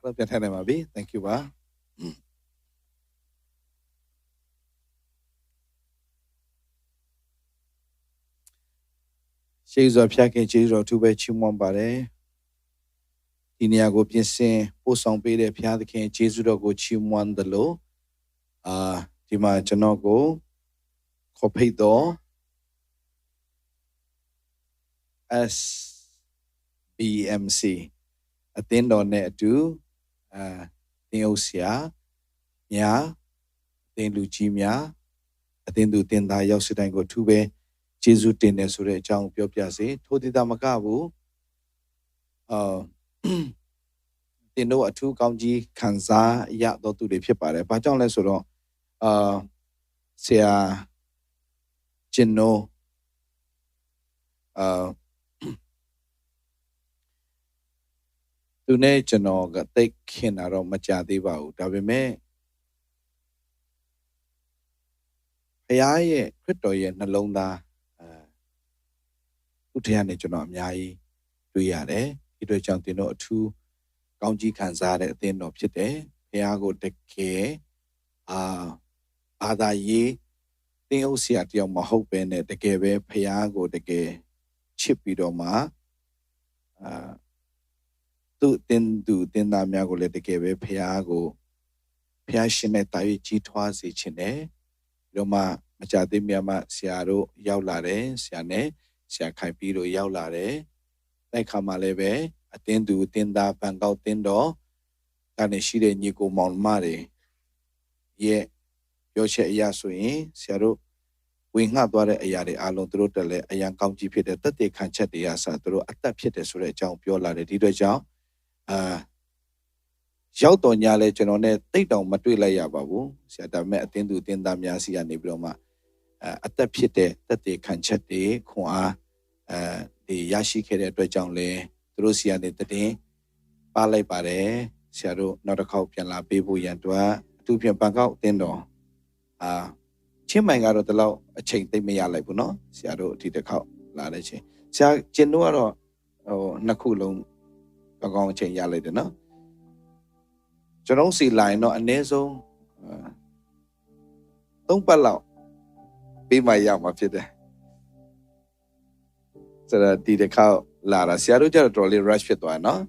Hello, Pian Mabi. Thank you, Ba. She's a Piakin Cheese or two bed chimon bare. Iniago Pinsin, Posong Pede, Piakin, Cheese or go chimon the low. Tima Janogo, Copedo, SBMC. Attend on it too. Neosia, ya, then Lucimia, attend to Tenda Yosidango Tube, Jesu Tenesure, Chang Piopiasi, Todi Damakabu, they know a 2 Kaunji, Kanza, Ya, do to the Pipare, Pajon Lesoro, Sea Geno, Tune Geno got take Kinaro Machadiba, Davime. Ayaye, Critoye, Nalonda, Utiane Jonom Yai, Duyare, Ito Chantino 2, Kaunji Kanzare, at the end of the day, Piago de K, Ada Ye, the Oceat Yom Mahopen at the Gave, Piago de Gay, Chipidoma, do Namiago let the Gave, Piago, Piashinetai, G2 Chine. Roma Machadi Miama Siaro Yaulare, Siane, Siakaipiro Yaulare, like Hamaleve, attend to Tenda Pangao Tendo, Kaneshide Nico Monmare. Ye Yoshe Yasui, Siaro, Wing Hadware Ayari Alon Trotale, a young county pit that they can chat the Yasa through at that pit as Rejang Piola, the Didoja. Yauto Nyale Genone, they don't Matula Yababu, Sadame attend to Tendamia Sia Nibroma, at the Piete, that they can chat the Kwa, the Yashi Kere Dojangle, Drusia de Tade, Pale Pare, Siaro, not a copian la Bibu Yantua, 2 p.m. Bangkok, Tendo. Chimang out of the law, a chain they may alabuno, Siaro, Tita Cow, Ladache. Sia Genuaro, Nakulum, Bagong chain Yale, no? Cho nó xì lại nó anh ấy số tông ba lão bị mày giàu mà biết đấy, giờ là đi để khao là xe rồi giờ trolley rush biết toa nó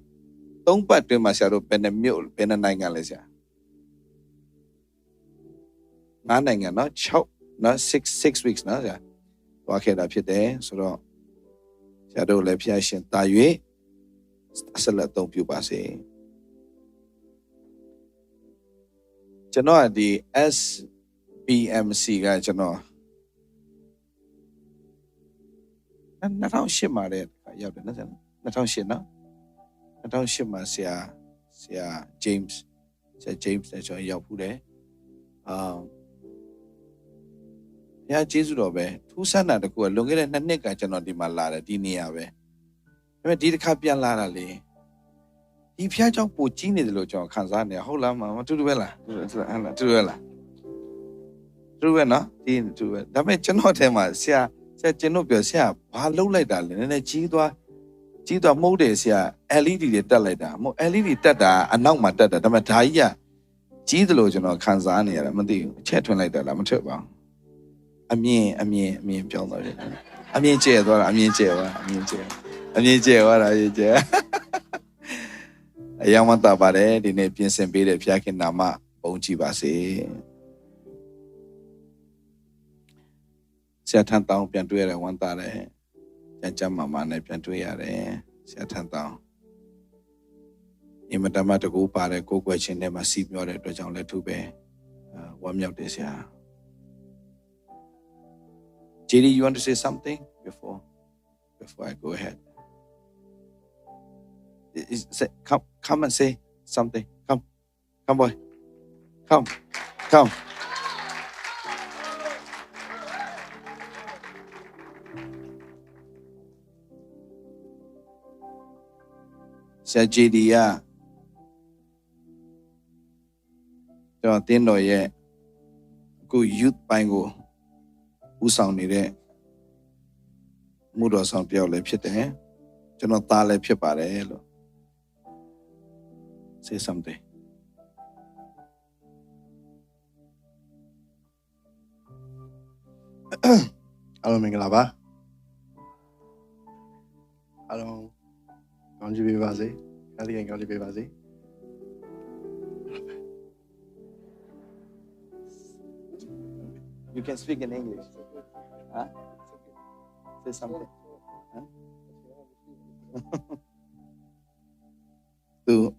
tông ba tuổi mà xe rồi bên miêu bên này ngàn lấy xe ngàn này ngàn nó chậu nó six weeks nó giờ toa khi đã biết đấy, sau đó xe rồi lấy phía trên ta yuế sẽ là tông phiêu ba xe. Cho nó đi SBMC cái cho nó thao ship mà đấy, giao đến nó thao ship mà xe James để cho giao phụ đấy, ya Jesus rồi bé, thu san là được của luôn cái này nét cái cho nó đi mà là đi nia bé, nhưng mà đi khắp biển là đi. Đi phía trong bộ chính này rồi cho khán giả này hậu lắm mà tôi biết là nó đi tôi đã biết chân họ thế mà xe chân nó biểu xe quá lâu lại đã lên này chỉ toa mẫu để xe LED để đặt lại đã mẫu LED đặt đã anh nong mà đặt đã mà thái ya chỉ rồi cho nó khán giả này là mình đi chết thuần lại đã là mình chết bao anh miênပြောnói anh miên chơi rồi anh miên chơi rồi Yang mata bare di ne piensen bede piakin nama bongchi base. Sia than tao pian tue re wan ta re. Jam mama ne pian tue ya re. Sia than tao. Imatama to go pare ko kwe chin ne ma si myo de twa chang le thu be. Wan myauk de sia. JD, you want to say something before I go ahead? Come and say something. Come boy. Come. Sa JD ya. Cho tin rồi ye. Ku youth bang ko u sang ni de. Mu do sang tyaw le phit de. Cho nó ta le phit pare lo. Say something. Hello, Mingalaba. Hello. Ganji Bivazi. Kali and Ganji Bivazi. You can speak in English. Huh? Say something. Huh? Tu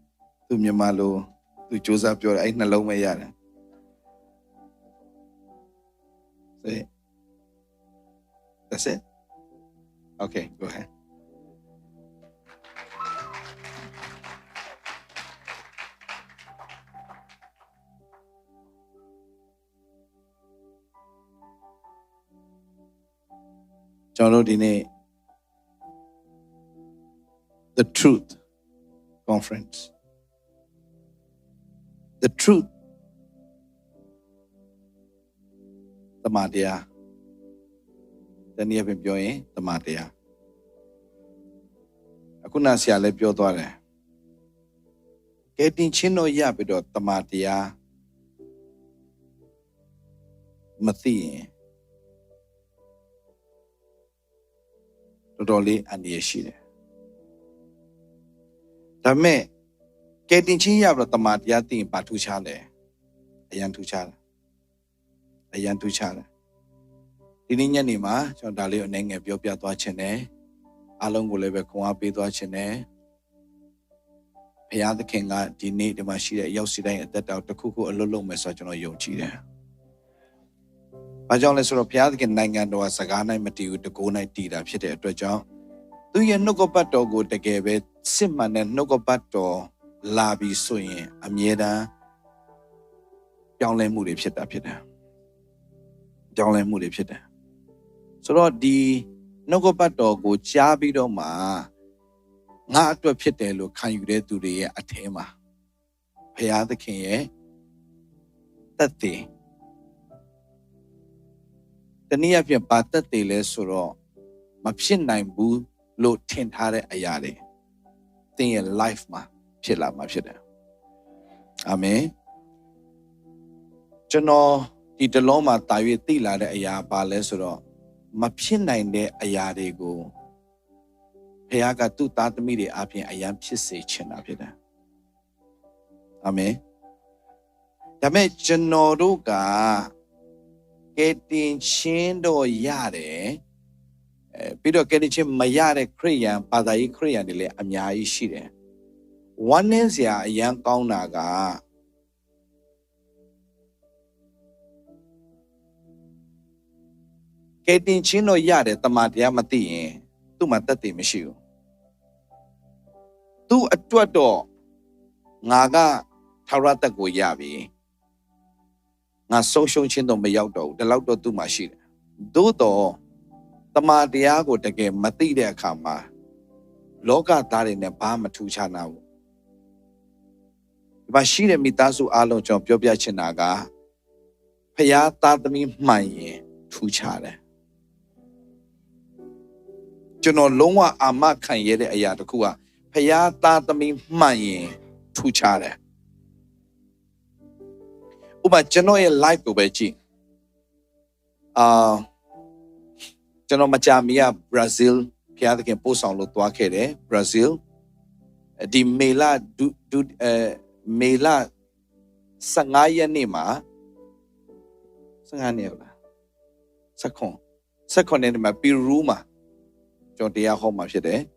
Myanmar tu Josephပြောအဲ့နှလုံးမရတယ် Say. That's it? Okay, go ahead. John Dine, the Truth Conference. The Truth. The Madhya. The near Bimbioy, the Madhya. Akuna Siale Piotore. Getting Chino Yabido, the Madhya. Mathi. Totally and Yeshire. The me getting Chia of the Madhya thing, Patuchale. A young to child. A young to child. Dininya Nima, John Dalio Neng, Biopia to Chene, Along will ever come up with Chene. Paya the king, Dini, the Mashia, Yosida, that out the cuckoo, a little message on Yochida. Bajon les European can Nangan do a Sagana Matthew to go night tea up shit at John. Do you no go bato go to give it, Simman and no go bato, Labi Swing, Amieda, Young Moody shit up here. Young Moody shit. So the no go bato go Jabido ma, not to a pitelo can you read to the Atema. Paya the king, that thing. The near your butter tele soro, Mapshin nine boo, low tint hare ayare. Thing in life ma, chilla mapshida. Amen. Jano, the Loma Tavi Tila de Aya Balesoro, Mapshin nine de ayare go. Peaga tu tatamidi apin ayam chise chin apida. Amen. Dame Jano Ruga. Getting chindo yare, Pido getting mayare Korean, Padai Korean, Amya Ishire. One is ya young Kaunaga. Getting chino yare, Tamatia Mati, to Matati Mishu. To a tuato Naga Tarata Goyabi. Na social chindo me yaudo, the laudo to machine. Dodo, the Madiago de game, Matida Kama, Loga Darin and Pama to Chana. Machine Mitazu Alo John Piopia Chinaga, Paya Tadami Maye, to Chale. Jono Loma Ama can yet a yadakua, Paya Tadami Maye, to Chale. Uba Janoy life ubeji. Jano Machamia, Brazil, Piada can post on Lutuakere, Brazil. Di Mela Mela Sangaya Nima Sanganela Second in my Biruma. Jodia Homa Shede.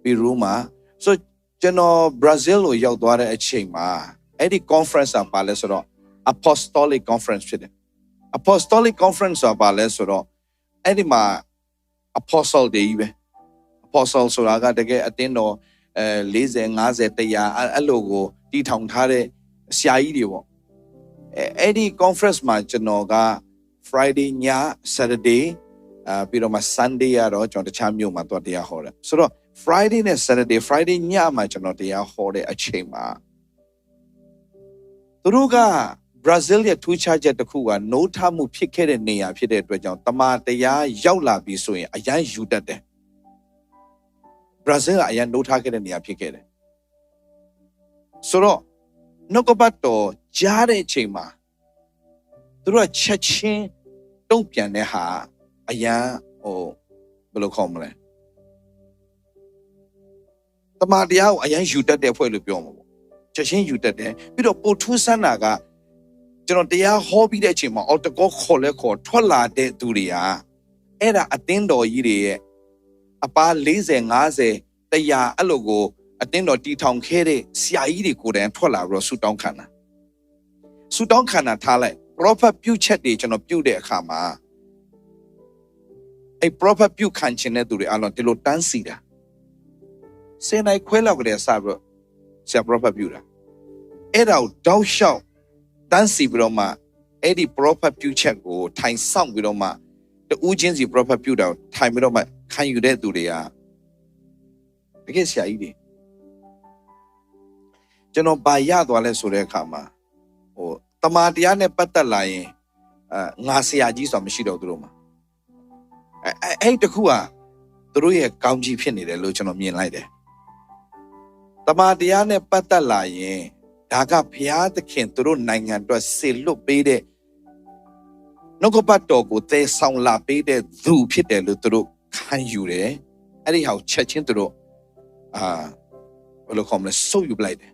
Biruma. So Jano Brazil or Yaldwara at Shema. Any conference of Palesoro. Apostolic Conference. Apostolic Conference of Balesoro. Edima Apostle de Apostle Soraga de Ateno, Lize and Azetea, a logo, D Town Tare, Siaidio. Eddie Conference Machanoga, Friday, Nya, Saturday, Piroma Sunday, or John the Chamio Matodia Hore. So Friday and Saturday, Friday, Nya Machanodia Hore, a chamber. Turuga. Brasilia two charge at the Kua, no time will pick it in near Pide Dwajon, Tamatea, Yaula Bisui, a young Juda. Brazil, I am no target in near picket. ဆိုတော့နှုတ်ကပတ်တော်ကြားတဲ့အချိန်မှာသူတို့ကချက်ချင်းတုံ့ပြန်တဲ့ဟာအရန်ဘယ်လိုခေါ်မလဲတမန်တရားကိုအရန်ယူတတ်တဲ့အဖွဲ့လို့ပြောမှာပေါ့ချက်ချင်းယူတတ်တယ်ပြီးတော့ပိုထူးဆန်းတာကကျွန်တော်တရားဟောပြီးတဲ့အချိန်မှာအော်တကောခေါ်လဲခေါ်ထွက်လာတဲ့သူတွေကအဲ့ဒါအသင်းတော်ကြီးတွေရဲ့အပါ40 50 100အဲ့လိုကိုအသင်းတော်တီထောင်ခဲ့တဲ့ဆရာကြီးတွေကိုယ်တိုင်ထွက်လာပြီးတော့ဆူတောင်းခံတာထားလိုက် prophet ပြုချက်တွေကျွန်တော်ပြုတဲ့အခါမှာအဲ့ prophet ပြုခံခြင်းတဲ့သူတွေအလုံးဒီလိုတန်းစီတာစင်နိုင်ခွဲလောက်ကလေးစပြီးတော့ဆရာ prophet ပြုတာအဲ့ဒါကိုတောက်လျှောက်တန်းစီပြီးတော့မှအဲ့ဒီ prophet ပြုချက်ကိုထိုင်ဆောင်ပြီးတော့မှတူးချင်းစီ prophet ပြုတာကိုထိုင်ပြီးတော့မှခံယူတဲ့သူတွေကတကယ်ဆရာကြီးတွေကျွန်တော်ဘာရသွားလဲဆိုတဲ့အခါမှာတမာတရားနဲ့ပတ်သက်လာရင်ငါဆရာကြီးဆိုတာမရှိတော့သူတို့မှာအဲ့တခုကသူတို့ရဲ့ကောင်းကြီးဖြစ်နေတယ်လို့ကျွန်တော်မြင်လိုက်တယ်တမာတရားနဲ့ပတ်သက်လာရင်ဒါကဘုရားသခင်သူတို့နိုင်ငံအတွက်ဆေလွတ်ပေးတဲ့နှုတ်ကပတ်တော်ကိုသယ်ဆောင်လာပေးတဲ့သူဖြစ်တယ်လို့သူတို့ခံယူတယ်အဲ့ဒီဟာကိုချက်ချင်းသူတို့ဘယ်လိုခေါ်မလဲစုပ်ယူလိုက်တယ်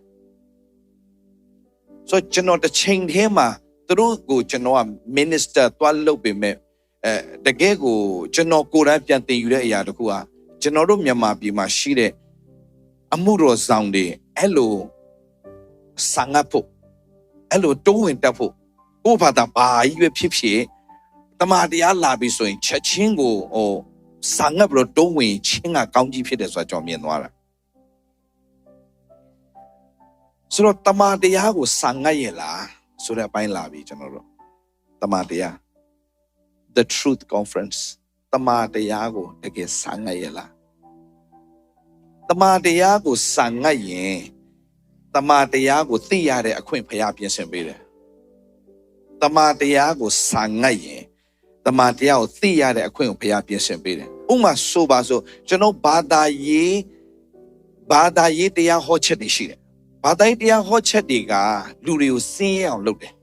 ဆိုကျွန်တော်တစ်ချိန်တည်းမှာသူတို့ကိုကျွန်တော်က minister သွားလုပ်ပေမဲ့တကယ်ကိုကျွန်တော်ကိုယ်တိုင်ပြန်တင်ယူတဲ့အရာတခုကကျွန်တော်တို့မြန်မာပြည်မှာရှိတဲ့အမှုတော်ဆောင်တွေအဲ့လိုဆံငတ်ဖို့အဲ့လိုတိုးဝင်တက်ဖို့ကိုယ့်ဘာသာဘာကြီးပဲဖြစ်ဖြစ်တမန်တရားလာပြီဆိုရင်ချက်ချင်းကိုဆံငတ်ပြီးတော့တိုးဝင်ချင်းကကောင်းကြီးဖြစ်တယ်ဆိုတာကျွန်တော်မြင်သွားတာဆိုတော့တမန်တရားကိုဆံငတ်ရဲ့လားဆိုတဲ့အပိုင်းလာပြီကျွန်တော်တို့တမန်တရား the truth conference တမန်တရားကိုတကယ်ဆံငတ်ရဲ့လားတမန်တရားကိုဆံငတ်ရင်တမန်တရားကိုသိရတဲ့အခွင့်ဘုရားပြင်ဆင်ပေးတယ်တမန်တရားကိုဆံငတ်ရင်တမန်တရားကိုသိရတဲ့အခွင့်ကိုဘုရားပြင်ဆင်ပေးတယ်ဥပမာဆိုပါဆိုကျွန်တော်ဘာသာရေးတရားဟောချက်တွေရှိတယ်ဘာသာရေးတရားဟောချက်တွေကလူတွေကိုစင်းရအောင်လုပ်တယ်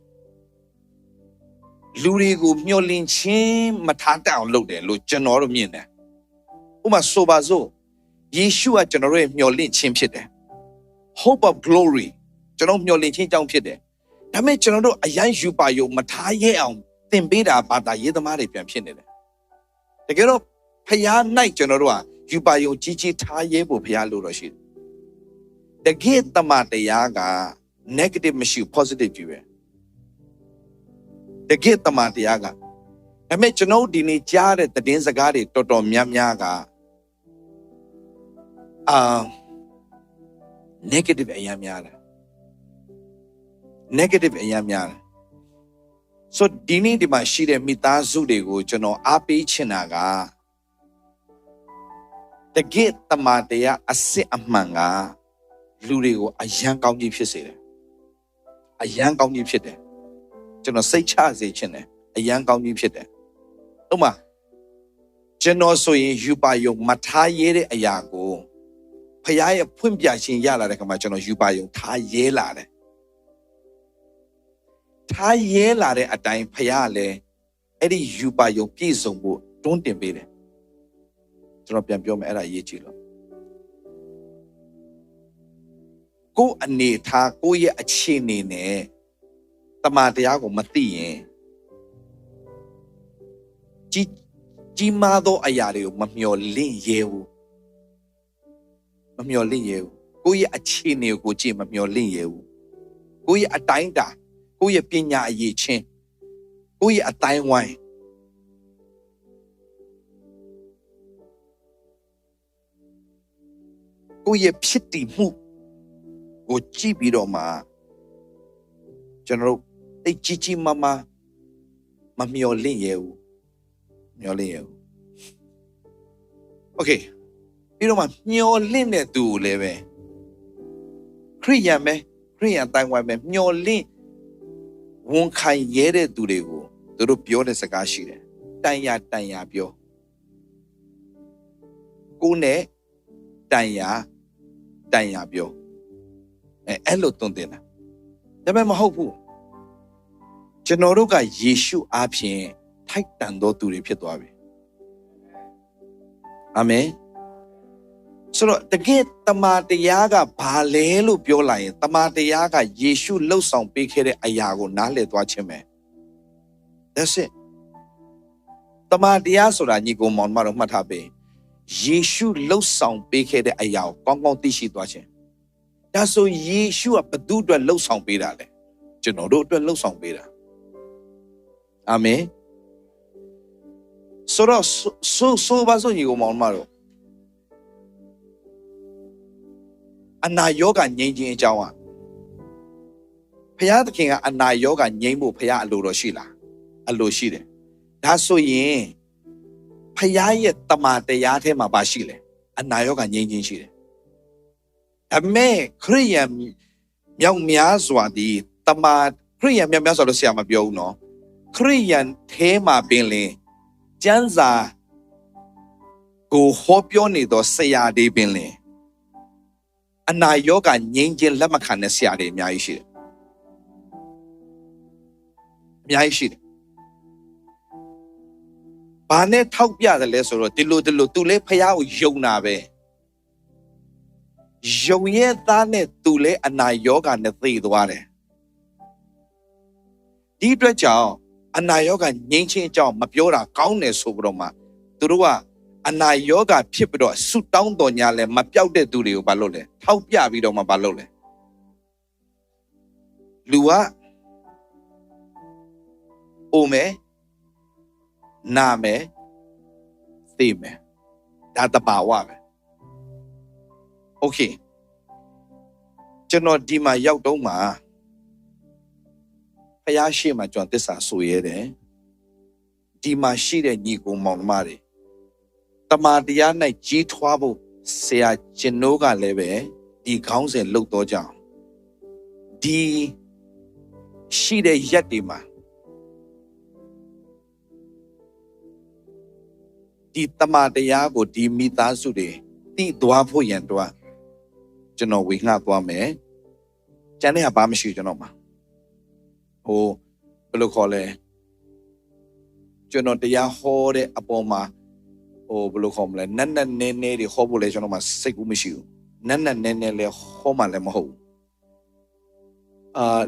လူတွေကိုမျှော်လင့်ခြင်းမထားတတ်အောင်လုပ်တယ်လို့ကျွန်တော်တို့မြင်တယ်ဥပမာဆိုပါဆိုယေရှုကကျွန်တော်တို့ရဲ့မျှော်လင့်ခြင်းဖြစ်တယ် hope of glory ကျွန်တော်မျှော်လင့်ခြင်းအကြောင်းဖြစ်တယ်ဒါပေမဲ့ကျွန်တော်တို့အရင်ယူပါယုံမထားရဲအောင်သင်ပေးတာဘာသာရေးသမားတွေပြန်ဖြစ်နေတယ်တကယ်တော့ဖခင်၌ကျွန်တော်တို့ကယူပါယုံကြီးကြီးထားရဲဖို့ဖခင်လိုတော့ရှိတယ်တကယ်တမန်တရားက negative မရှိ positive ကြီးပဲတကယ်တမန်တရားကဒါပေမဲ့ကျွန်တော်ဒီနေ့ကြားတဲ့သတင်းစကားတွေတော်တော်များများကnegative အရာများတယ် negative အရာများတယ်ဆိုဒီနေ့ဒီမှာရှိတဲ့မိသားစုတွေကိုကျွန်တော်အားပေးချင်တာကတကယ်တမန်တရားအစစ်အမှန်ကလူတွေကိုအယံကောင်းကြီးဖြစ်စေတယ်အယံကောင်းကြီးဖြစ်တယ်ကျွန်တော်စိတ်ချစေချင်တယ်အယံကောင်းကြီးဖြစ်တယ်ဥပမာကျွန်တော်ဆိုရင်ယူပါယုံမထားရဲတဲ့အရာကိုဖခင်ရဲ့ဖွင့်ပြခြင်းရလာတဲ့ခါမှာကျွန်တော်ယူပါယုံထားရဲလာတယ်ထားရဲလာတဲ့အတိုင်းဖခင်ကလည်းအဲ့ဒီယူပါယုံပြည့်စုံဖို့တွန်းတင်ပေးတယ်ကျွန်တော်ပြန်ပြောမယ်အဲ့ဒါရေးကြည့်လို့ကိုယ်အနေထားကိုယ့်ရဲ့အခြေအနေနဲ့တမန်တရားကိုမသိရင်ကြီးမားသောအရာတွေကိုမမျှော်လင့်ရဲဘူးမမျှော်လင့်ရဲဘူးကိုယ့်ရဲ့အခြေအနေကိုကြည့်မမျှော်လင့်ရဲဘူးကိုယ့်ရဲ့အတိုင်းတာကိုယ့်ရဲ့ပညာအရေးချင်းကိုယ့်ရဲ့အတိုင်းဝိုင်းကိုယ့်ရဲ့ဖြစ်တည်မှုကိုကြည့်ပြီးတော့မှကျွန်တော်တို့တိတ်ကြီးကြီးမားမားမမျှော်လင့်ရဲဘူးမျှော်လင့်ရဲဘူးโอเคပြီးတော့မှမျှော်လင့်တဲ့သူကိုလည်းပဲခရိယန်တိုင်းဝိုင်းပဲမျှော်လင့်ဝန်ခံရဲတဲ့သူတွေကိုသူတို့ပြောတဲ့စကားရှိတယ်တန်ရာပြောကိုနဲ့တန်ရာပြော အဲ့လိုသွန်သင်တာဒါပေမဲ့မဟုတ်ဘူးကျွန်တော်တို့ကယေရှုအားဖြင့်ထိုက်တန်သောသူတွေဖြစ်သွားပြီအာမင်ဆိုတော့တကယ်တမန်တရားကဘာလဲလို့ပြောလိုက်ရင်တမန်တရားကယေရှုလှုပ်ဆောင်ပေးခဲ့တဲ့အရာကိုနားလည်သွားခြင်းပဲ That's it တမန်တရားဆိုတာညီကိုမောင်မတော်မှတ်ထားပေးယေရှုလှုပ်ဆောင်ပေးခဲ့တဲ့အရာကိုကောင်းကောင်းသိရှိသွားခြင်းဒါဆိုယေရှုကဘသူအတွက်လှုပ်ဆောင်ပေးတာလဲကျွန်တော်တို့အတွက်လှုပ်ဆောင်ပေးတာအာမင်ဆိုတော့ဆိုပါစို့ညီကိုမောင်မတော်အနာယောဂငြိမ်းခြင်းအကြောင်းอ่ะဘုရားသခင်ကအနာယောဂငြိမ်းဖို့ဘုရားအလိုတော်ရှိလားအလိုရှိတယ်ဒါဆိုရင်ဘုရားရဲ့တမန်တရားထဲမှာပါရှိလဲအနာယောဂငြိမ်းခြင်းရှိတယ်ဒါပေမဲ့ခရိယံမြောက်များစွာဒီတမန်ခရိယံမြောက်များစွာလို့ဆရာမပြောဘူးနော်ခရိယံထဲမှာပင်လင်ကျမ်းစာကိုဟောပြောနေသောဆရာတွေပင်လင်အနာယောဂငြိမ်းခြင်းလက်မခံတဲ့ဆရာတွေအများကြီးရှိတယ်အများကြီးရှိတယ်ဘာနဲ့ထောက်ပြတယ်လဲဆိုတော့ဒီလိုသူလည်းဖះကိုယုံတာပဲယုံရဲ့သားနဲ့သူလည်းအနာယောဂနဲ့သိသွားတယ်ဒီအတွက်ကြောင့်အနာယောဂငြိမ်းခြင်းအကြောင်းမပြောတာကောင်းတယ်ဆိုပြီးတော့မှသူတို့ကအနာယောဂဖြစ်ပြီးတော့ဆုတောင်းတော်ညာလဲမပြောက်တဲ့သူတွေကိုဘာလုပ်လဲထောက်ပြပြီးတော့မှဘာလုပ်လဲလူကအိုမယ်နာမယ်သိမယ်ဒါတဘာဝပဲโอเคကျွန်တော်ဒီမှာရောက်တော့မှဖယားရှိမှကျွန်တော်သစ္စာဆိုရဲတယ်ဒီမှာရှိတဲ့ညီကိုမောင်နှမတွေတမန်တရား၌ကြီးထွားဖို့ဆရာကျွန်တော်ကလည်းပဲဒီခေါင်းစဉ်လှုပ်တော့ကြအောင်ဒီရှိတဲ့ရက်တွေမှာဒီတမန်တရားကိုဒီမိသားစုတွေသိသွားဖို့ရန်တော့ကျွန်တော်ဝေငှသွားမယ်ကျန်တဲ့ဟာဘာမှမရှိကျွန်တော်မှာဟိုဘယ်လိုခေါ်လဲကျွန်တော်တရားဟောတဲ့အပေါ်မှာဟိုဘယ်လိုခေါ်မလဲနက်နေတွေဟောဖို့လဲကျွန်တော်မှာစိတ်ကူးမရှိဘူးနက်နေလဲဟောမှလည်းမဟုတ်ဘူး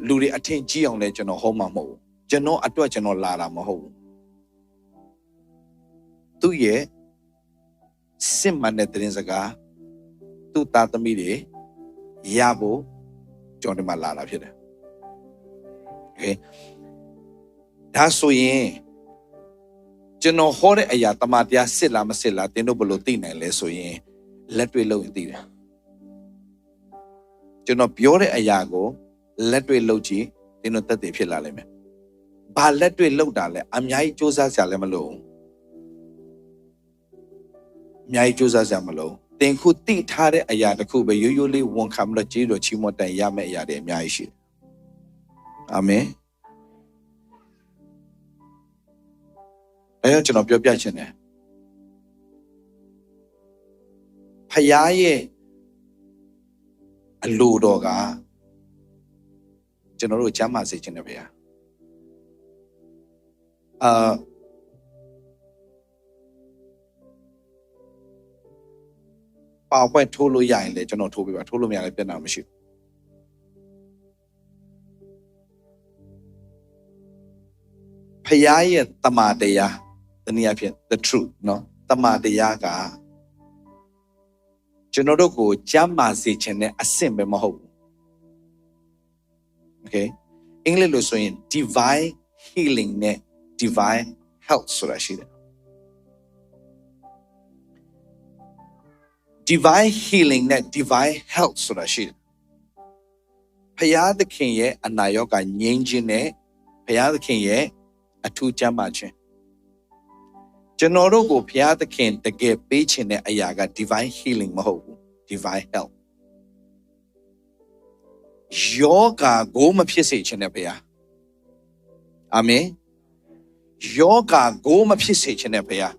လူတွေအထင်ကြီးအောင်လဲကျွန်တော်ဟောမှမဟုတ်ဘူးကျွန်တော်အတွက်ကျွန်တော်လာတာမဟုတ်ဘူးသူ့ရဲ့စစ်မှန်တဲ့သတင်းစကားသူ့သားသမီးတွေရဖို့ကျွန်တော်ဒီမှာလာတာဖြစ်တယ်โอเคဒါဆိုရင်ကျွန်တော်ဟောတဲ့အရာတမန်တရားစစ်လားမစစ်လားတင်းတို့ဘယ်လိုသိနိုင်လဲဆိုရင်လက်တွေ့လုပ်ရင်သိတယ်ကျွန်တော်ပြောတဲ့အရာကိုလက်တွေ့လုပ်ကြည့်တင်းတို့သက်သေဖြစ်လာလိမ့်မယ်ဘာလက်တွေ့လုပ်တာလဲအများကြီးစူးစမ်းစရာလည်းမလိုဘူးအများကြီးစူးစမ်းစရာမလိုတင်ခုတိထားတဲ့အရာတစ်ခုပဲရိုးရိုးလေးဝန်ခံပြီးတော့ကြီးတော်ချီးမွမ်းတိုင်ရမယ့်အရာတွေအများကြီးရှိတယ်အာမင်အဲ့တော့ကျွန်တော်ပြောပြချင်တယ်ဖယားရဲ့အလိုတော်ကကျွန်တော်တို့ကျမ်းမာစေချင်တယ်ဖယားပါဝက်ထိုးလို့ရရင်လေကျွန်တော်ထိုးပေးပါထိုးလို့မရလည်းပြဿနာမရှိဘူးဖယားရဲ့တမန်တရားတနည်းအားဖြင့် the truth เนาะတမန်တရားကကျွန်တော်တို့ကိုကျမ်းမာစေခြင်းနဲ့အဆင့်ပဲမဟုတ်ဘူး okay အင်္ဂလိပ်လိုဆိုရင် divine healing နဲ့ divine health ဆိုတာရှိတယ် divine healing နဲ့ divine health ဆိုတာရှိတယ်ဖယားသခင်ရဲ့အနာရောဂါငြိမ်းခြင်းနဲ့ဖယားသခင်ရဲ့အထူးကျမ်းမာခြင်းကျွန်တော်တို့ကိုဘုရားသခင်တကယ်ပေးခြင်းတဲ့အရာက divine healing မဟုတ်ဘူး divine health ယောဂါကိုမဖြစ်စေခြင်းနဲ့ဘုရားအာမင်ယောဂါကိုမဖြစ်စေခြင်းနဲ့ဘုရား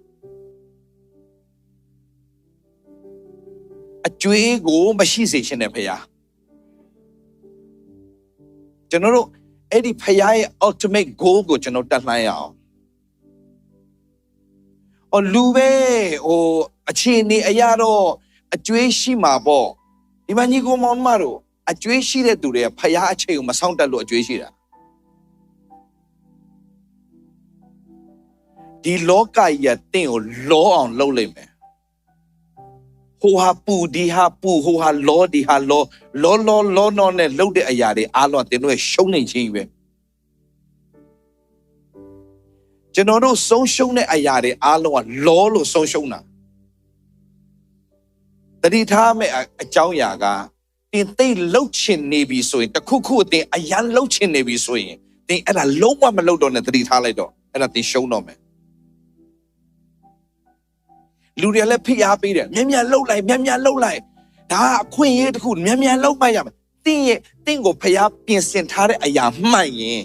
အကျွေးကိုမရှိစေခြင်းနဲ့ဘုရား ကျွန်တော်တို့အဲ့ဒီဖခင်ရဲ့ ultimate goal ကိုကျွန်တော်တက်လှမ်းရအောင်လူပဲအခြေအနေအရာတော့အကျွေးရှိမှာပေါ့ဒီမှာညီကိုမောင်မတို့အကျွေးရှိတဲ့သူတွေကဖခင်အချိန်ကိုမဆောင်တက်လို့အကျွေးရှိတာဒီလောကကြီးကတင့်ကိုလောအောင်လုပ်လိုက်မယ်ဟိုဟာပူဒီဟာပူဟိုဟာလောဒီဟာလောနဲ့လှုပ်တဲ့အရာတွေအားလုံးတင်တို့ရှုံးနေခြင်းပဲကျွန်တော်တို့ဆုံးရှုံးတဲ့အရာတွေအားလုံးကလောလို့ဆုံးရှုံးတာတတိထားမဲ့အကြောင်းအရာကတင်သိလှုပ်ချင်နေပြီဆိုရင်တခုခုအတင်အရန်လှုပ်ချင်နေပြီဆိုရင်တင်အဲ့ဒါလုံးဝမလှုပ်တော့နဲ့တတိထားလိုက်တော့အဲ့ဒါတင်ရှုံးတော့မယ်လူတွေလည်းဖိအားပေးတယ်မြန်လှုပ်လိုက်ဒါအခွင့်အရေးတစ်ခုမြန်လှုပ်မှရမယ်တင်းကိုဖျားပြင်ဆင်ထားတဲ့အရာမှန်ရင်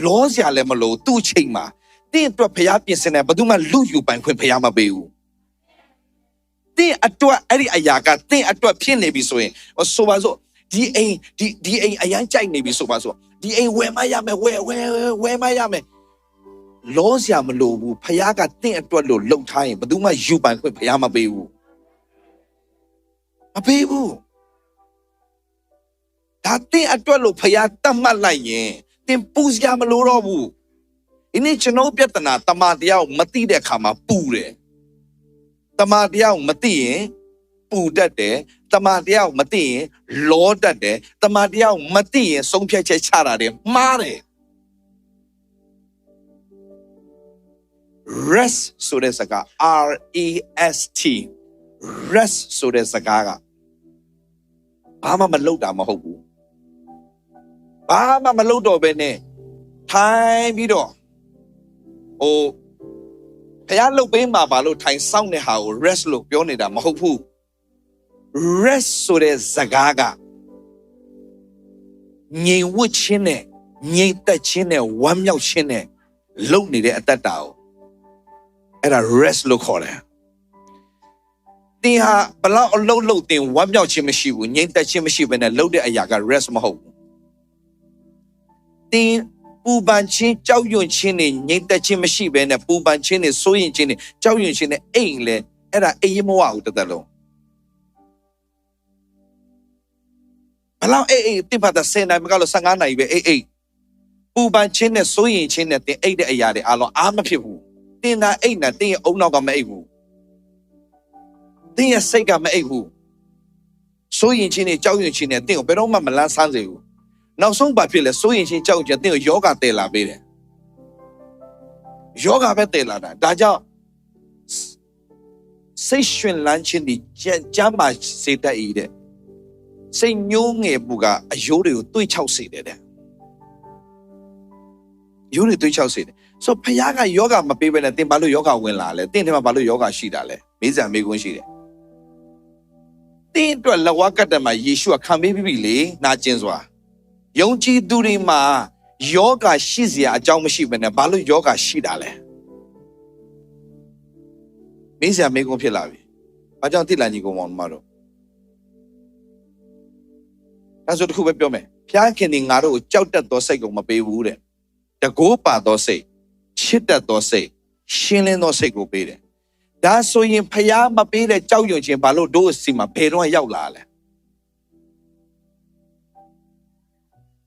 လောစရာလည်းမလို့သူ့ချိန်မှာတင်းအတွက်ဖျားပြင်ဆင်တယ်ဘယ်သူမှလူယူပိုင်ခွင့်ဖျားမပေးဘူးတင်းအတွက်အဲ့ဒီအရာကတင်းအတွက်ဖြစ်နေပြီဆိုရင်ဆိုပါစို့ဒီအိမ်အရန်ကြိုက်နေပြီဆိုပါစို့ဒီအိမ်ဝယ်မရမယ်ဝယ်မရမယ်လောစရာမလိုဘူးဖခင်ကတင့်အတွက်လို့လှုပ်ထားရင်ဘယ်သူမှယူပိုင်ခွင့်ဖခင်မပေးဘူးဒါတင့်အတွက်လို့ဖခင်တတ်မှတ်လိုက်ရင်တင်ပူစရာမလိုတော့ဘူးဒီနေ့ကျွန်တော်ပြဿနာတမန်တရားကိုမသိတဲ့အခါမှာပူတယ်တမန်တရားကိုမသိရင်ပူတတ်တယ်တမန်တရားကိုမသိရင်လောတတ်တယ်တမန်တရားကိုမသိရင်ဆုံးဖြတ်ချက်ချတာတွေမှားတယ် rest ဆိုတဲ့စကား REST rest ဆိုတဲ့စကားကဘာမှမလုပ်တာမဟုတ်ဘူးဘာမှမလုပ်တော့ဘဲနဲ့ထိုင်ပြီးတော့ဖျားလုပ်ပေးမှာပါလို့ထိုင်စောင့်တဲ့ဟာကို rest လို့ပြောနေတာမဟုတ်ဘူး rest ဆိုတဲ့စကားကငြိမ်ဝှက်ခြင်းနဲ့ငြိမ်သက်ခြင်းနဲ့ဝမ်းမြောက်ခြင်းနဲ့လုပ်နေတဲ့အတ္တတာကိုအဲ့ဒါ rest လို့ခေါ်တယ်တင်ဟာဘလောက်အလုပ်တင်ဝမ်းမြောက်ခြင်းမရှိဘူးငြိမ်သက်ခြင်းမရှိဘဲနဲ့လုပ်တဲ့အရာက rest မဟုတ်ဘူးတင်ပူပန်ခြင်းကြောက်ရွံ့ခြင်းနဲ့ငြိမ်သက်ခြင်းမရှိဘဲနဲ့ပူပန်ခြင်းနဲ့စိုးရိမ်ခြင်းနဲ့ကြောက်ရွံ့ခြင်းနဲ့အိမ်လဲအဲ့ဒါအိမ်မဝဘူးတသက်လုံးဘလောက်အိမ်တင်ပါတဲ့10နိုင်မကလို့15နိုင်ပဲအိမ်ပူပန်ခြင်းနဲ့စိုးရိမ်ခြင်းနဲ့တင်အိတ်တဲ့အရာတွေအားလုံးအားမဖြစ်ဘူးတင်တာအိတ်နဲ့တင်ရဲ့အုံနောက်ကမအိတ်ဘူးတင်ရဲ့စိတ်ကမအိတ်ဘူးစိုးရင်ချင်းနဲ့ကြောက်ရွံ့ချင်းနဲ့တင်ကိုဘယ်တော့မှမလန်းဆန်းစေဘူးနောက်ဆုံးဘာဖြစ်လဲစိုးရင်ချင်းကြောက်ရွံ့တင်ကိုယောဂတည်လာပေးတယ်ယောဂပဲတည်လာတာဒါကြောင့်စိတ်ရှင်လန်းခြင်းဒီကျမ်းမာစေတတ်၏တဲ့စိတ်ညှိုးငယ်မှုကအယိုးတွေကိုတွေးချောက်စေတယ်တဲ့ယိုးတွေတွေးချောက်စေတယ်ဆိုဖခင်ကယောဂမပေးဘဲနဲ့တင်ဘာလို့ယောဂဝင်လာလဲတင်ထဲမှာဘာလို့ယောဂရှိတာလဲမေးစရာမေးခွန်းရှိတယ်တင်အတွက်လက်ဝါးကတ်တယ်မှာယေရှုကခံပေးပြီလေနာကျင်စွာယုံကြည်သူတွေမှာယောဂရှိစရာအကြောင်းမရှိဘဲနဲ့ဘာလို့ယောဂရှိတာလဲမေးစရာမေးခွန်းဖြစ်လာပြီဘာကြောင့်တိလာညီကောင်မောင်တို့အဲဆိုတခုပဲပြောမယ်ဖခင်ကငါတို့ကိုကြောက်တတ်သောစိတ်ကိုမပေးဘူးတဲ့တကိုးပါသောစိတ်ချစ်တတ်သောစိတ်ရှင်းလင်းသောစိတ်ကိုပေးတယ်ဒါဆိုရင်ဖျားမပေးတဲ့ကြောက်ရွံ့ခြင်းဘာလို့တို့စီမှာဘယ်တော့ရောက်လာလဲ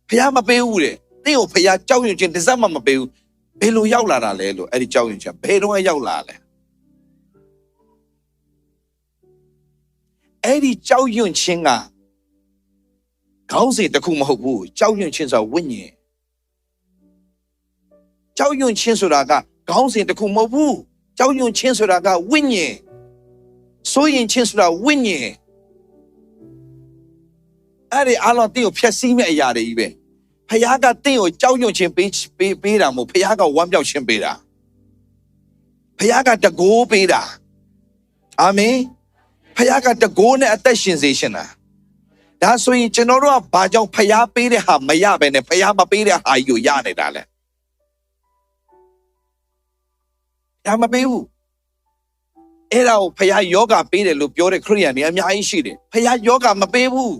ဖျားမပေးဘူးတဲ့တင်းကိုဖျားကြောက်ရွံ့ခြင်းတစ်စက်မှမပေးဘူးဘယ်လိုရောက်လာတာလဲလို့အဲ့ဒီကြောက်ရွံ့ခြင်းဘယ်တော့ရောက်လာလဲအဲ့ဒီကြောက်ရွံ့ခြင်းကခေါင်းစဉ်တစ်ခုမဟုတ်ဘူးကြောက်ရွံ့ခြင်းဆိုဝိညာဉ်ကြောက်ရွံ့ခြင်းဆိုတာကခေါင်းစဉ်တစ်ခုမဟုတ်ဘူးကြောက်ရွံ့ခြင်းဆိုတာကဝိညာဉ်စိုးရင်ခြင်းဆိုတာဝိညာဉ်အဲ့ဒီအလောတင်းကိုဖျက်ဆီးမဲ့အရာတွေကြီးပဲဖခင်ကတင်းကိုကြောက်ရွံ့ခြင်းပေးတာမဟုတ်ဖခင်ကဝမ်းမြောက်ခြင်းပေးတာဖခင်ကတကိုးပေးတာအာမင်ဖခင်ကတကိုးနဲ့အသက်ရှင်စေရှင်တာဒါဆိုရင်ကျွန်တော်တို့ကဘာကြောင့်ဖခင်ပေးတဲ့ဟာမရဘဲနဲ့ဖခင်မပေးတဲ့ဟာကြီးကိုရနေတာလဲဒါမပေးဘူးအဲ့ဒါကိုဖခင်ယောဂပေးတယ်လို့ပြောတဲ့ခရိယန်တွေအများကြီးရှိတယ်ဖခင်ယောဂမပေးဘူး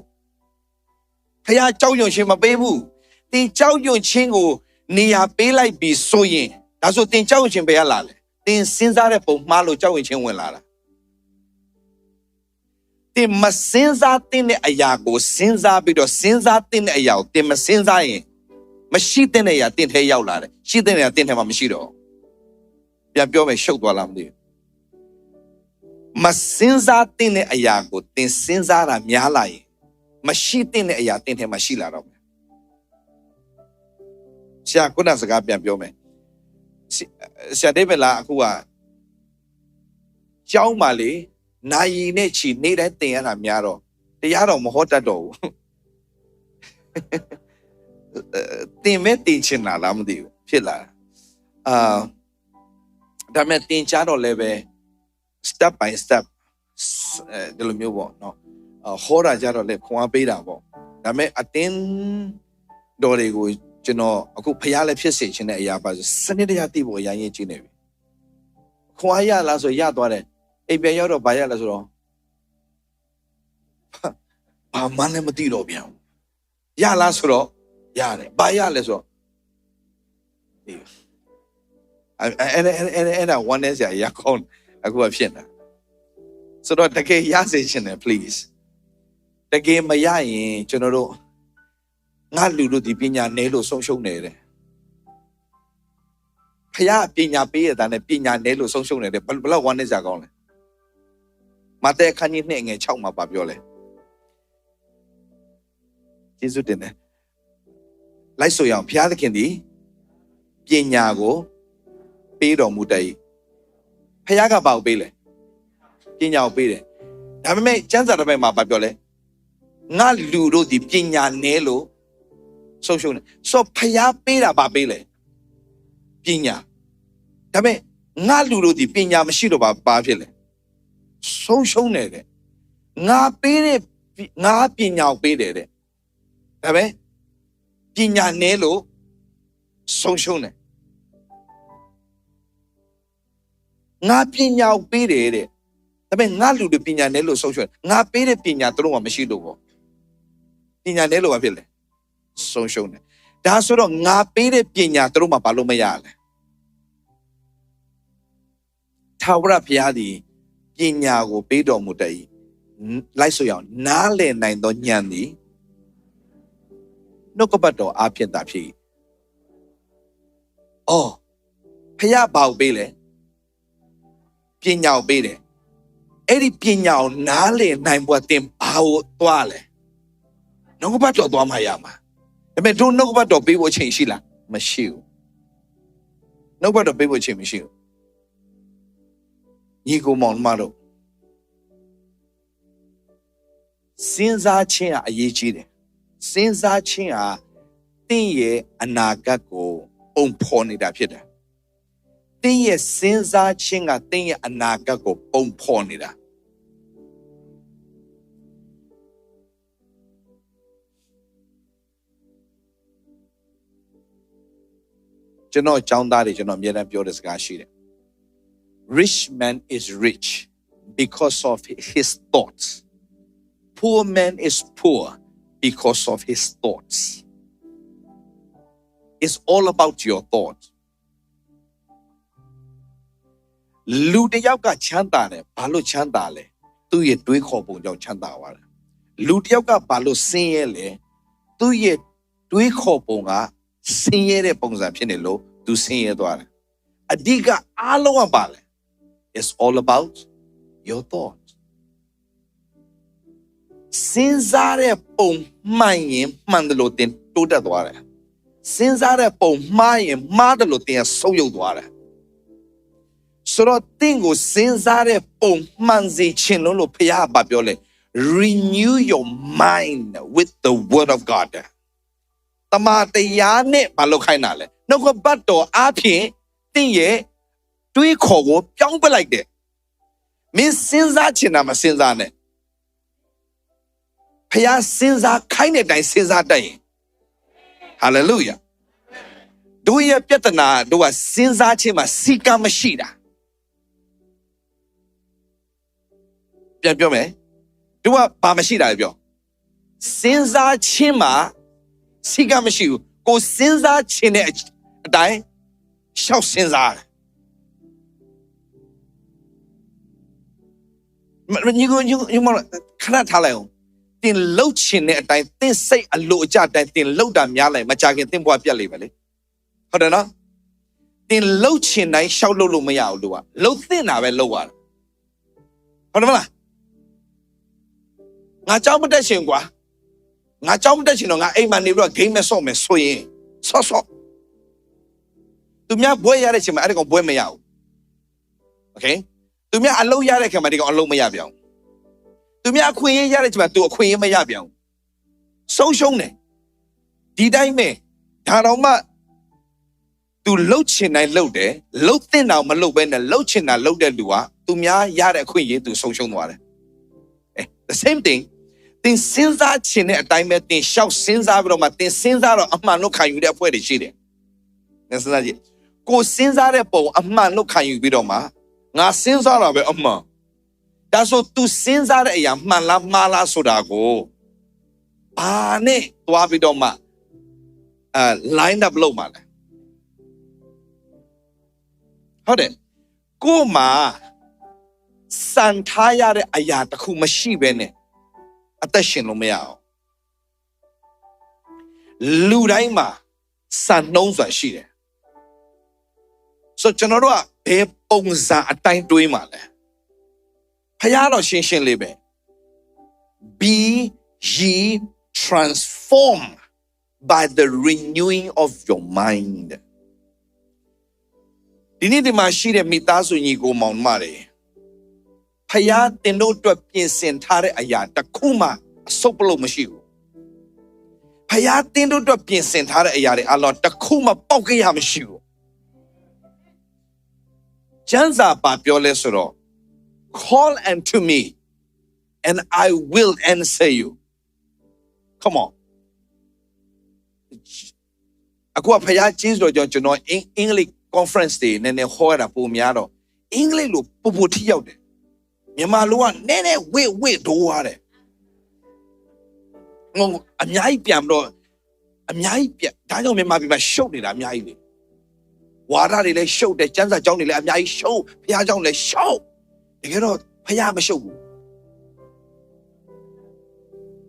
ဖခင်ကြောက်ရွံ့ခြင်းမပေးဘူး တင်ကြောက်ရွံ့ခြင်းကိုနေရာပေးလိုက်ပြီးဆိုရင်ဒါဆိုတင်ကြောက်ရွံ့ခြင်းပဲရလာလေတင်စဉ်းစားတဲ့ပုံမှားလို့ကြောက်ရွံ့ခြင်းဝင်လာတာတင်မစဉ်းစားတဲ့အရာကိုစဉ်းစားပြီးတော့စဉ်းစားတဲ့အရာကိုတင်မစဉ်းစားရင်မရှိတဲ့အရာတင်ထဲရောက်လာတယ်ရှိတဲ့အရာတင်ထဲမှာမရှိတော့ပြန်ပြောမယ်ရှုပ်သွားလားမသိဘူးမစဉ်းစားတဲ့အရာကိုတင်စဉ်းစားတာများလာရင်မရှိတဲ့အရာတင်ထဲမှာရှိလာတော့မယ်ဆရာခုနစကားပြန်ပြောမယ်ဆရာဒေးဗစ်လာအခုကကျောင်းမှာလေနိုင်နဲ့ချီနေတိုင်းတင်ရတာများတော့တရားတော်မဟောတတ်တော့ဘူးတင်မဲ့တင်ချင်တာလားမသိဘူးဖြစ်လာဒါမဲ့တင်ချတော့လည်းပဲ step by step ဒီလိုမျိုးပေါ့နော်ဟောတာကြတော့လေခွန်အားပေးတာပေါ့ဒါမဲ့အတင်းတော်တွေကိုကျွန်တော်အခုဖျားလည်းဖြစ်စေခြင်းတဲ့အရာပါဆိုစနစ်တရားသိဖို့အရင်ကြီးနေပြီခွန်အားရလားဆိုရသွားတယ်အိမ်ပြန်ရောက်တော့ဘာရလဲဆိုတော့ဘာမှလည်းမသိတော့ပြန်ရလားဆိုတော့ရတယ်ဘာရလဲဆိုတော့အဲ့ဒါ one is ရကောင်းအခုဖြစ်နေတာဆိုတော့တကယ်ရစေချင်တယ် please တကယ်မရရင်ကျွန်တော်တို့ငါလူတို့ဒီပညာနဲလို့ဆုံးရှုံးနေတယ်ဖခင်ပညာပေးရတာနဲ့ပညာနဲလို့ဆုံးရှုံးနေတယ်ဘယ်လောက် one is ကောင်းလဲမဿဲခန်းကြီး2ငယ်6မှာပြောလဲယေရှုတင်တယ်လိုက်ဆိုရအောင်ဘုရားသခင်ဒီပညာကိုပေးတော်မူတတ်၏ဘုရားကဘာကိုပေးလဲပညာကိုပေးတယ်ဒါပေမဲ့ကျမ်းစာတစ်ပိုင်းမှာပြောလဲငါလူတို့ဒီပညာနဲလို့ဆုံးရှုံးတယ်ဆိုဘုရားပေးတာဘာပေးလဲပညာဒါပေမဲ့ငါလူတို့ဒီပညာမရှိတော့ဘာဖြစ်လဲဆုံးရှုံးတယ်တဲ့ငါပေးတဲ့ငါပညာကိုပေးတယ်တဲ့ဒါပဲပညာနဲလို့ဆုံးရှုံးတယ်ငါပညာကိုပေးတယ်တဲ့ဒါပေမဲ့ငါလူတွေပညာနဲလို့ဆုံးရှုံးတယ်ငါပေးတဲ့ပညာတို့ကမရှိလို့ပေါ့ပညာနဲလို့ဘာဖြစ်လဲဆုံးရှုံးတယ်ဒါဆိုတော့ငါပေးတဲ့ပညာတို့မှဘာလို့မရလဲထာဝရဘုရားသည်ပညာကိုပေးတော်မူတတ်၏လိုက်ဆိုရအောင်နားလည်နိုင်သောဉာဏ်သည်နှုတ်ကပတ်တော်အားဖြင့်သာဖြစ်၏အော်ဘုရားဘာကိုပေးလဲပညာကိုပေးတယ်အဲ့ဒီပညာကိုနားလည်နိုင်ဖို့တင်ဘာကိုသွားလဲနှုတ်ကပတ်တော်သွားမှရမှာဒါပေမဲ့တို့နှုတ်ကပတ်တော်ပေးဖို့အချိန်ရှိလားမရှိဘူးနှုတ်ကပတ်တော်ပေးဖို့အချိန်မရှိဘူးညီကိုမောင်မတို့စဉ်းစားခြင်းဟာအရေးကြီးတယ်စဉ်းစားခြင်းဟာတင့်ရဲ့အနာဂတ်ကိုပုံဖော်နေတာဖြစ်တယ်တင့်ရဲ့စဉ်းစားခြင်းကတင့်ရဲ့အနာဂတ်ကိုပုံဖော်နေတာကျွန်တော်ចောင်းသားတွေကျွန်တော်အမြဲတမ်းပြောတဲ့စကားရှိတယ် Rich man is rich because of his thoughts. Poor man is poor because of his thoughts. It's all about your thoughts. လူတစ်ယောက်ကချမ်းသာတယ်ဘာလို့ချမ်းသာလဲသူ့ရဲ့တွေးခေါ်ပုံကြောင့်ချမ်းသာသွားတယ်လူတစ်ယောက်ကဘာလို့ဆင်းရဲလဲသူ့ရဲ့တွေးခေါ်ပုံကဆင်းရဲတဲ့ပုံစံဖြစ်နေလို့သူဆင်းရဲသွားတယ်အဓိကအားလုံးကပါလဲIt's all about your thoughts. စဉ်းစားတဲ့ပုံမှန်ရင်မှန်တယ်လို့သင်တိုးတက်သွားတယ်စဉ်းစားတဲ့ပုံမှားရင်မှားတယ်လို့သင်ဆုတ်ယုတ်သွားတယ်ဆိုတော့သင်ကိုစဉ်းစားတဲ့ပုံမှန်စေခြင်းလို့ဘုရားကပြောလဲ renew your mind with the word of God တမန်တရားနဲ့ဘာလို့ခိုင်းတာလဲနှုတ်ကပတ်တော်အားဖြင့်သင်ရဲ့တွေးခေါ်ကိုပြောင်းပလိုက်တယ်မင်းစဉ်းစားချင်တာမစဉ်းစားနဲ့ဖခင်စဉ်းစားခိုင်းတဲ့အတိုင်းစဉ်းစားတတ်ရင်ဟာလေလုယာတို့ရဲ့ပြဿနာတို့ကစဉ်းစားခြင်းမှာစီကံမရှိတာပြန်ပြောမယ်တို့ကဘာမရှိတာလဲပြောစဉ်းစားခြင်းမှာစီကံမရှိဘူး ကိုစဉ်းစားခြင်းနဲ့အတိုင်းရှောက်စဉ်းစားတယ်ညီကိုခဏထားလိုက်အောင်တင်လှုပ်ခြင်းနဲ့အတိုင်းတင်စိတ်အလိုအကျတိုင်းတင်လှုပ်တာများလိုက်မကြခင်တင်ဘွားပြတ်လိမ့်မယ်လေဟုတ်တယ်နော်တင်လှုပ်ခြင်းတိုင်းရှောက်လှုပ်လို့မရဘူးလို့ကလှုပ်သင့်တာပဲလှုပ်ရတယ်ဟုတ်တယ်မလားငါကြောက်မတက်ရှင်ကွာငါကြောက်မတက်ရှင်တော့ငါအိမ်မှာနေပြီးတော့ဂိမ်းမဲ့ဆော့မယ်ဆိုရင်ဆော့သူများဘွဲရတဲ့ချိန်မှာအဲ့ဒီကောင်ဘွဲမရဘူးโอเคသူများအလုံးရတဲ့ချိန်မှာဒီကောင်အလုံးမရပြောင်းသူများအခွင့်အရေးရတဲ့ချိန်မှာသူအခွင့်အရေးမရပြောင်းဆုံးရှုံးတယ်ဒီတိုင်းပဲဒါတော့မှသူလှုပ်ချင်တိုင်းလှုပ်တယ်လှုပ်တဲ့အောင်မလှုပ်ဘဲနဲ့လှုပ်ချင်တာလှုပ်တဲ့လူကသူများရတဲ့အခွင့်အရေးသူဆုံးရှုံးသွားတယ် the same thing တင်စဉ်းစားချင်တဲ့အတိုင်းပဲတင်ရှောက်စဉ်းစားပြီးတော့မှတင်စဉ်းစားတော့အမှန်လို့ခံယူတဲ့အဖွဲ့တွေရှိတယ်။စဉ်းစားကြည့်ကိုစဉ်းစားတဲ့ပုံအမှန်လို့ခံယူပြီးတော့မှငါစဉ်းစားတာပဲအမှန်ဒါဆို तू စဉ်းစားတဲ့အရာမှန်လားမှားလားဆိုတာကိုဘာနဲ့သွားပြီးတော့မှline up လုပ်မှာလဲဟုတ်တယ်ကိုမှာစံထားရတဲ့အရာတစ်ခုမရှိဘဲနဲ့အသက်ရှင်လို့မရအောင်လူတိုင်းမှာစံနှုံးစွာရှိတယ်ဆိုကျွန်တော်တို့ကဘယ်ပုံစံအတိုင်းတွေးမှာလဲဖယားတော့ရှင်းရှင်းလေးပဲ be ye transformed by the renewing of your mind ဒီနေ့ဒီမှာရှိတဲ့မိသားစုညီကိုမောင်မတွေဖယားတင်တို့အတွက်ပြင်ဆင်ထားတဲ့အရာတစ်ခုမှအဆုတ်ပလို့မရှိဘူးဖယားတင်တို့အတွက်ပြင်ဆင်ထားတဲ့အရာတွေအလောတစ်ခုမှပေါက်ကြရမရှိဘူးကျမ်းစာပါပြောလဲဆိုတော့ call unto me and I will answer you come on အခုဖယားကျေးဇူးတော်ကျွန်တော်အင်္ဂလိပ် conference တွေနည်းနည်းဟောရတာပုံများတော့အင်္ဂလိပ်လိုပူပူထိရောက်တယ်မြန်မာလိုကနည်းနည်းဝိဒိုးရတယ်ငုံအများကြီးပြန်တော့အများကြီးပြန်ဒါကြောင့်မြန်မာပြည်မှာရှုပ်နေတာအများကြီးလေဝါဒတွေလည်းရှုပ်တယ်ကျမ်းစာကျောင်းတွေလည်းအများကြီးရှုပ်ဘုရားကျောင်းလည်းရှုပ်တကယ်တော့ဘုရားမရှုပ်ဘူး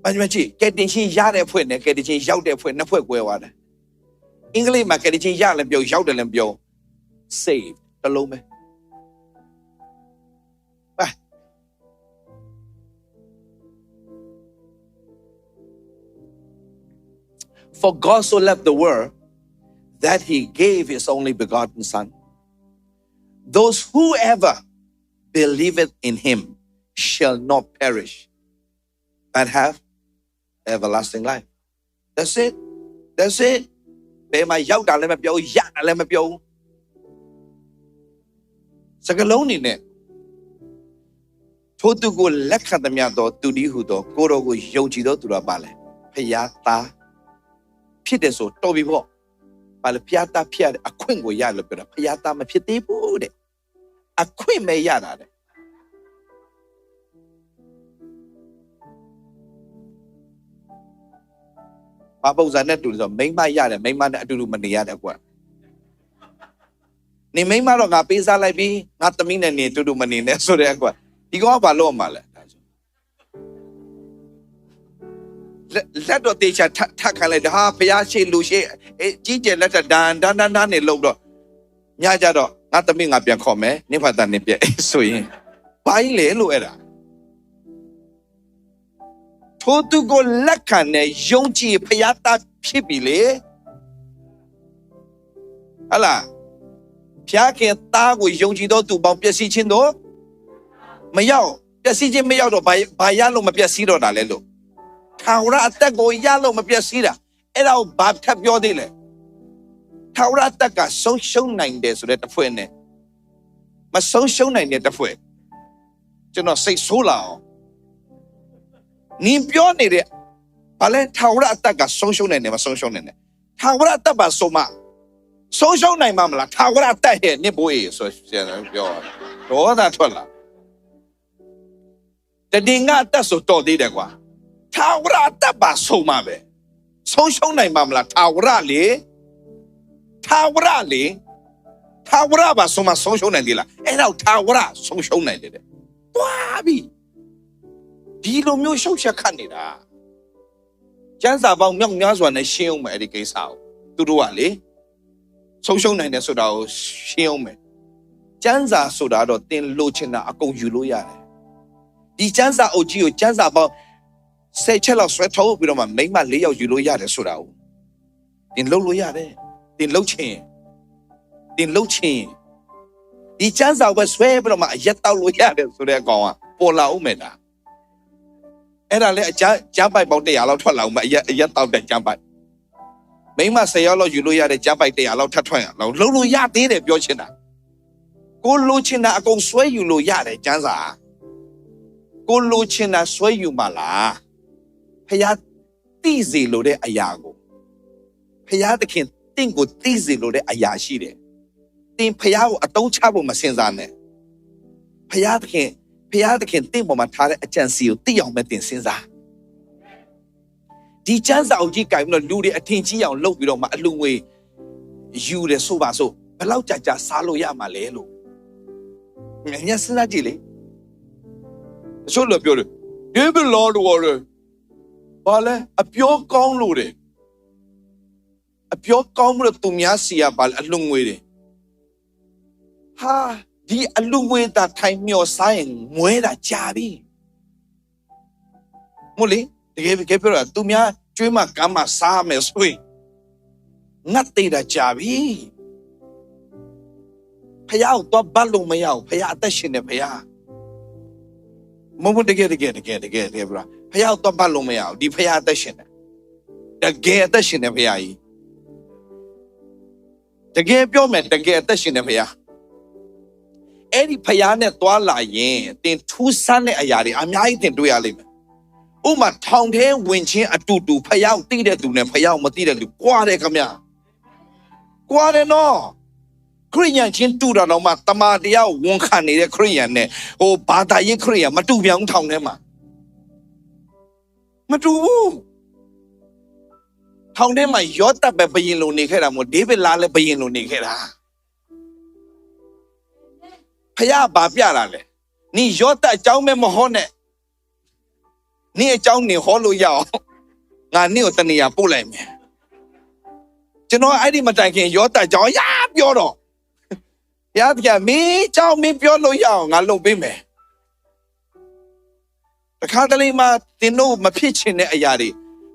ဘာမှမကြည့်ကဲတင်ချင်းရတဲ့ဖွဲ့နဲ့ကဲတင်ချင်းရောက်တဲ့ဖွဲ့နှစ်ဖွဲ့ကွဲသွားတယ်အင်္ဂလိပ်မှာကဲတင်ချင်းရလည်းပြောရောက်တယ်လည်းပြော save တလုံးပဲFor God so loved the world that he gave his only begotten son. Those whoever believeth in him shall not perish, but have everlasting life. That's it. That's it. ဘယ်မှာရောက်တာလည်းမပြောရတာလည်းမပြောစကလုံးနေနဲ့ထိုသူကိုလက်ခံသမျှသောသူဒီဟုသောကိုတော်ကိုယုံကြည်သောသူတော်ပါလဲဖယားသားဖြစ်တယ်ဆိုတော်ပြီပေါ့ဘာလဲဖယားသားဖြစ်တဲ့အခွင့်ကိုရလို့ပြောတာဖယားသားမဖြစ်သေးဘူးတဲ့အခွင့်ပဲရတာတဲ့ဘာပုံစံနဲ့တူလို့ဆိုမိန်းမရတယ်မိန်းမနဲ့အတူတူမနေရတယ်ကွာနေမိန်းမတော့ငါပေးစားလိုက်ပြီးငါသမီးနဲ့နေအတူတူမနေနဲ့ဆိုတဲ့ကွာဒီကောင်ကဘာလို့မှလဲလက်တော့တေချာထပ်ခံလိုက်တာဟာဖျားရှိလူရှိကြီးကျယ်လက်ထဒန်နေလို့တော့ညကြတော့ငါသမီးငါပြန်ခေါ်မယ်နိဖတ်တန်နေပြဆိုရင်ဘာကြီးလဲလို့အဲ့ဒါထိုသူကိုလက်ခံနဲ့ယုံကြည်ဖျားသားဖြစ်ပြီလေဟလာဖျားခင်သားကိုယုံကြည်တော့သူပေါင်းပျက်စီးခြင်းတော့မရောက်ပျက်စီးခြင်းမရောက်တော့ဘာရလို့မပျက်စီးတော့တာလဲလို့ထာဝရအသက်ကိုရလို့မပျက်စီးတာအဲ့ဒါကိုဘာထပ်ပြောသေးလဲထာဝရအသက်ကဆုံးရှုံးနိုင်တယ်ဆိုတဲ့တစ်ဖွဲ့နဲ့မဆုံးရှုံးနိုင်တဲ့တစ်ဖွဲ့ကျွန်တော်စိတ်ဆိုးလာအောင်နင်ပြောနေတဲ့ဘာလဲထာဝရအသက်ကဆုံးရှုံးနိုင်တယ်မဆုံးရှုံးနိုင်တယ်ထာဝရအသက်ပါဆိုမှဆုံးရှုံးနိုင်မှာမလားထာဝရအသက်ရဲ့နစ်ဘိုးရေဆိုပြောတော့တာထွက်လာတည်ငါအသက်ဆိုတော်သေးတယ်ကွာထာဝရအသက်ပါဆုံးမှာပဲ ဆုံးရှုံးနိုင်ပါမလားထာဝရလေထာဝရလေထာဝရပါဆုံးမဆုံးရှုံးနိုင်သေးလားအဲ့တော့ထာဝရဆုံးရှုံးနိုင်တယ်တွားပြီဒီလိုမျိုးရှုပ်ချက်ခတ်နေတာကျမ်းစာပေါင်းမြောက်များစွာနဲ့ရှင်းအောင်မယ်အဲ့ဒီကိစ္စကိုသူတို့ကလေဆုံးရှုံးနိုင်တယ်ဆိုတာကိုရှင်းအောင်မယ်ကျမ်းစာဆိုတာတော့သင်လိုချင်တာအကုန်ယူလို့ရတယ်ဒီကျမ်းစာအုပ်ကြီးကိုကျမ်းစာပေါင်း10ချက်လောက်ဆွဲထုတ်ပြီးတော့မှမိမ4ယောက်ယူလို့ရတယ်ဆိုတာကိုသင်လုပ်လို့ရတယ်သင်လုပ်ချင်ဒီကျမ်းစာပဲဆွဲပြီးတော့မှအရက်တောက်လို့ရတယ်ဆိုတဲ့အကောင်ကပေါ်လာဦးမယ်တာအဲ့ဒါလေအကျမ်းပိုက်ပေါင်း100လောက်ထွက်လာဦးမယ်အရက်တောက်တဲ့ကျမ်းပိုက်မိမ10ယောက်လောက်ယူလို့ရတဲ့ကျမ်းပိုက်100လောက်ထပ်ထွက်ရအောင်လုံးလို့ရသေးတယ်ပြောချင်တာကိုလိုချင်တာအကုန်ဆွဲယူလို့ရတယ်ကျမ်းစာကိုလိုချင်တာဆွဲယူမှာလားဖခင်သိစေလို့တဲ့အရာကိုဖခင်သခင်တင့်ကိုသိစေလို့တဲ့အရာရှိတယ်တင်ဖခင်ကိုအတုံးချဖို့မစင်စားနဲ့ဖခင်သခင်တင့်ပေါ်မှာထားတဲ့အကြံစီကိုသိအောင်ပဲတင်စဉ်းစားဒီကျမ်းစာအုပ်ကြီးကြိုင်ပြီးတော့လူတွေအထင်ကြီးအောင်လုပ်ပြီးတော့မှအလူငွေယူတယ်ဆိုပါစို့ဘယ်လောက်ကြာစားလို့ရမှာလဲလို့ညစဉ်းစားကြည့်လေအချို့လည်းပြောတယ်ဒီဘလော်တော်တယ်ဘာလဲအပြောကောင်းလို့တယ်အပြောကောင်းလို့သူများစီကဘာလဲအလူငွေတယ်ဟာဒီအလူငွေတာထိုင်မျောစားရင်မွဲတာကြာပြီမို့လေတကယ်ပြောတာသူများကျွေးမကမ်းမစားမယ်ဆိုရင်ငတ်သေးတာကြာပြီဖယားတော့ဘတ်လို့မရဘူးဖယားအသက်ရှင်နေဖယားမမတကယ်ဗျာဖယားတော့ဘတ်လို့မရဘူးဒီဖယားအသက်ရှင်နေတကယ်အသက်ရှင်နေဖယားကြီးတကယ်ပြောမယ်တကယ်အသက်ရှင်နေဖယားအဲ့ဒီဖယားနဲ့သွားလာရင်တင်ထူးဆန်းတဲ့အရာတွေအများကြီးတင်တွေ့ရလိမ့်မယ်ဥမာထောင်ထဲဝင်ချင်းအတူတူဖယားသိတဲ့သူနဲ့ဖယားမသိတဲ့လူကွာတယ်ခင်ဗျာကွာတယ်နော်ခရိယန်ချင်းတူတာတော့မှတမန်တရားဝန်ခံနေတဲ့ခရိယန်နဲ့ဟိုဘာသာရေးခရိယန်မတူပြောင်းထောင်ထဲမှာမတူဘူးထောင်ထဲမှာယောသပ်ပဲဘယင်လိုနေခဲ့တာမို့ဒေးဗစ်လာလည်းဘယင်လိုနေခဲ့တာဖယားဘာပြတာလဲနီယောသပ်အကြောင်းမဲ့မဟောနဲ့နီအကြောင်းနေဟောလို့ရအောင်ငါနီကိုတနေရာပို့လိုက်မယ်ကျွန်တော်အဲ့ဒီမတိုင်ခင်ယောသပ်အကြောင်းရပြောတော့ဘုရားသခင်မင်းအကြောင်းမင်းပြောလို့ရအောင်ငါလုပ်ပေးမယ်တခါတလေမှတင်းတို့မဖြစ်ချင်တဲ့အရာတွေ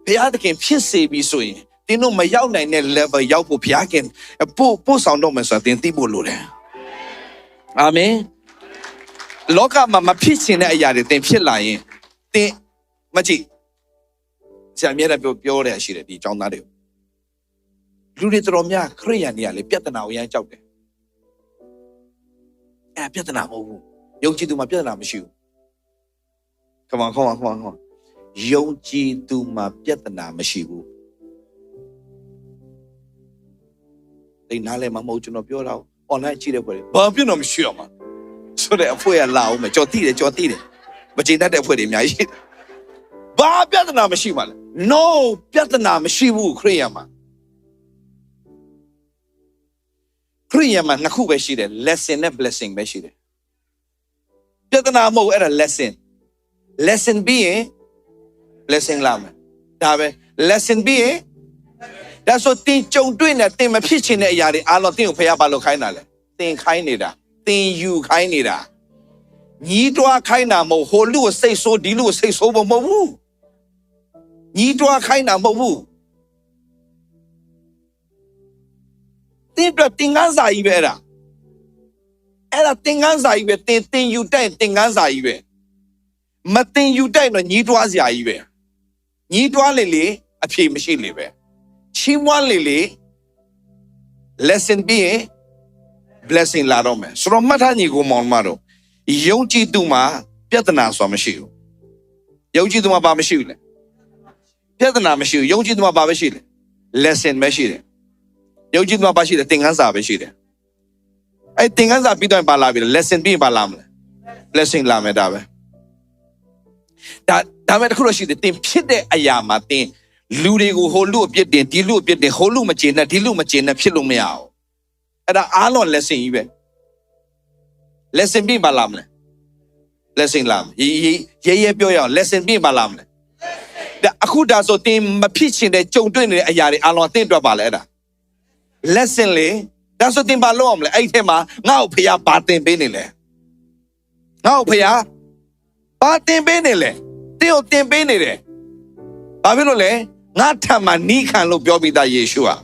ဘုရားသခင်ဖြစ်စေပြီဆိုရင်တင်းတို့မရောက်နိုင်တဲ့ level ရောက်ဖို့ဘုရားခင်ပို့ဆောင်တော့မယ်ဆိုတာတင်းသိဖို့လိုတယ်အာမင်လောကမှာမဖြစ်ချင်တဲ့အရာတွေတင်းဖြစ်လာရင်တင်းမကြည့်ဆရာမြတ်ပြောတဲ့အရှိတယ်ဒီအကြောင်းသားတွေလူတွေတော်များခရိယန်တွေကလေပြဿနာကိုရမ်းကြောက်တယ်ပြဿနာမဟုတ်ဘူးယုံကြည်သူမှာပြဿနာမရှိဘူး Come on ယုံကြည်သူမှာပြဿနာမရှိဘူးဒီနားလည်းမဟုတ်ကျွန်တော်ပြောတာ online ကြည့်တဲ့ဖွဲ့ဘာပြဿနာမရှိတော့မှာဆိုတဲ့အဖွဲကလာအောင်မယ်ကြော်တိတယ်မကျေနပ်တဲ့ဖွဲ့တွေအများကြီးဘာပြဿနာမရှိပါလဲ no ပြဿနာမရှိဘူးခရိယန်မှာခရိယန်မှာနှစ်ခုပဲရှိတယ် lesson နဲ့ blessing ပဲရှိတယ်ပြဿနာမဟုတ်အဲ့ဒါ lesson ပြီးရင် blessing လာမယ်ဒါပဲ lesson ပြီးရင်ဒါဆိုတင်ကြုံတွေ့နေတင်မဖြစ်ချင်တဲ့အရာတွေအားလုံးတင်ကိုဖျားပါလို့ခိုင်းတာလေတင်ခိုင်းနေတာတင်ယူခိုင်းနေတာညီးတွားခိုင်းတာမဟုတ်ဟိုလူကိုစိတ်ဆိုးဒီလူကိုစိတ်ဆိုးဖို့မဟုတ်ဘူးညီးတွားခိုင်းတာမဟုတ်ဘူးတင်ပြတင်ငန်းစာကြီးပဲအဲ့ဒါတင်ငန်းစာကြီးပဲတင်ယူတိုက်တင်ငန်းစာကြီးပဲမတင်ယူတိုက်တော့ညီးတွားစရာကြီးပဲညီးတွားလေအဖြေမရှိလေပဲချီးမွမ်းလေ lesson ပြီးရင် blessing လာတော့မယ်ဆိုတော့မှတ်ထားညီကိုမောင်မတို့ယုံကြည်သူမှာပြဿနာဆိုတာမရှိဘူးယုံကြည်သူမှာဘာမရှိဘူးလဲပြဿနာမရှိဘူးယုံကြည်သူမှာဘာပဲရှိလဲ lesson ပဲရှိတယ်ယုံကြည်သူမှာဘာရှိလဲသင်ခန်းစာပဲရှိတယ်အဲ့သင်ခန်းစာပြီးတော့ဘာလာပြီလဲ lesson ပြီးရင်ဘာလာမလဲ blessing လာမယ်ဒါပဲဒါမဲ့တခုလို့ရှိတယ်သင်ဖြစ်တဲ့အရာမှာသင် လူတွေကိုဟိုလူအပြစ်တင်ဒီလူအပြစ်တင်ဟိုလူမကျေနပ်ဒီလူမကျေနပ်ဖြစ်လို့မရအောင်အဲ့ဒါအားလုံး lesson ကြီးပဲ lesson ပြပါလားမလဲ lesson လားရဲပြောရအောင် lesson ပြပါလားမလဲအခုဒါဆိုတင်မဖြစ်ချင်တဲ့ကြုံတွေ့နေတဲ့အရာတွေအားလုံးအသင့်တွက်ပါလေအဲ့ဒါ lesson လေဒါဆိုတင်ပါလို့အောင်မလဲအဲ့ထဲမှာငါ့ကိုဖခင်ဘာတင်ပေးနေလဲငါ့ကိုဖခင်ဘာတင်ပေးနေလဲတင်းကိုတင်ပေးနေတယ်ဘာဖြစ်လို့လဲငါထံမှာနီးခံလို့ပြောပြီးသားယေရှုอ่ะ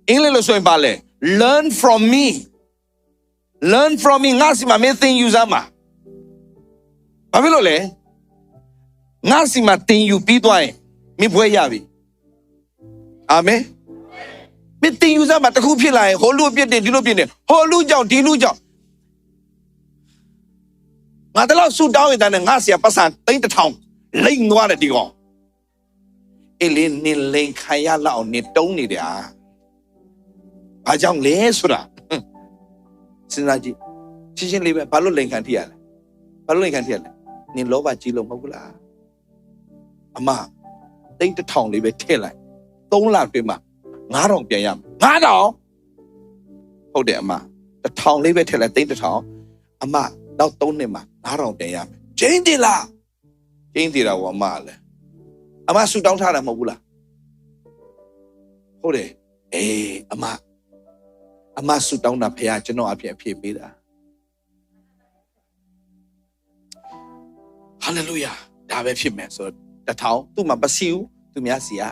အင်္ဂလိပ်လိုဆိုရင်ပါလေ learn from me ငါစီမှာမင်းသင်ယူစမ်းပါဘာဖြစ်လို့လဲငါစီမှာသင်ယူပြီးသွားရင်မင်းဘွဲရပြီအာမင်မင်းသင်ယူစမ်းပါတခုဖြစ်လာရင်ဟိုလူပြစ်တယ်ဒီလူပြစ်တယ်ဟိုလူကြောင့်ဒီလူကြောင့်ငါတလောက်ဆူတောင်းရင်တန်းငါစီကပတ်စံ3,000လိမ့်သွားတယ်ဒီကောင်အေးလေနေလိန်ခံရလောက်နေတုံးနေတယ်ဟာဘာကြောင့်လဲဆိုတာစဉ်းစားကြည့်ရှင်းလေးပဲဘာလို့လိန်ခံထိရလဲဘာလို့လိန်ခံထိရလဲနင်လောဘကြီးလို့မဟုတ်ဘူးလားအမ3,000လေးပဲထည့်လိုက်3လတွင်းမှာ9,000ပြန်ရမယ်9,000ဟုတ်တယ်အမ1,000လေးပဲထည့်လိုက်3,000အမနောက်3နှစ်မှာ9,000ပြန်ရမယ်ကျင်းတယ်လားကျင်းတယ်တာဝအမလည်းအမဆူတောင်းထားတာမဟုတ်ဘူးလားဟုတ်တယ်အေးအမဆူတောင်းတာဖခင်ကျွန်တော်အဖြစ်အဖြစ်ပေးတာဟာလေလုယာဒါပဲဖြစ်မယ်ဆိုတော့1,000သူ့မှာပစီဘူးသူများစီက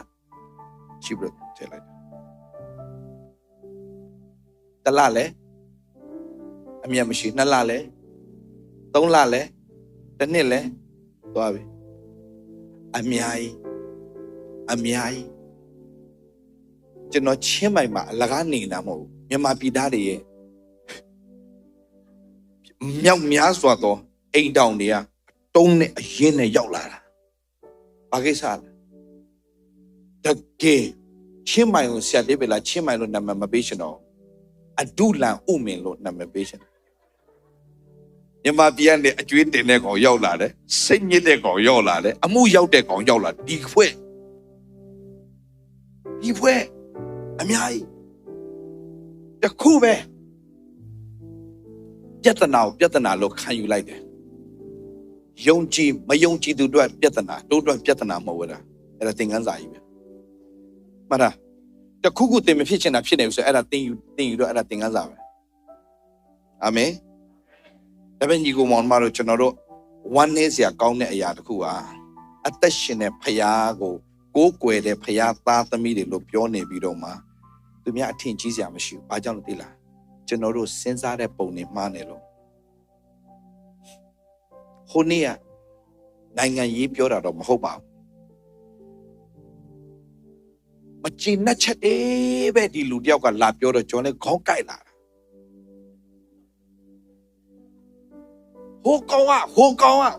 ရှိပြီးထည့်လိုက်တလလဲအမြတ်မရှိ2လလဲ3လလဲတစ်နှစ်လဲသွားပြီအများကြီးကျွန်တော်ချင်းမိုင်မှာအလကားနေတာမဟုတ်ဘူးမြန်မာပြည်သားတွေရဲ့မြောက်များစွာသောအိမ်တောင်တွေကတုံးနဲ့အရင်နဲ့ရောက်လာတာဘာကိစ္စလဲတကယ်ချင်းမိုင်ကိုဆရာတေးပဲလားချင်းမိုင်လို့နာမည်မပေးရှင်တော့အဒုလန်ဥမင်လို့နာမည်ပေးရှင်မြန်မာပြည်ကနေအကျွေးတင်တဲ့ကောင်ရောက်လာတယ်စိတ်ညစ်တဲ့ကောင်ရောက်လာတယ်အမှုရောက်တဲ့ကောင်ရောက်လာဒီဖွဲ့အများကြီးတခုပဲပြဿနာကိုပြဿနာလို့ခံယူလိုက်တယ်ယုံကြည်မယုံကြည်သူတို့ပြဿနာတို့ပြဿနာမဟုတ်ဘူးလားအဲ့ဒါသင်ခန်းစာကြီးပဲမှန်လားတခုခုသင်မဖြစ်ချင်တာဖြစ်နေပြီဆိုအဲ့ဒါသင်ယူတော့အဲ့ဒါသင်ခန်းစာပဲအာမင်ဒါပဲညီကိုမောင်မတို့ကျွန်တော်တို့ဝမ်းနည်းစရာကောင်းတဲ့အရာတစ်ခုဟာအသက်ရှင်တဲ့ဖခင်ကိုကိုးကွယ်တဲ့ဖခင်သားသမီးတွေလို့ပြောနေပြီးတော့မှသူများအထင်ကြီးစရာမရှိဘူး။ဘာကြောင့်လဲသိလား။ကျွန်တော်တို့စဉ်းစားတဲ့ပုံတွေမှားနေလို့ဟိုနေ့ကနိုင်ငံရေးပြောတာတော့မဟုတ်ပါဘူး။မချင်နဲ့ချက်ပဲဒီလူတယောက်ကလာပြောတော့ကျွန်တော်လည်းခေါင်းကိုက်လာတာ။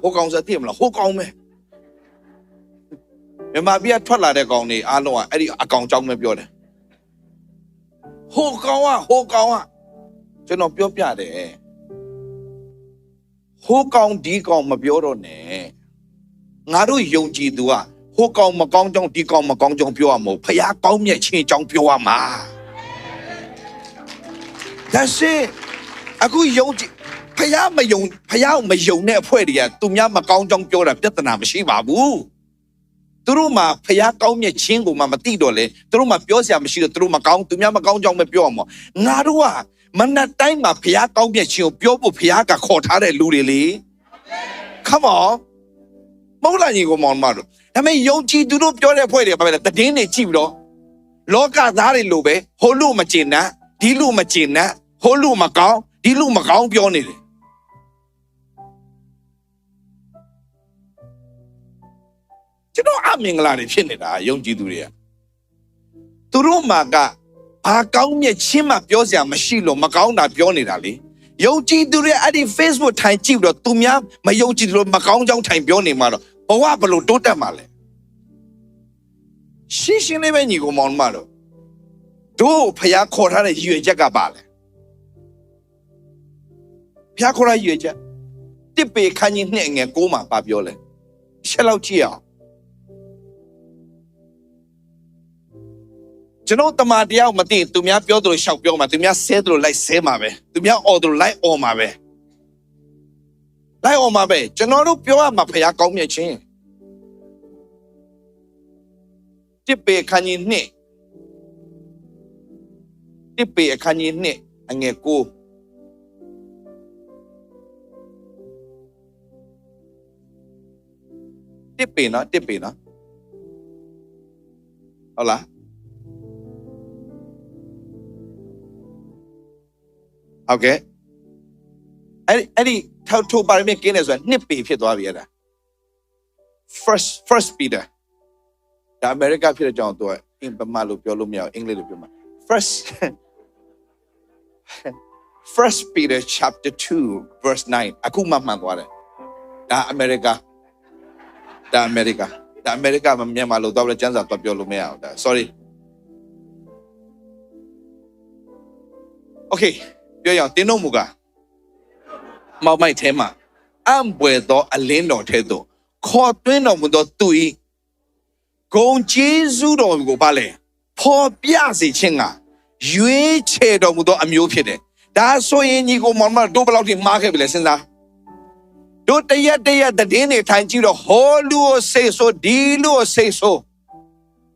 ဟိုကောင်စသိမလားဟိုကောင်ပဲမြန်မာပြည်ထွက်လာတဲ့ကောင်တွေအားလုံးကအဲ့ဒီအကောင်ကြောင်းပဲပြောတယ်ဟိုကောင်ကကျွန်တော်ပြောပြတယ်ဟိုကောင်ဒီကောင်မပြောတော့နဲ့ငါတို့ယုံကြည်သူကဟိုကောင်မကောင်းကြောင်းဒီကောင်မကောင်းကြောင်းပြောရမဟုတ်ဖခင်ကောင်းမြတ်ခြင်းကြောင်းပြောရမှာဒါရှိအခုယုံကြည်ဖခင်မယုံတဲ့အဖွဲ့တွေကသူများမကောင်းကြောင်းပြောတာပြဿနာမရှိပါဘူးသူတို့မှာဖခင်ကောင်းမြတ်ခြင်းကိုမှမသိတော့လေသူတို့မှာပြောစရာမရှိတော့သူတို့မကောင်းသူများမကောင်းကြောင်းပဲပြောရမှာငါတို့ကမနက်တိုင်းမှာဖခင်ကောင်းမြတ်ခြင်းကိုပြောဖို့ဖခင်ကခေါ်ထားတဲ့လူတွေလေ Come on မဟုတ်လားညီကိုမောင်မတို့ဒါပေမဲ့ယုံကြည်သူတို့ပြောတဲ့အဖွဲ့တွေကဘာပဲလဲတည်င်းတွေကြည့်ပြီးတော့လောကသားတွေလိုပဲဟိုလူမကျင်နဲ့ဒီလူမကျင်နဲ့ဟိုလူမကောင်းဒီလူမကောင်းပြောနေတယ်ကျွန်တော်အမင်္ဂလာတွေဖြစ်နေတာယုံကြည်သူတွေကသူတို့မှာကဘာကောင်းမြတ်ချင်းမှပြောစရာမရှိလို့မကောင်းတာပြောနေတာလေယုံကြည်သူတွေအဲ့ဒီ Facebook ထိုင်ကြည့်ပြီးတော့သူများမယုံကြည်လို့မကောင်းကြောင်းထိုင်ပြောနေမှာတော့ဘဝဘလို့တိုးတက်မှာလဲရှင်းလေးပဲညီကိုမောင်မတို့တို့ဖျားခေါ်ထားတဲ့ရည်ရွယ်ချက်ကပါလဲဖျားခေါ်ထားရည်ရွယ်ချက်တစ်ပေခန်းကြီးနှစ်ငယ်9မှာပါပြောလဲရှက်လောက်ကြည့်အောင် ကျွန်တော်တမန်တယောက်မသိသူများပြောသလိုရှောက်ပြောမှာသူများဆဲသလိုလိုက်ဆဲမှာပဲသူများအော်သလိုလိုက်အော်မှာပဲလိုက်အော်မှာပဲကျွန်တော်တို့ပြောရမှာဖခင်ကောင်းမြတ်ခြင်းတစ်ပေခန်းကြီးနှစ်တစ်ပေအခန်းကြီးနှစ်အငယ်ကိုတစ်ပေနော်ဟုတ်လားဟုတ်ကဲ့အဲ့ဒီထိုပါရမီကင်းနေဆိုနှစ်ပေဖြစ်သွားပြီအဲ့ဒါ first Peter ဒါအမေရိကဖြစ်တဲ့ကြောင့်သူကအင်ပမာလို့ပြောလို့မရအောင်အင်္ဂလိပ်လိုပြောမှာ first Peter chapter 2 verse 9အခုမှမှန်သွားတယ်ဒါအမေရိကမမြန်မာလို့တော့ကျန်းစာတော့ပြောလို့မရအောင်ဒါ sorry okay ပြောရအောင်တင်းတို့မူကမောက်မိုက်ထဲမှာအံပွေသောအလင်းတော်ထဲသို့ခေါ်သွင်းတော်မူသောသူ၏ဂုဏ်ကျေးဇူးတော်ကိုပါလေဖော်ပြစေခြင်းကရွေးချယ်တော်မူသောအမျိုးဖြစ်တယ်ဒါဆိုရင်ညီကိုမောင်မတို့ဘယ်လောက်ထိမားခဲ့ပြီလဲစဉ်းစားတို့တရက်သတင်းတွေထိုင်ကြည့်တော့ဟောလူကိုစိတ်ဆိုးဒီလူကိုစိတ်ဆိုး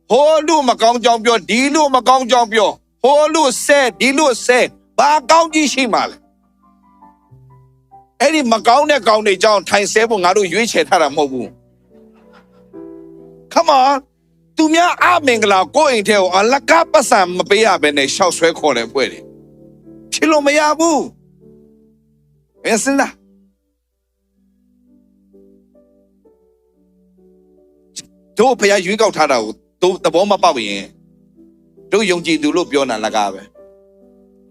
ဟောလူမကောင်းကြောင်ပြောဒီလူမကောင်းကြောင်ပြောဟောလူဆဲဒီလူဆဲဘာကောင်းကြီးရှိမှလဲအဲ့ဒီမကောင်းတဲ့ကောင်းတွေကြောင့်ထိုင်ဆဲဖို့ငါတို့ရွေးချယ်ထားတာမဟုတ်ဘူး Come on သူများအမင်္ဂလာကိုယ့်အိမ်ထဲကိုအလကားပတ်စံမပေးရဘဲနဲ့ရှောက်ဆွဲခေါ်တယ်ပွဲတယ်ဖြစ်လို့မရဘူးမင်းစင်လားတို့ဖခင်ရွေးကောက်ထားတာကိုတို့သဘောမပေါက်ရင်တို့ယုံကြည်သူလို့ပြောတာလကားပဲ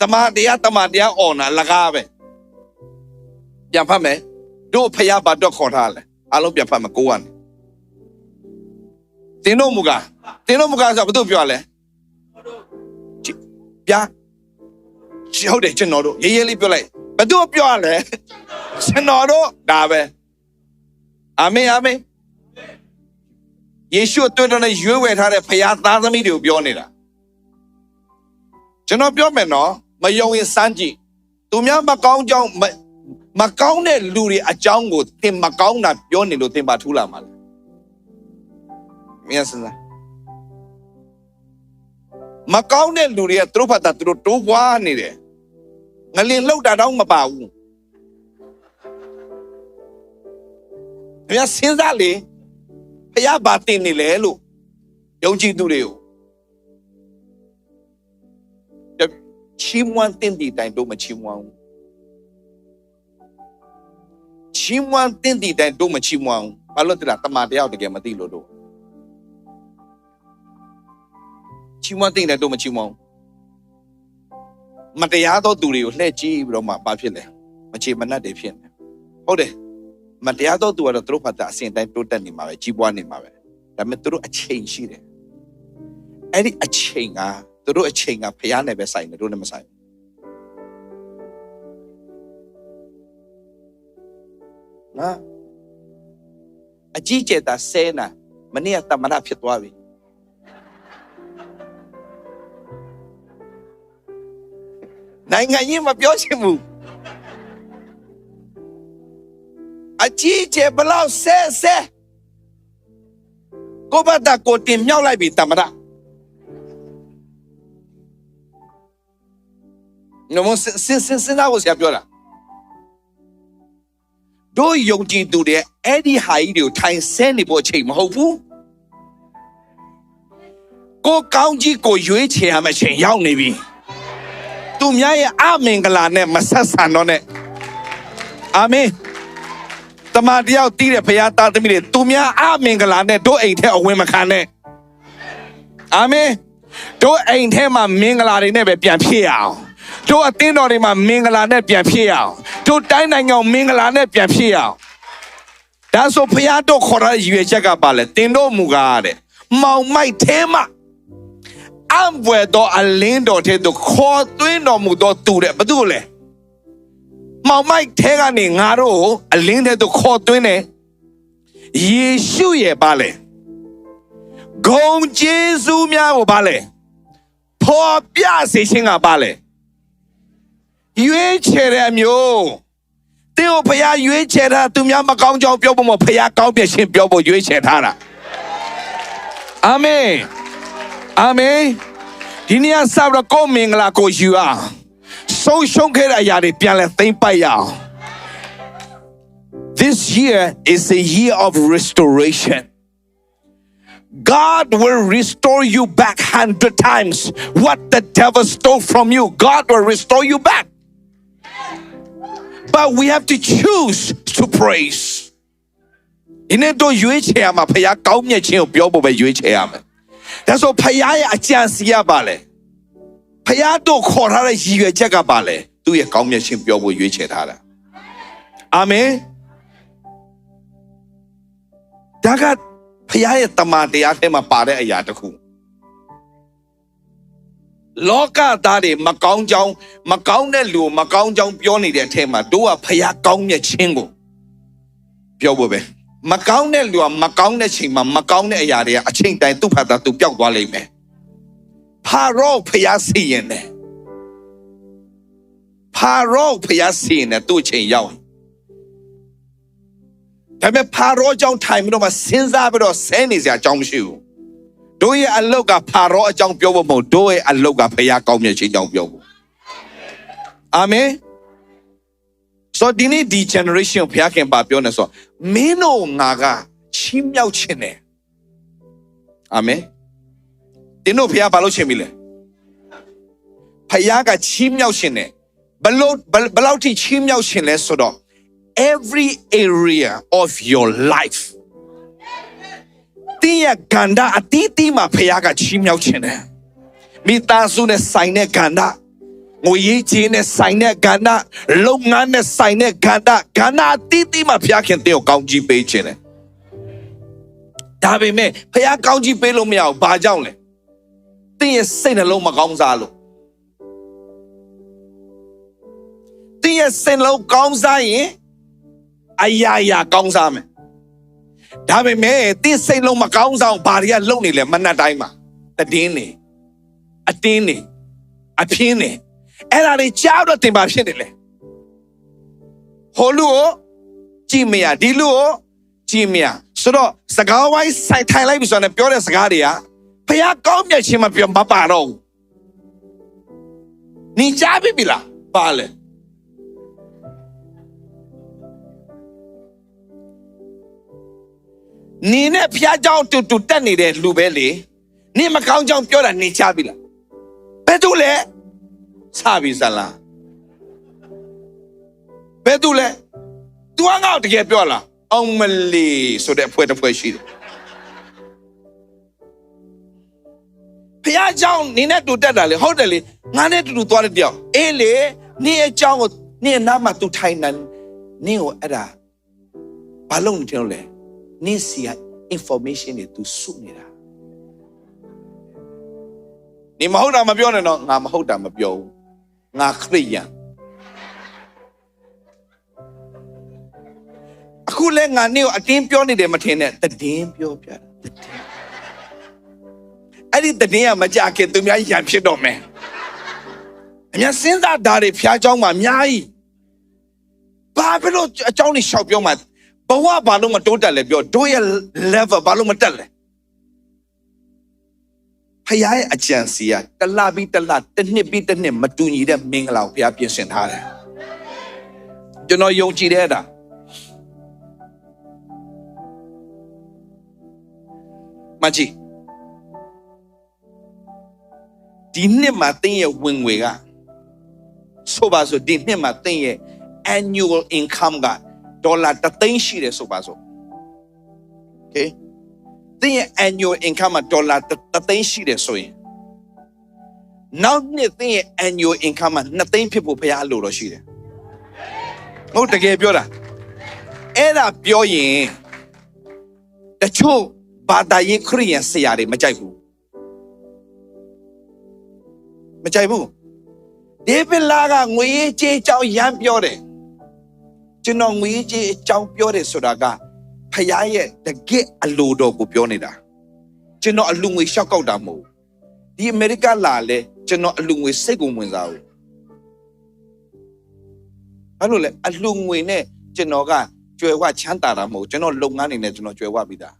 တမန်တရားအော်နာလကားပဲပြန်ဖတ်မယ်တို့ဖခင်ဘာတော့ခေါ်ထားလဲအားလုံးပြန်ဖတ်မယ်ကိုကနေတင်းတို့မူကားဆိုဘာတို့ပြောလဲပြဟုတ်တယ်ကျွန်တော်တို့ရေးရေးလေးပြောလိုက်ဘာတို့ပြောလဲကျွန်တော်တို့ဒါပဲအာမင်ယေရှုတွေ့တဲ့ရွေးဝယ်ထားတဲ့ဖခင်သားသမီးတွေကိုပြောနေတာကျွန်တော်ပြောမယ်နော်မယုံရင်စမ်းကြည့်သူများမကောင်းကြောင်းမကောင်းတဲ့လူတွေအကြောင်းကိုသင်မကောင်းတာပြောနေလို့သင်ပါထူးလာမှာလဲမင်းစမ်းမကောင်းတဲ့လူတွေကသူတို့ဖတ်တာသူတို့တိုးပွားနေတယ်ငလင်လောက်တာတော့မပါဘူးဘယ်စဉ်းစားလေဖျားပါတင်နေလေလို့ယုံကြည်သူတွေကိုချီးမွမ်းတင်ဒီတိုင်းတို့မချီးမွမ်းဘူးချီးမွမ်းတင်ဒီတိုင်းတို့မချီးမွမ်းဘူးဘာလို့တမန်တရားတကယ်မသိလို့တို့ချီးမွမ်းတင်တယ်တို့မချီးမွမ်းမတရားသောသူတွေကိုလှည့်ကြည့်ပြီးတော့မှဘာဖြစ်လဲမချေမနှက်တွေဖြစ်နေဟုတ်တယ်မတရားသောသူကတော့သူတို့ဖတ်တာအစဉ်တိုင်းတိုးတက်နေမှာပဲကြီးပွားနေမှာပဲဒါပေမဲ့သူတို့အချိန်ရှိတယ်အဲ့ဒီအချိန်ကသူတို့အချိန်ကဖျားနေပဲဆိုင်တယ်တို့လည်းမဆိုင်ဘူးနော်အကြီးကျယ်တာဆဲနာမနေ့ကတမန်တော်ဖြစ်သွားပြီနိုင်ငံကြီးမပြောချင်ဘူးအကြီးကျယ်ဘလောက်ဆဲကိုဘတာကိုတင်မြောက်လိုက်ပြီတမရနော်မစင်နာကိုဆရာပြောတာတို့ယုံကြည်သူတွေအဲ့ဒီဟာကြီးတွေကိုထိုင်ဆဲနေဖို့အချိန်မဟုတ်ဘူးကိုကောင်းကြီးကိုရွေးချယ်ရမယ့်အချိန်ရောက်နေပြီသူများရဲ့အမင်္ဂလာနဲ့မဆက်ဆံတော့နဲ့အာမင်တမန်တယောက်တီးတဲ့ဖခင်သားသမီးတွေသူများအမင်္ဂလာနဲ့တို့အိမ်ထဲအဝင်မခံနဲ့အာမင်တို့အိမ်ထဲမှာမင်္ဂလာတွေနဲ့ပဲပြန်ဖြစ်ရအောင်တို့အသင်းတော်တွေမှာမင်္ဂလာနဲ့ပြန်ဖြစ်ရအောင်တို့တိုင်းနိုင်ငံမင်္ဂလာနဲ့ပြန်ဖြစ်ရအောင်ဒါဆိုဖခင်တို့ခေါ်တဲ့ရည်ရွယ်ချက်ကပါလဲတင်တို့မူကားတဲ့မောင်မိုက်ထဲမှာအံပွေတော်အလင်းတော်ထဲသို့ခေါ်သွင်းတော်မူသောသူတဲ့ဘာလို့လဲမောင်မိုက်ထဲကနေငါတို့အလင်းထဲသို့ခေါ်သွင်းတယ်ယေရှုရဲ့ပါလဲဂုဏ်ကျေးဇူးများကိုပါလဲ ဖော်ပြစေခြင်းကပါလေရွေးချယ်တဲ့အမျိုးတင်းကိုဖခင်ရွေးချယ်တာသူများမကောင်းကြောင်းပြောဖို့မဖခင်ကောင်းပြခြင်းပြောဖို့ရွေးချယ်ထားတာအာမင်အာမင်ဒီနေ့ဆပ်ရကိုမင်္ဂလာကိုယူအောင်ဆုံးရှုံးခဲ့တဲ့အရာတွေပြန်လဲသိမ့်ပိုက်ရအောင် This year is a year of restoration. God will restore you back 100 times what the devil stole from you. God will restore you back. But we have to choose to praise. In it do you share my paya kaum ye chin pyo bo be yu share me. That's what paya ye a chance ya ba le. Paya do kho tha de yi yue chet ka ba le. Tu ye kaum ye chin pyo bo yu share tha da. Amen. ဒါကဖခင်ရဲ့တမန်တရားထဲမှာပါတဲ့အရာတစ်ခုလောကသားတွေမကောင်းကြောင်းမကောင်းတဲ့လူမကောင်းကြောင်းပြောနေတဲ့အထဲမှာတို့ကဖခင်ကောင်းမြတ်ခြင်းကိုပြောဖို့ပဲမကောင်းတဲ့လူကမကောင်းတဲ့ချိန်မှာမကောင်းတဲ့အရာတွေကအချိန်တိုင်းသူ့ဖတ်တာသူပျောက်သွားလိမ့်မယ်ဖာရောဖခင်စီရင်တယ်ဖာရောဖခင်စီရင်တယ်သူ့ချိန်ရောက်ဒါပေမဲ့ဖာရောအကြောင်းထိုင်ပြီးတော့မှစဉ်းစားပြီးတော့ဆဲနေစရာအကြောင်းမရှိဘူးတို့ရဲ့အလုတ်ကဖာရောအကြောင်းပြောဖို့မဟုတ်တို့ရဲ့အလုတ်ကဖခင်ကောင်းမြတ်ခြင်းအကြောင်းပြောဖို့အာမင် so ဒီနေ့ဒီ generation ဖခင်ပါပြောနေဆိုမင်းတို့ငါကချီးမြှောက်ခြင်းတယ်အာမင်တင်းတို့ဖခင်ဘာလို့ချင်ပြီလဲဖခင်ကချီးမြှောက်ခြင်းတယ်ဘလောက်ထိချီးမြှောက်ခြင်းလဲဆိုတော့every area of your life တင်းရဲ့ကန္တာအတီးတီးမှာဖခင်ကချီးမြှောက်ခြင်းတယ်မိသားစုနဲ့ဆိုင်တဲ့ကန္တာငွေရေးကြေးနဲ့ဆိုင်တဲ့ကန္တာလုပ်ငန်းနဲ့ဆိုင်တဲ့ကန္တာအတီးတီးမှာဖခင်တင်းကိုကောင်းကြီးပေးခြင်းတယ်ဒါပေမဲ့ဖခင်ကောင်းကြီးပေးလို့မရဘူးဘာကြောင့်လဲတင်းရဲ့စိတ်နှလုံးမကောင်းစားလို့တင်းရဲ့စိတ်နှလုံးကောင်းစားရင်အရာကောင်းစားမယ်ဒါပေမဲ့တင်းစိတ်လုံးမကောင်းစားဘာတွေကလုံနေလဲမနှက်တိုင်းမှာတည်င်းနေအတင်းနေအပြင်းနေအဲ့ဒါတွေကြားတော့တင်ပါဖြစ်နေလေဟိုလူကိုကြည့်မရဒီလူကိုကြည့်မရဆိုတော့စကားဝိုင်းဆိုင်ထိုင်လိုက်ပြီဆိုတော့ပြောတဲ့စကားတွေကဖခင်ကောင်းမြတ်ခြင်းမပြောမပါတော့ဘူး你ကြားပြီလားပါလေ你呢偏教တူတက်နေတဲ့လူပဲလေ你မကောင်းကြောင်ပြောတာနေချပြီလားဘယ်သူလဲစပြီစလားဘယ်သူလဲ तू ငါ့တကယ်ပြောလားအောင်မလီဆိုတဲ့အဖွဲ့တစ်ဖွဲ့ရှိတယ်ဖះเจ้าနေနဲ့တူတက်တာလေဟုတ်တယ်လေငါနဲ့တူသွားတဲ့တယောက်အေးလေနေအเจ้าကိုနေနားမှာ तू ထိုင်နေနေကိုအဲ့ဒါဘာလို့နေတယ်လဲနေစီက information တွေ तू စုနေတာနေမဟုတ်တာမပြောနဲ့တော့ငါမဟုတ်တာမပြောဘူးငါခရစ်ယာန်အခုလဲငါနေကိုအတင်းပြောနေတယ်မထင်နဲ့တည်င်းပြောပြတာအဲ့ဒီတည်င်းကမကြခင်သူများရန်ဖြစ်တော့မယ်အများစဉ်းစားတာတွေဖျားเจ้าမှာအများကြီးဘာဖြစ်လို့အเจ้าနေရှောက်ပြောမှာဘဝဘာလို့မတိုးတက်လဲပြောတို့ရဲ့ level ဘာလို့မတက်လဲဖခင်ရဲ့အကြံစီကတလပြီးတလတစ်နှစ်ပြီးတစ်နှစ်မတူညီတဲ့မင်္ဂလာကိုဖခင်ပြင်ဆင်ထားတယ်ကျွန်တော်ယုံကြည်တဲ့ဒါမကြီးဒီနှစ်မှာတင်းရဲ့ဝင်ငွေကဆိုပါစို့ဒီနှစ်မှာတင်းရဲ့ annual income ကဒေါ်လာ3သိန်းရှိတယ်ဆိုပါစို့ okay တင်းရဲ့ annual income ကဒေါ်လာ3သိန်းရှိတယ်ဆိုရင်နောက်နှစ်တင်းရဲ့ annual income က2သိန်းဖြစ်ဖို့ဖရားလိုတော့ရှိတယ်ဟုတ်တကယ်ပြောတာအဲ့ဒါပြောရင်တချို့ဘာသာရေးခရစ်ယာန်ဆရာတွေမကြိုက်ဘူးမကြိုက်ဘူးဒေးဗစ်လာကငွေကြေးအကြောင်းရမ်းပြောတယ်ကျွန်တော်ငွေကြေးအကြောင်းပြောတယ်ဆိုတာကဖခင်ရဲ့တကယ့်အလိုတော်ကိုပြောနေတာကျွန်တော်အလူငွေရှောက်ကောက်တာမဟုတ်ဒီအမေရိကလာလဲ ကျွန်တော်အလူငွေစိတ်ကိုဝင်စားဘူးဘာလို့လဲအလူငွေနဲ့ကျွန်တော်ကကြွယ်ဝချမ်းသာတာမဟုတ်ကျွန်တော်လုပ်ငန်းနေနဲ့ကျွန်တော်ကြွယ်ဝပြီးသား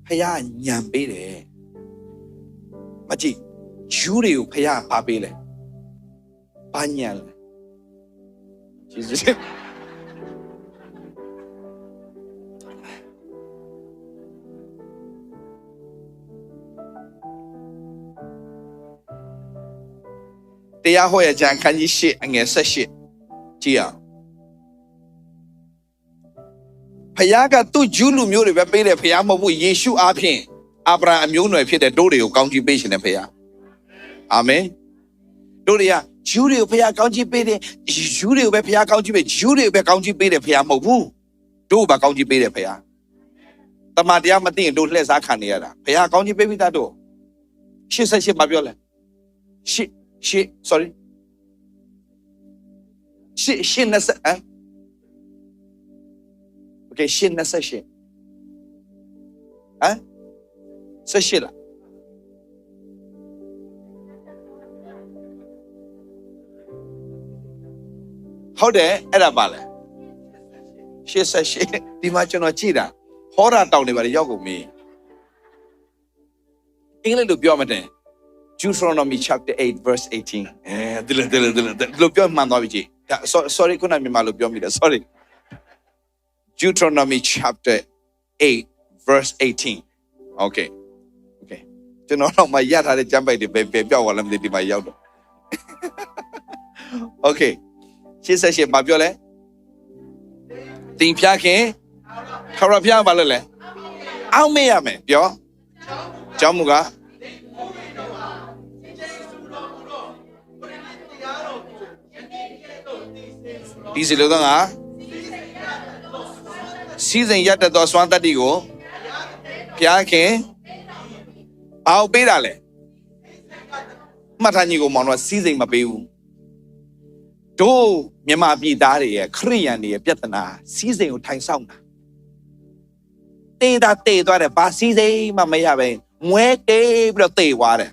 ဖခင်ညံပေးတယ်မကြည့်ဂျူးတွေကိုဖခင်ဘာပေးလဲဘာညံလဲဂျေဇုတရားဟောရကြံခန်းကြီး၈အငယ်၁၈ကြည့်အောင်ဖခင်ကသူ့ဂျူးလူမျိုးတွေပဲပေးတယ်ဖခင်မဟုတ်ဘူးယေရှုအားဖြင့်အာဗြဟံအမျိုးအနွယ်ဖြစ်တဲ့တို့တွေကိုကောင်းချီးပေးရှင်တဲ့ဖခင်အာမင်တို့တွေကဂျူးတွေကိုဖခင်ကောင်းချီးပေးတယ်ဂျူးတွေကိုပဲဖခင်ကောင်းချီးပေးဂျူးတွေကိုပဲကောင်းချီးပေးတယ်ဖခင်မဟုတ်ဘူးတို့ဘာကောင်းချီးပေးတယ်ဖခင်တမန်တရားမသိရင်တို့လှည့်စားခံနေရတာဖခင်ကောင်းချီးပေးပြီးသားတို့88မှာပြောလဲsorry ရှင်းOkay ရှင်း28ဟမ်18လားဟုတ်တယ်အဲ့ဒါပါလဲ88ဒီမှာကျွန်တော်ကြည့်တာဟောတာတောင်းနေပါလေရောက်ကုန်ပြီအင်္ဂလိပ်လိုပြောမှတဲ့Deuteronomy chapter 8 verse 18ဒီလိုပြောမှန်သွားပြီကြည့် sorry ခုနကမြန်မာလိုပြောမိတယ် sorry Deuteronomy chapter 8 verse 18 okay ကျွန်တော်တော့မရထားတဲ့ကျမ်းပိုက်တွေပဲပြောက်သွားလားမသိဒီမှာရောက်တော့ okay 88ဘာပြောလဲတင်ဖျားခင်ခရဖျားဘာလဲလဲအောက်မေ့ရမယ်ပြောကျောင်းမူကဒီစလို့တော့ငါစီစဉ်ရတတ်သောစွမ်းတတ္တိကိုဖျားခင်အောက်ပေးတာလေမှတ်ထားညီကိုမောင်တော့စီစဉ်မပေးဘူးတို့မြန်မာပြည်သားတွေရဲ့ခရိယန်တွေရဲ့ပြဿနာစီစဉ်ကိုထိုင်ဆောင်တာတေးသွားတယ်ဘာစီစဉ်မှမရပဲမွဲတေးပြီးတော့တေးသွားတယ်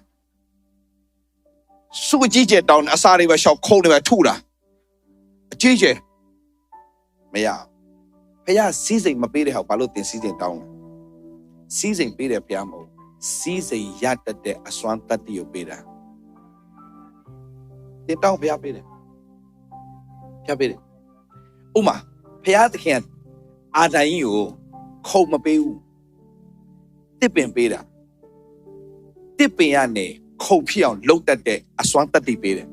စုကြီးကျတောင်းအစာတွေပဲရှောက်ခုံးတွေပဲထုတာအကြီးကျမရဖခင်စီးစိမ်မပေးတဲ့ဟောဘာလို့တင်စီးစိမ်တောင်းလဲစီးစိမ်ပေးတယ်ဖခင်မဟုတ်စီးစိမ်ရတတ်တဲ့အစွမ်းတတ္တိကိုပေးတာတင်တောင်းဖခင်ပေးတယ်ဖခင်ပေးတယ်ဥမာဖခင်သခင်အာဒိုင်ကိုခုံမပေးဘူးတစ်ပင်ပေးတာတစ်ပင်ကနေခုံဖြစ်အောင်လှုပ်တတ်တဲ့အစွမ်းတတ္တိပေးတယ်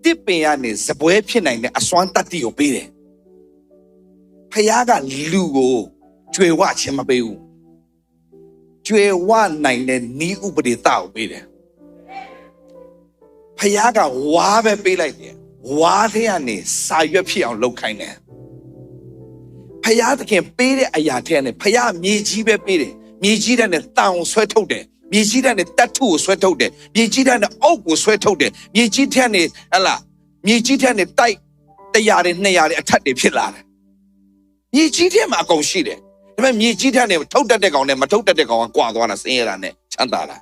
တစ်ပင်ကနေစပွဲဖြစ်နိုင်တဲ့အစွမ်းတတ္တိကိုပေးတယ်ဖခင်ကလူကိုကြွယ်ဝခြင်းမပေးဘူးကြွယ်ဝနိုင်တဲ့ဤဥပဒေတောက်ပေးတယ်ဖခင်ကဝါပဲပေးလိုက်တယ်ဝါထဲကနေစာရွက်ဖြစ်အောင်လုပ်ခိုင်းတယ်ဖခင်သခင်ပေးတဲ့အရာထဲကနေဖခင်မြေကြီးပဲပေးတယ်မြေကြီးတဲ့နဲ့တောင်ဆွဲထုတ်တယ်မြေကြီးတဲ့နဲ့တတ်ထုကိုဆွဲထုတ်တယ်မြေကြီးတဲ့နဲ့အုပ်ကိုဆွဲထုတ်တယ်မြေကြီးတဲ့နဲ့ဟလာမြေကြီးတဲ့နဲ့တိုက်100တွေ200တွေအထက်တွေဖြစ်လာတယ်မြေကြီးတဲ့မှာအကုန်ရှိတယ်ဒါပေမဲ့မြေကြီးတဲ့နဲ့ထုတ်တတ်တဲ့ကောင်နဲ့မထုတ်တတ်တဲ့ကောင်ကကွာသွားတာဆင်းရဲတာနဲ့ချမ်းသာတာ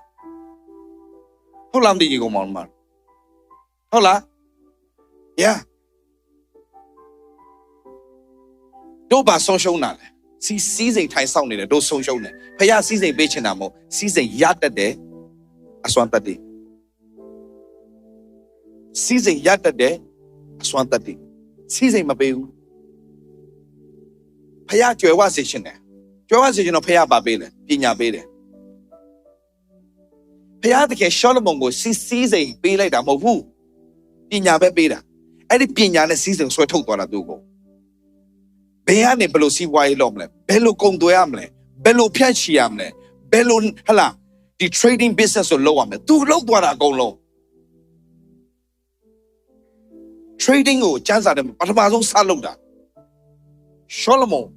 ဟုတ်လားမသိကြီးကောင်မောင်မဟုတ်လား yeah တို့ပါဆုံးရှုံးတာလေစီးစိမ်ထိုင်ဆောင်နေတယ်တို့ဆုံးရှုံးတယ်ဖခင်စီးစိမ်ပေးချင်တာမဟုတ်စီးစိမ်ရတတ်တယ်အစွမ်းတတ်တယ်စီးစိမ်ရတတ်တယ်အစွမ်းတတ်တယ်စီးစိမ်မပေးဘူးဖခင်ကြွယ်ဝစေချင်တယ်ကြွယ်ဝစေချင်တော့ဖခင်ပါပေးတယ်ပညာပေးတယ်ဖခင်တကယ်ရှောလမုန်ကိုစီးစိမ်ပေးလိုက်တာမဟုတ်ဘူးပညာပဲပေးတာအဲ့ဒီပညာနဲ့စီးစိမ်ဆွဲထုတ်သွားတာသူ့ကိုဘယ်ကနေဘယ်လိုစီးပွားရေးလုပ်မလဲဘယ်လိုကုန်သွယ်ရမလဲဘယ်လိုဖြန့်ချီရမလဲဘယ်လိုဟလာဒီ trading business ကိုလုပ်ရမယ်သူလုပ်သွားတာအကုန်လုံး trading ကိုကျန်းစာတယ်ပထမဆုံးစလုပ်တာရှောလမုန်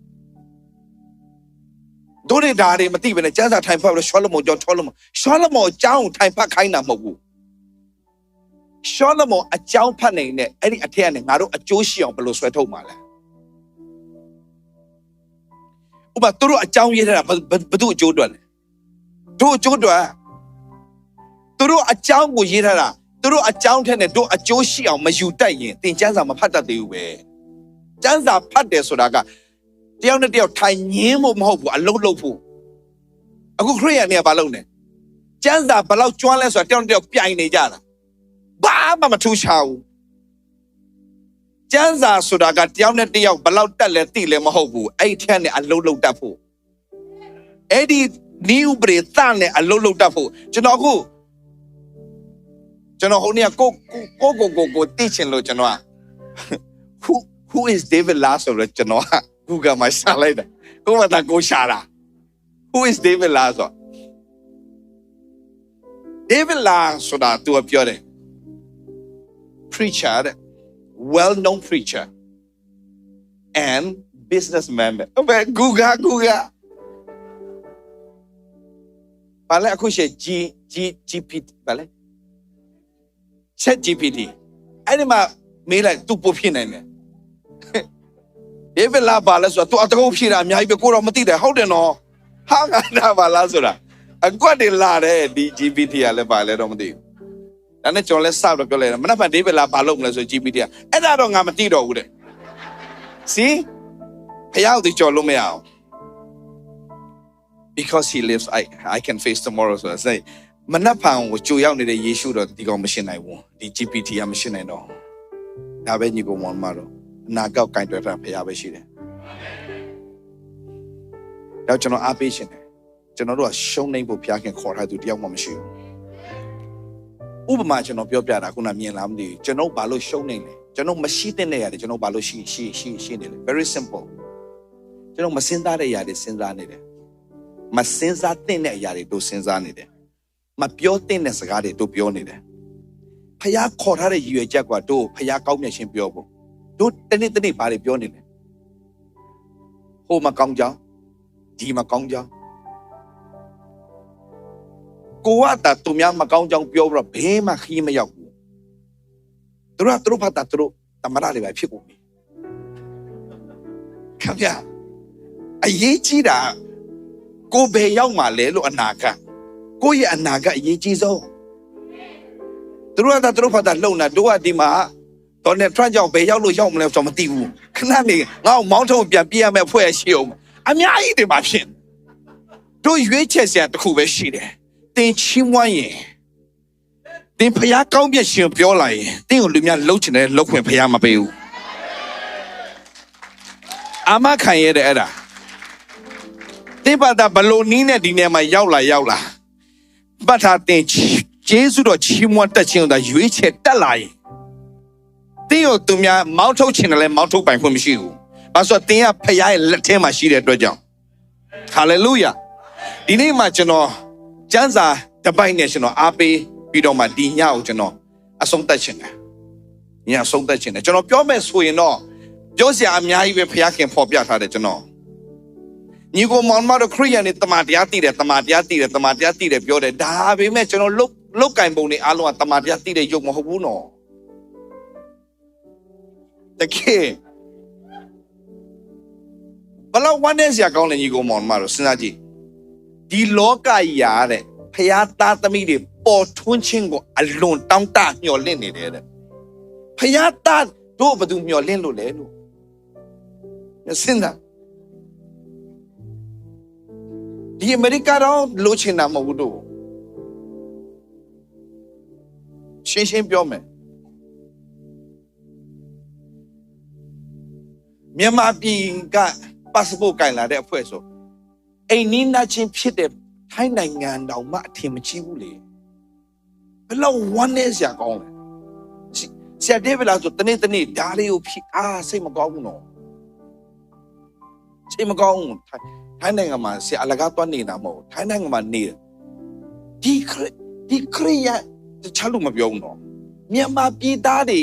တို့တွေဒါတွေမသိဘဲနဲ့ကျန်းစာထိုင်ဖတ်လို့ရှောလမုန်ကြောင့်ရှောလမုန်အကြောင်းထိုင်ဖတ်ခိုင်းတာမဟုတ်ဘူးရှောလမုန်အကြောင်းဖတ်နေတဲ့အဲ့ဒီအထက်ကနေငါတို့အကျိုးရှိအောင်ဘယ်လိုဆွဲထုတ်မှာလဲဥပမာသူတို့အကြောင်းရေးထားတာဘယ်သူအကျိုးအတွက်လဲ တို့အကျိုးတော်သူတို့အကြောင်းကိုရေးထားတာသူတို့အကြောင်းထက်နဲ့တို့အကျိုးရှိအောင်မယူတတ်ရင်သင်ကျမ်းစာမဖတ်တတ်သေးဘူးပဲကျမ်းစာဖတ်တယ်ဆိုတာကတယောက်နဲ့တယောက်ထိုင်ငင်းဖို့မဟုတ်ဘူးအလုံးလုံးဖို့အခုခရစ်ယာန်တွေကဘာလုပ်လဲကျမ်းစာဘလောက်ကျွမ်းလဲဆိုတာတယောက်နဲ့တယောက်ပြိုင်နေကြတာဘာမှမထူးခြားဘူးကျမ်းစာဆိုတာကတယောက်နဲ့တယောက်ဘလောက်တက်လဲသိလဲမဟုတ်ဘူးအဲ့ထက်နဲ့အလုံးလုံးတတ်ဖို့အဲ့ဒီနီးဥပဒေသနဲ့အလုံးလုံးတတ်ဖို့ကျွန်တော်ဟိုနေ့ကိုသိချင်လို့ကျွန်တော် who is David La ဆိုတော့ကျွန်တော် Google မှာရှာလိုက်တယ်ကိုမသာကိုရှာတာ who is David La ဆို David La ဆိုတာသူပြောတယ် preacher well known preacher and businessman ဘယ် Google ဘာလဲအခုရှိ GPT ဘာလဲ Chat GPT အဲ့ဒီမှာမေးလိုက်သူပို့ဖြစ်နိုင်တယ် David La ဘာလဲဆိုတော့သူအတကုတ်ဖြေတာအများကြီးပဲကိုတော့မသိတယ်ဟုတ်တယ်နော်ဟာငါဒါဘာလားဆိုတာအကွက်တွေလာတယ်ဒီ GPT ကလည်းဘာလဲတော့မသိဘူးဒါနဲ့ကျွန်တော်လည်းစတော့ပြောလိုက်တယ်မနက်ဖြန် David La ဘာလုပ်မလဲဆို GPT ကအဲ့ဒါတော့ငါမသိတော့ဘူးတဲ့ See ဖျောက်ဒီကြော်လို့မရအောင် because he lives I can face tomorrow ဆိုတော့မနက်ဖြန်ကိုကြိုရောက်နေတဲ့ယေရှုတော့ဒီကောင်မရှင်းနိုင်ဘူးဒီ GPT ကမရှင်းနိုင်တော့ဒါပဲညီကောင်မတော်အနာကောက်ကင်တွယ်တာဖျားပဲရှိတယ်တော့ကျွန်တော်အားပေးရှင်တယ်ကျွန်တော်တို့ကရှုံးနေဖို့ဖျားခင်ခေါ်ထားသူတယောက်မှမရှိဘူးဥပမာကျွန်တော်ပြောပြတာခုနမြင်လားမသိဘူးကျွန်တော်ဘာလို့ရှုံးနေလဲကျွန်တော်မရှိတဲ့နေရတယ်ကျွန်တော်ဘာလို့ရှိနေလဲ very simple ကျွန်တော်မစဉ်းစားတဲ့အရာတွေစဉ်းစားနေတယ်မစဉ်းစားတဲ့အရာတွေတို့စဉ်းစားနေတယ်မပြောတဲ့စကားတွေတို့ပြောနေတယ်ဖျားခေါ်ထားတဲ့ရည်ရွယ်ချက်ကတို့ဖျားကောင်းမြတ်ခြင်းပြောဖို့တို့တနေ့ဘာတွေပြောနေလဲဟိုမကောင်းကြောင်းဒီမကောင်းကြောင်းကိုကတာသူများမကောင်းကြောင်းပြောပြီးတော့ဘေးမှာခီးမရောက်ဘူးတို့ဖတ်တာတို့တမရတွေပဲဖြစ်ကုန်ပြီခင်ဗျာအရေးကြီးတာကိုဘယ်ရောက်မှလဲလို့အနာဂတ်ကိုရဲ့အနာဂတ်အရေးကြီးဆုံးတို့ဖတ်တာလုံတာတို့ကဒီမှာတော့နဲ့ Trump ကြောင့်ဘယ်ရောက်လို့ရောက်မလဲဆိုတော့မသိဘူးခဏနေငါ့ကိုမောင်းထုံပြန်ပြရမယ်ဖွဲ့ရှိအောင်အများကြီးတွေမှာဖြစ်တို့ရွေးချက်စရာတစ်ခုပဲရှိတယ်တင်ချီးမွမ်းရင်တင်ဖျားကောင်းပြည့်ရှင်ပြောလာရင်တင်ကိုလူများလှုပ်ချင်တယ်လှုပ်ခွင့်ဖျားမပေးဘူးအာမခံရတဲ့အဲ့ဒါတင်ပါတာဘလို့နီးနဲ့ဒီနေရာမှာရောက်လာပတ်ထားတင်ဂျေဇုတော်ချီးမွမ်းတက်ခြင်းတို့ရွေးချက်တက်လာရင်တင်းကိုသူများမောင်းထုတ်ချင်တယ်လဲမောင်းထုတ်ပိုင်ခွင့်မရှိဘူး။ဘာလို့ဆိုတော့တင်းကဖခင်ရဲ့လက်ထဲမှာရှိတဲ့အတွက်ကြောင့်ဟာလေလုယာဒီနေ့မှာကျွန်တော်ကျမ်းစာတစ်ပိုက်နဲ့ကျွန်တော်အားပေးပြီးတော့မှဒီညကိုကျွန်တော်အဆုံးသတ်ခြင်းတယ်။ညအဆုံးသတ်ခြင်းတယ်ကျွန်တော်ပြောမယ်ဆိုရင်တော့ပြောစရာအများကြီးပဲဖခင်ဖော်ပြထားတယ်ကျွန်တော်ညီကိုမောင်မတို့ခရိယန်တွေတမန်တရားတည်တယ်ပြောတယ်ဒါပေမဲ့ကျွန်တော်လုတ်ကင်ပုံတွေအားလုံးကတမန်တရားတည်တဲ့ယုတ်မဟုတ်ဘူးနော်တကယ်ဘလောက်ဝမ်းနည်းစရာကောင်းတယ်ညီကိုမောင်မတို့စဉ်းစားကြည့်ဒီလောကကြီးရတဲ့ဖျားသားသမီးတွေပေါ်ထွန်းခြင်းကိုအလွန်တောင်းတမျှော်လင့်နေတယ်တဲ့ဖျားသားတို့ဘယ်သူမျှော်လင့်လို့လဲလို့စဉ်းစားဒီအမေရိကတော့လိုချင်တာမဟုတ်ဘူးတို့ရှင်းပြောမယ်မြန်မာပြည်က passport ကင်လာတဲ့အဖွဲ့ဆိုအိမ်နီးနားချင်းဖြစ်တဲ့ထိုင်းနိုင်ငံတောင်မှအထင်မကြီးဘူးလေဘယ်လောက်ဝမ်းနည်းစရာကောင်းလဲဆရာဒေးဗလာဆိုတနေ့ဓာလေးကိုဖြစ်စိတ်မကောင်းဘူးနော်စိတ်မကောင်းဘူးထိုင်းနိုင်ငံမှာဆရာအလကားသွားနေတာမဟုတ်ထိုင်းနိုင်ငံမှာနေဒီခရိယာတခြားလို့မပြောဘူးနော်မြန်မာပြည်သားတွေ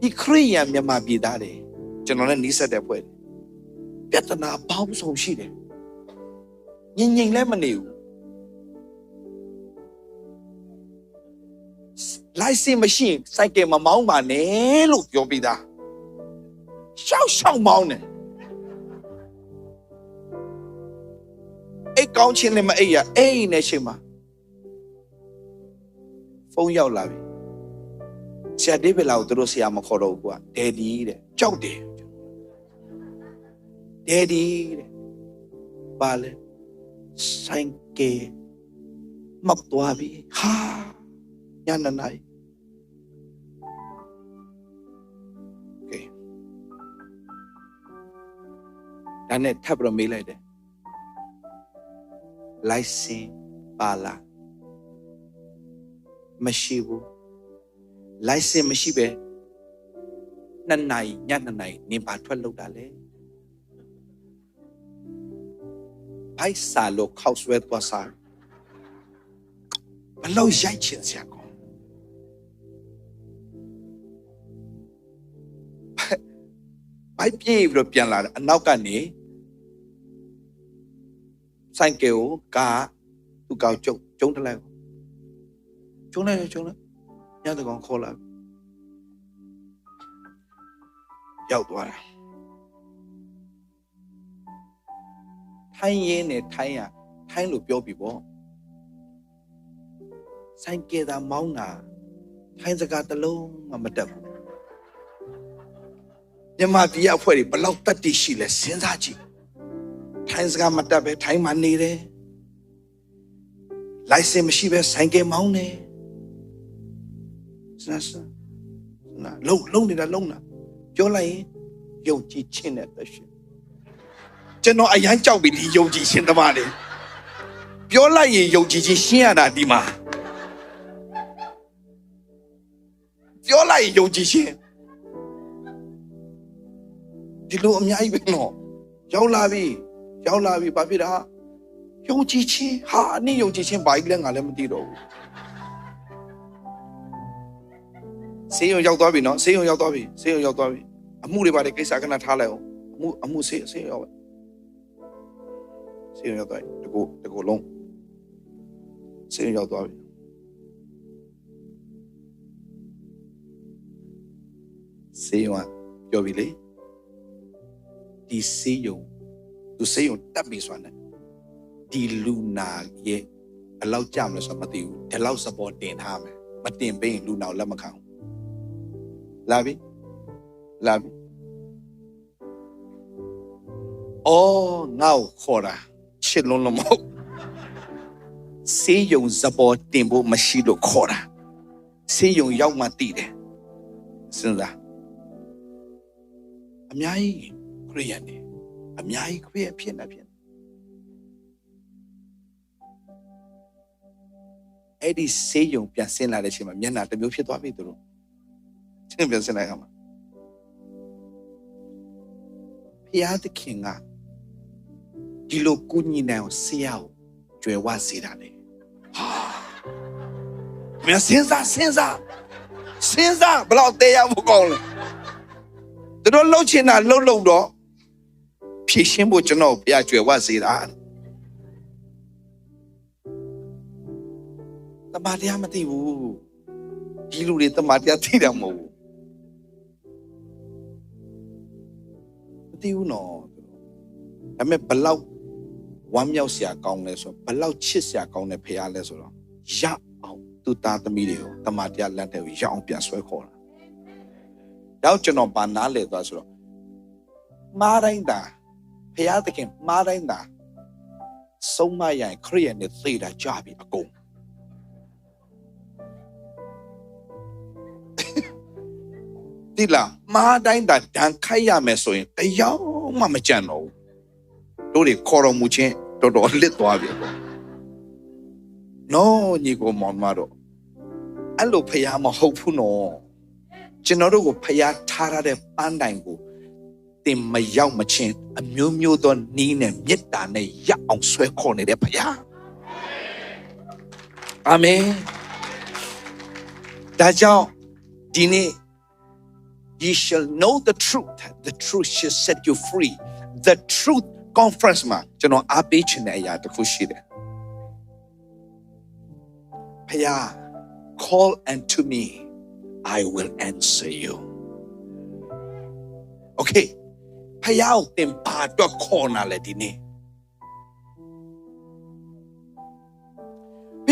ဒီခရိယာမြန်မာပြည်သားတွေကျွန်တော်လည်းနီးစပ်တဲ့ဖွဲ့ပြဿနာပေါင်းစုံရှိတယ်ငြိမ်လည်းမနေဘူးလိုက်စင်မရှိစိုက်ကယ်မမောင်းပါနဲ့လို့ပြောပြီးသားရှောက်မောင်းတယ် အိတ်ကောင်းချင်းလည်းမအိတ်ရအိတ်နဲ့ချိန်မှာဖုန်းရောက်လာပြီဆရာဒေးဗစ်လာကိုသူတို့ဆရာမခေါ်တော့ဘူးကွာဒယ်ဒီတဲ့ကြောက်တယ်ဒယ်ဒီတဲ့ပါလေဆိုင်ကေမတ်သွားပြီဟာညနေနိုင်โอเคဒါနဲ့ထပ်ပြီးမေးလိုက်တယ်လိုက်စင်ပါလားမရှိဘူးလိုက်စင်မရှိပဲနှစ်နိုင်ည2နိုင်နင်ဘာထွက်လောက်တာလဲဘိုက်စာလို့ခောက်ဆွဲသွားစားဘလို့ရိုက်ချင်စရာကောဘိုက်ပြေးပြီးတော့ပြန်လာတယ်အနောက်ကနေဆိုင်ကယ်ကိုကားသူ့ကောက်ကျုံတလိုက်ကျုံလိုက်ညတကောင်ခေါ်လာရောက်သွားတာထိုင်းရင်းနဲ့ထိုင်းလို့ပြောပြီပေါ့ဆိုင်ကယ်သာမောင်းတာထိုင်းစကားတစ်လုံးမှမတတ်ဘူးမြန်မာပြည်အဖွဲ့တွေဘလောက်တတ်တည်ရှိလဲစဉ်းစားကြည့်ထိုင်းစကားမတတ်ပဲထိုင်းမှာနေတယ်လိုင်စင်မရှိပဲဆိုင်ကယ်မောင်းတယ်စနာလုံးနေတာပြောလိုက်ရင်ယုံကြည်ခြင်းနဲ့တရှိကျွန်တော်အရန်ကြောက်ပြီဒီယုံကြည်ခြင်းသမားတွေပြောလိုက်ရင်ယုံကြည်ခြင်းရှင်းရတာဒီမှာပြောလိုက်ရင်ယုံကြည်ခြင်းဒီလိုအများကြီးပဲနော်ရောက်လာပြီဘာဖြစ်တာယုံကြည်ခြင်းဟာအနည်းယုံကြည်ခြင်းဘာကြီးလဲငါလည်းမသိတော့ဘူးဆေးရုံရောက်သွားပြီနော်ဆေးရုံရောက်သွားပြီအမှုတွေပါလေကိစ္စကနထားလိုက်အောင်အမှုဆေးရောက်ပါဆေးရုံရောက်သွားပြီတကူလုံးဆေးရုံရောက်သွားပြီဆေးရုံပြောပြီလေဒီဆေးရုံတက်ပြီဆိုတာဒီလူနာရဲ့ဘယ်လောက်ကြမလဲဆိုတော့မသိဘူးဒီလောက်စပေါ်တင်ထားမယ်မတင်ပေးရင်လူနာလက်မခံဘူးလာပြီအော်ငါ့ကိုခေါ်တာချစ်လုံးလုံးမဟုတ်ဆေးရုံစပေါ်တင်ဖို့မရှိလို့ခေါ်တာဆေးရုံရောက်မှသိတယ်စဉ်းစားအများကြီးခရိယန်တွေအများကြီးခရိယန်ဖြစ်နေအဲ့ဒီဆေးရုံပြန်ဆင်းလာတဲ့အချိန်မှာမျက်နှာတစ်မျိုးဖြစ်သွားပြီသူတို့ချင်းပြန်ဆင်းလိုက်အောင်ဖျားသခင်ကဒီလိုကုညီနိုင်အောင်ဆရာကိုကြွယ်ဝစေတာလေဟာမင်းစဉ်းစားဘလောက်တရားဖို့ကောင်းလဲသူတို့လှုပ်ချင်တာလှုပ်တော့ဖြည့်ရှင်းဖို့ကျွန်တော်ဘုရားကြွယ်ဝစေတာတမန်တရားမသိဘူးဒီလူတွေတမန်တရားသိတယ်မဟုတ်ဘူးမသိဘူးနော်ဒါပေမဲ့ဘလောက်ဝမ်းမြောက်စရာကောင်းလဲဆိုဘလောက်ချစ်စရာကောင်းတဲ့ဖရားလဲဆိုတော့ရအောင်သူသားသမီးတွေကိုတမန်တရားလက်ထဲကိုရအောင်ပြန်ဆွဲခေါ်တာတော့ကျွန်တော်ဘာနားလဲသွားဆိုတော့မားတိုင်းတာဖရားသခင်မားတိုင်းတာဆုံးမရရင်ခရိယန်နဲ့သိတာကြပြီအကုန်ဒီလားမားတိုင်းတာဒဏ်ခိုက်ရမယ်ဆိုရင်တရားမှမကြံတော့ဘူးတို့တွေခေါ်တော်မူခြင်းတော်တော်လစ်သွားပြီပေါ့နော်ညီကိုမောင်မတော့အဲ့လိုဖရားမဟုတ်ဘူးနော်ကျွန်တော်တို့ကိုဖရားထားရတဲ့ပန်းတိုင်ကိုတင်မရောက်မချင်းအမျိုးမျိုးသောနီးနဲ့မေတ္တာနဲ့ရအောင်ဆွဲခေါ်နေတဲ့ဖရားအာမင်ဒါကြောင့်ဒီနေ့You shall know the truth shall set you free. The truth conference မှာကျွန်တော်အားပေးချင်တဲ့အရာတစ်ခုရှိတယ်ဖရား call unto me I will answer you. Okay ဖရားကိုသင်ဘာတော့ခေါ်နာလဲဒီနေ့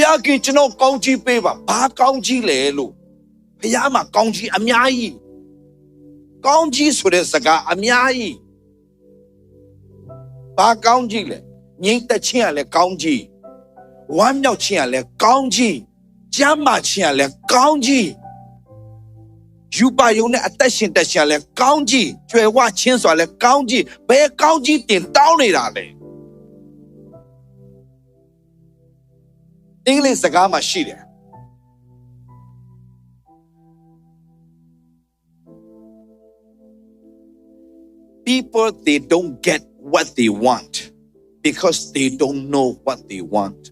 ရားခင်ကျွန်တော်ကောင်းကြီးပေးပါဘာကောင်းကြီးလဲလို့ဘုရားမှာကောင်းကြီးအများကြီးကောင်းကြီးဆိုတဲ့စကားအများကြီးဘာကောင်းကြီးလဲငြိမ်သက်ခြင်းကလည်းကောင်းကြီးဝမ်းမြောက်ခြင်းကလည်းကောင်းကြီးကျမ်းမာခြင်းကလည်းကောင်းကြီးယူပါယုံနဲ့အသက်ရှင်တတ်ခြင်းကလည်းကောင်းကြီးကြွယ်ဝခြင်းဆိုတာလည်းကောင်းကြီးဘယ်ကောင်းကြီးတင်တောင်းနေတာလဲအင်္ဂလိပ်စကားမှာရှိတယ်People, they don't get what they want because they don't know what they want.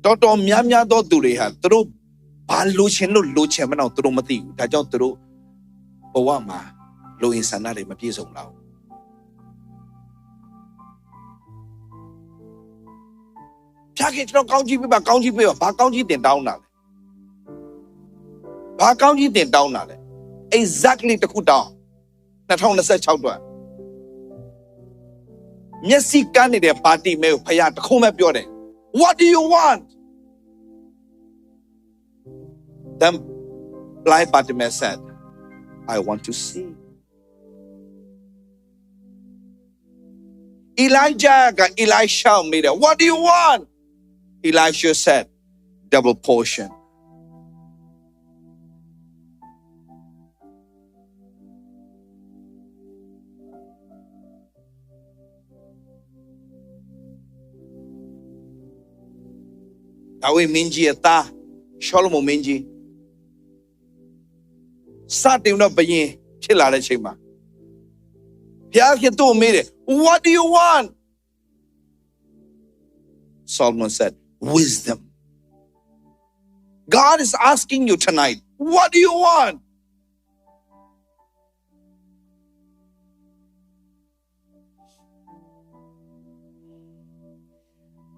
တော်များသောသူတွေဟာသူတို့ဘာလိုချင်လို့လိုချင်မအောင်သူတို့မသိဘူးဒါကြောင့်သူတို့ဘဝမှာလိုအင်ဆန္ဒတွေမပြည့်စုံတော့ဖြားခင်ကျွန်တော်ကောင်းကြီးပေးပါကောင်းကြီးပေးပါဘာကောင်းကြီးတင်တောင်းတာလဲဘာကောင်းကြီးတင်တောင်းတာလဲ exactly တခုတောင်း2026အတွက်မျက်စိကန်းနေတဲ့ပါတီမဲကိုဖခင်တခုမှပြောတယ် What do you want? Then blind Bartimaeus said, I want to see. Elijah got Elisha made it. What do you want? Elisha said, double portion. Dawi minji eta Solomon minji စတင်တော့ဘယင်ဖြစ်လာတဲ့အချိန်မှာဘုရားခင်သူ့ကိုမေးတယ် What do you want? Solomon said, wisdom. God is asking you tonight, what do you want?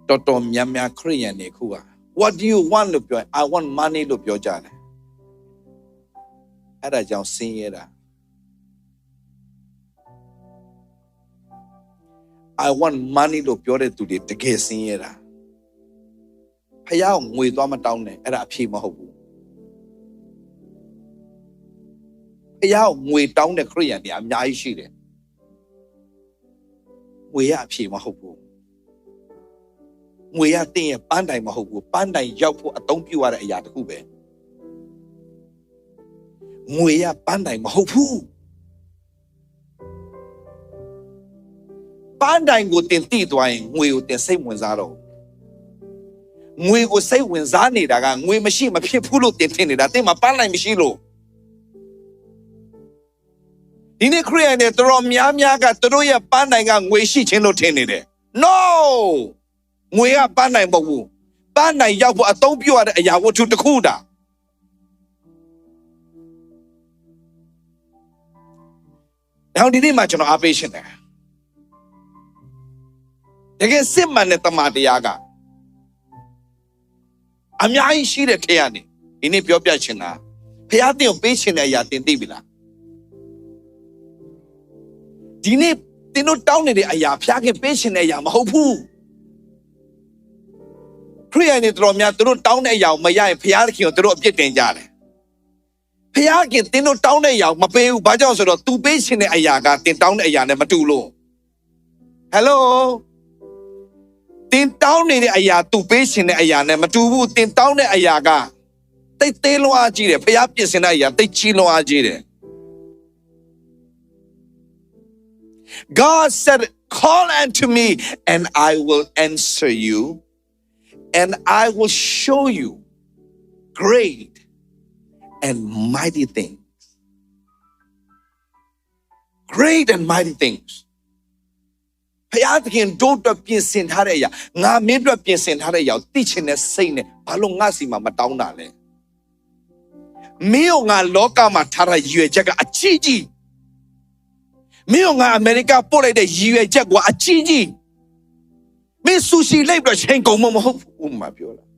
Toto myamya Korean ne kuwa. What do you want လို့ပြော I want money လို့ပြောကြတယ်အဲ့ဒါကြောင့်ဆင်းရဲတာ I want money လို့ပြောတဲ့သူတွေတကယ်ဆင်းရဲတာဖယားကိုငွေသွားမတောင်းနဲ့အဲ့ဒါအဖြေမဟုတ်ဘူးဖယားကိုငွေတောင်းတဲ့ခရိယန်တွေအများကြီးရှိတယ်ငွေရအဖြေမဟုတ်ဘူးငွေရတဲ့ရဲ့ပန်းတိုင်မဟုတ်ဘူးပန်းတိုင်ရောက်ဖို့အသုံးပြုရတဲ့အရာတစ်ခုပဲငွေရပန်းတိုင်မဟုတ်ဘူးပန်းတိုင်ကိုတင်တိသွားရင်ငွေကိုတင်စိတ်ဝင်စားတော့ငွေကိုစိတ်ဝင်စားနေတာကငွေမရှိမဖြစ်ဘူးလို့တင်ထင်နေတာတင်မှာပန်းတိုင်မရှိလို့ဒီနေ့ခရိယန်တွေတော်များကသူတို့ရဲ့ပန်းတိုင်ကငွေရှိခြင်းလို့ထင်နေတယ် No ငွေကပန်းတိုင်မဟုတ်ဘူးပန်းတိုင်ရောက်ဖို့အသုံးပြုရတဲ့အရာဝတ္ထုတစ်ခုတာနောက်ဒီနေ့မှာကျွန်တော်အားပေးရှင်တယ်တကယ်စစ်မှန်တဲ့တမန်တရားကအများကြီးရှိတဲ့ထဲကနေဒီနေ့ပြောပြချင်တာဖခင်တင်ကိုပေးချင်တဲ့အရာတင်သိပြီလားဒီနေ့တင်တို့တောင်းနေတဲ့အရာဖခင်ပေးချင်တဲ့အရာမဟုတ်ဘူးခရိယန်တွေတော်များသူတို့တောင်းတဲ့အရာမရရင်ဖခင်ကိုသူတို့အပြစ်တင်ကြတယ်ဖခင်တင်တို့တောင်းတဲ့အရာမပေးဘူးဘာကြောင့်ဆိုတော့ तू ပေးချင်တဲ့အရာကတင်တောင်းတဲ့အရာနဲ့မတူလို့ Hello တင်တောင်းနေတဲ့အရာ तू ပေးချင်တဲ့အရာနဲ့မတူဘူးတင်တောင်းတဲ့အရာကတိတ်သေးလွန်အားကြီးတယ်ဖခင်ပြင်ဆင်တဲ့အရာတိတ်ကြီးလွန်အားကြီးတယ် God said call unto me and I will answer you and I will show you great and mighty things. Great and mighty things. ဖခင်တို့တော့ပြင်ဆင်ထားတဲ့အရာငါမင်းတို့ပြင်ဆင်ထားတဲ့အရာသိချင်တဲ့စိတ်နဲ့ဘာလို့ငါစီမှာမတောင်းတာလဲမင်းတို့ငါလောကမှာထားတဲ့ရည်ရွယ်ချက်ကအကြီးကြီးမင်းတို့ငါအမေရိကပို့လိုက်တဲ့ရည်ရွယ်ချက်ကအကြီးကြီးမင်းဆူရှီလိုက်ပြီးချိန်ကုန်မဟုတ်ဘူးမပြောလား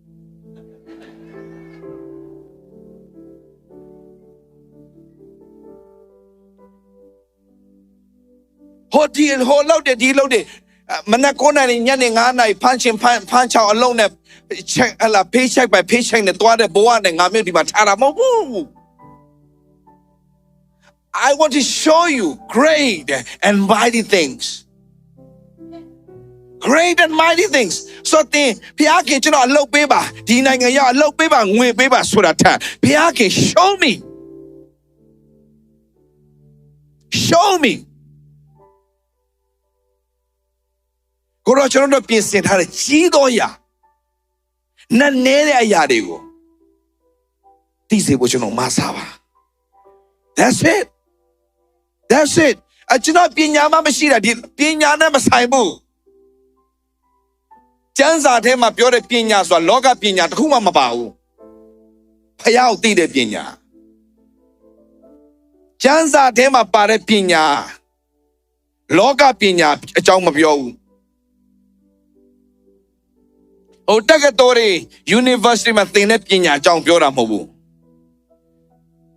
ဟိုလောက်တယ်ဒီလောက်တယ် မနက်9 နာရီညနေ9 နာရီဖမ်းချောက်အလုံးနဲ့ check ဟလာ paycheck by paycheck နဲ့တွားတဲ့ဘဝနဲ့ငါမျိုးဒီမှာထားတာမဟုတ်ဘူး I want to show you great and mighty things great and mighty things so တင်ဘုရားခင်ကျွန်တော်အလုပ်ပေးပါဒီနိုင်ငံရောက်အလုပ်ပေးပါငွေပေးပါဆိုတာထားဘုရားခင် show meကိုရောကျွန်တော်တို့ပြင်ဆင်ထားတဲ့ကြီးသောအရာနဲ့နဲတဲ့အရာတွေကိုသိစေဖို့ကျွန်တော်မဆာပါ That's it ကျွန်တော်ပညာမှမရှိတာဒီပညာနဲ့မဆိုင်ဘူးကျမ်းစာထဲမှာပြောတဲ့ပညာဆိုတာလောကပညာတစ်ခုမှမပါဘူးဖယားကိုသိတဲ့ပညာကျမ်းစာထဲမှာပါတဲ့ပညာလောကပညာအကြောင်းမပြောဘူးဟိုတက္ကသိုလ်တွေ University မှာသင်တဲ့ပညာအကြောင်းပြောတာမဟုတ်ဘူး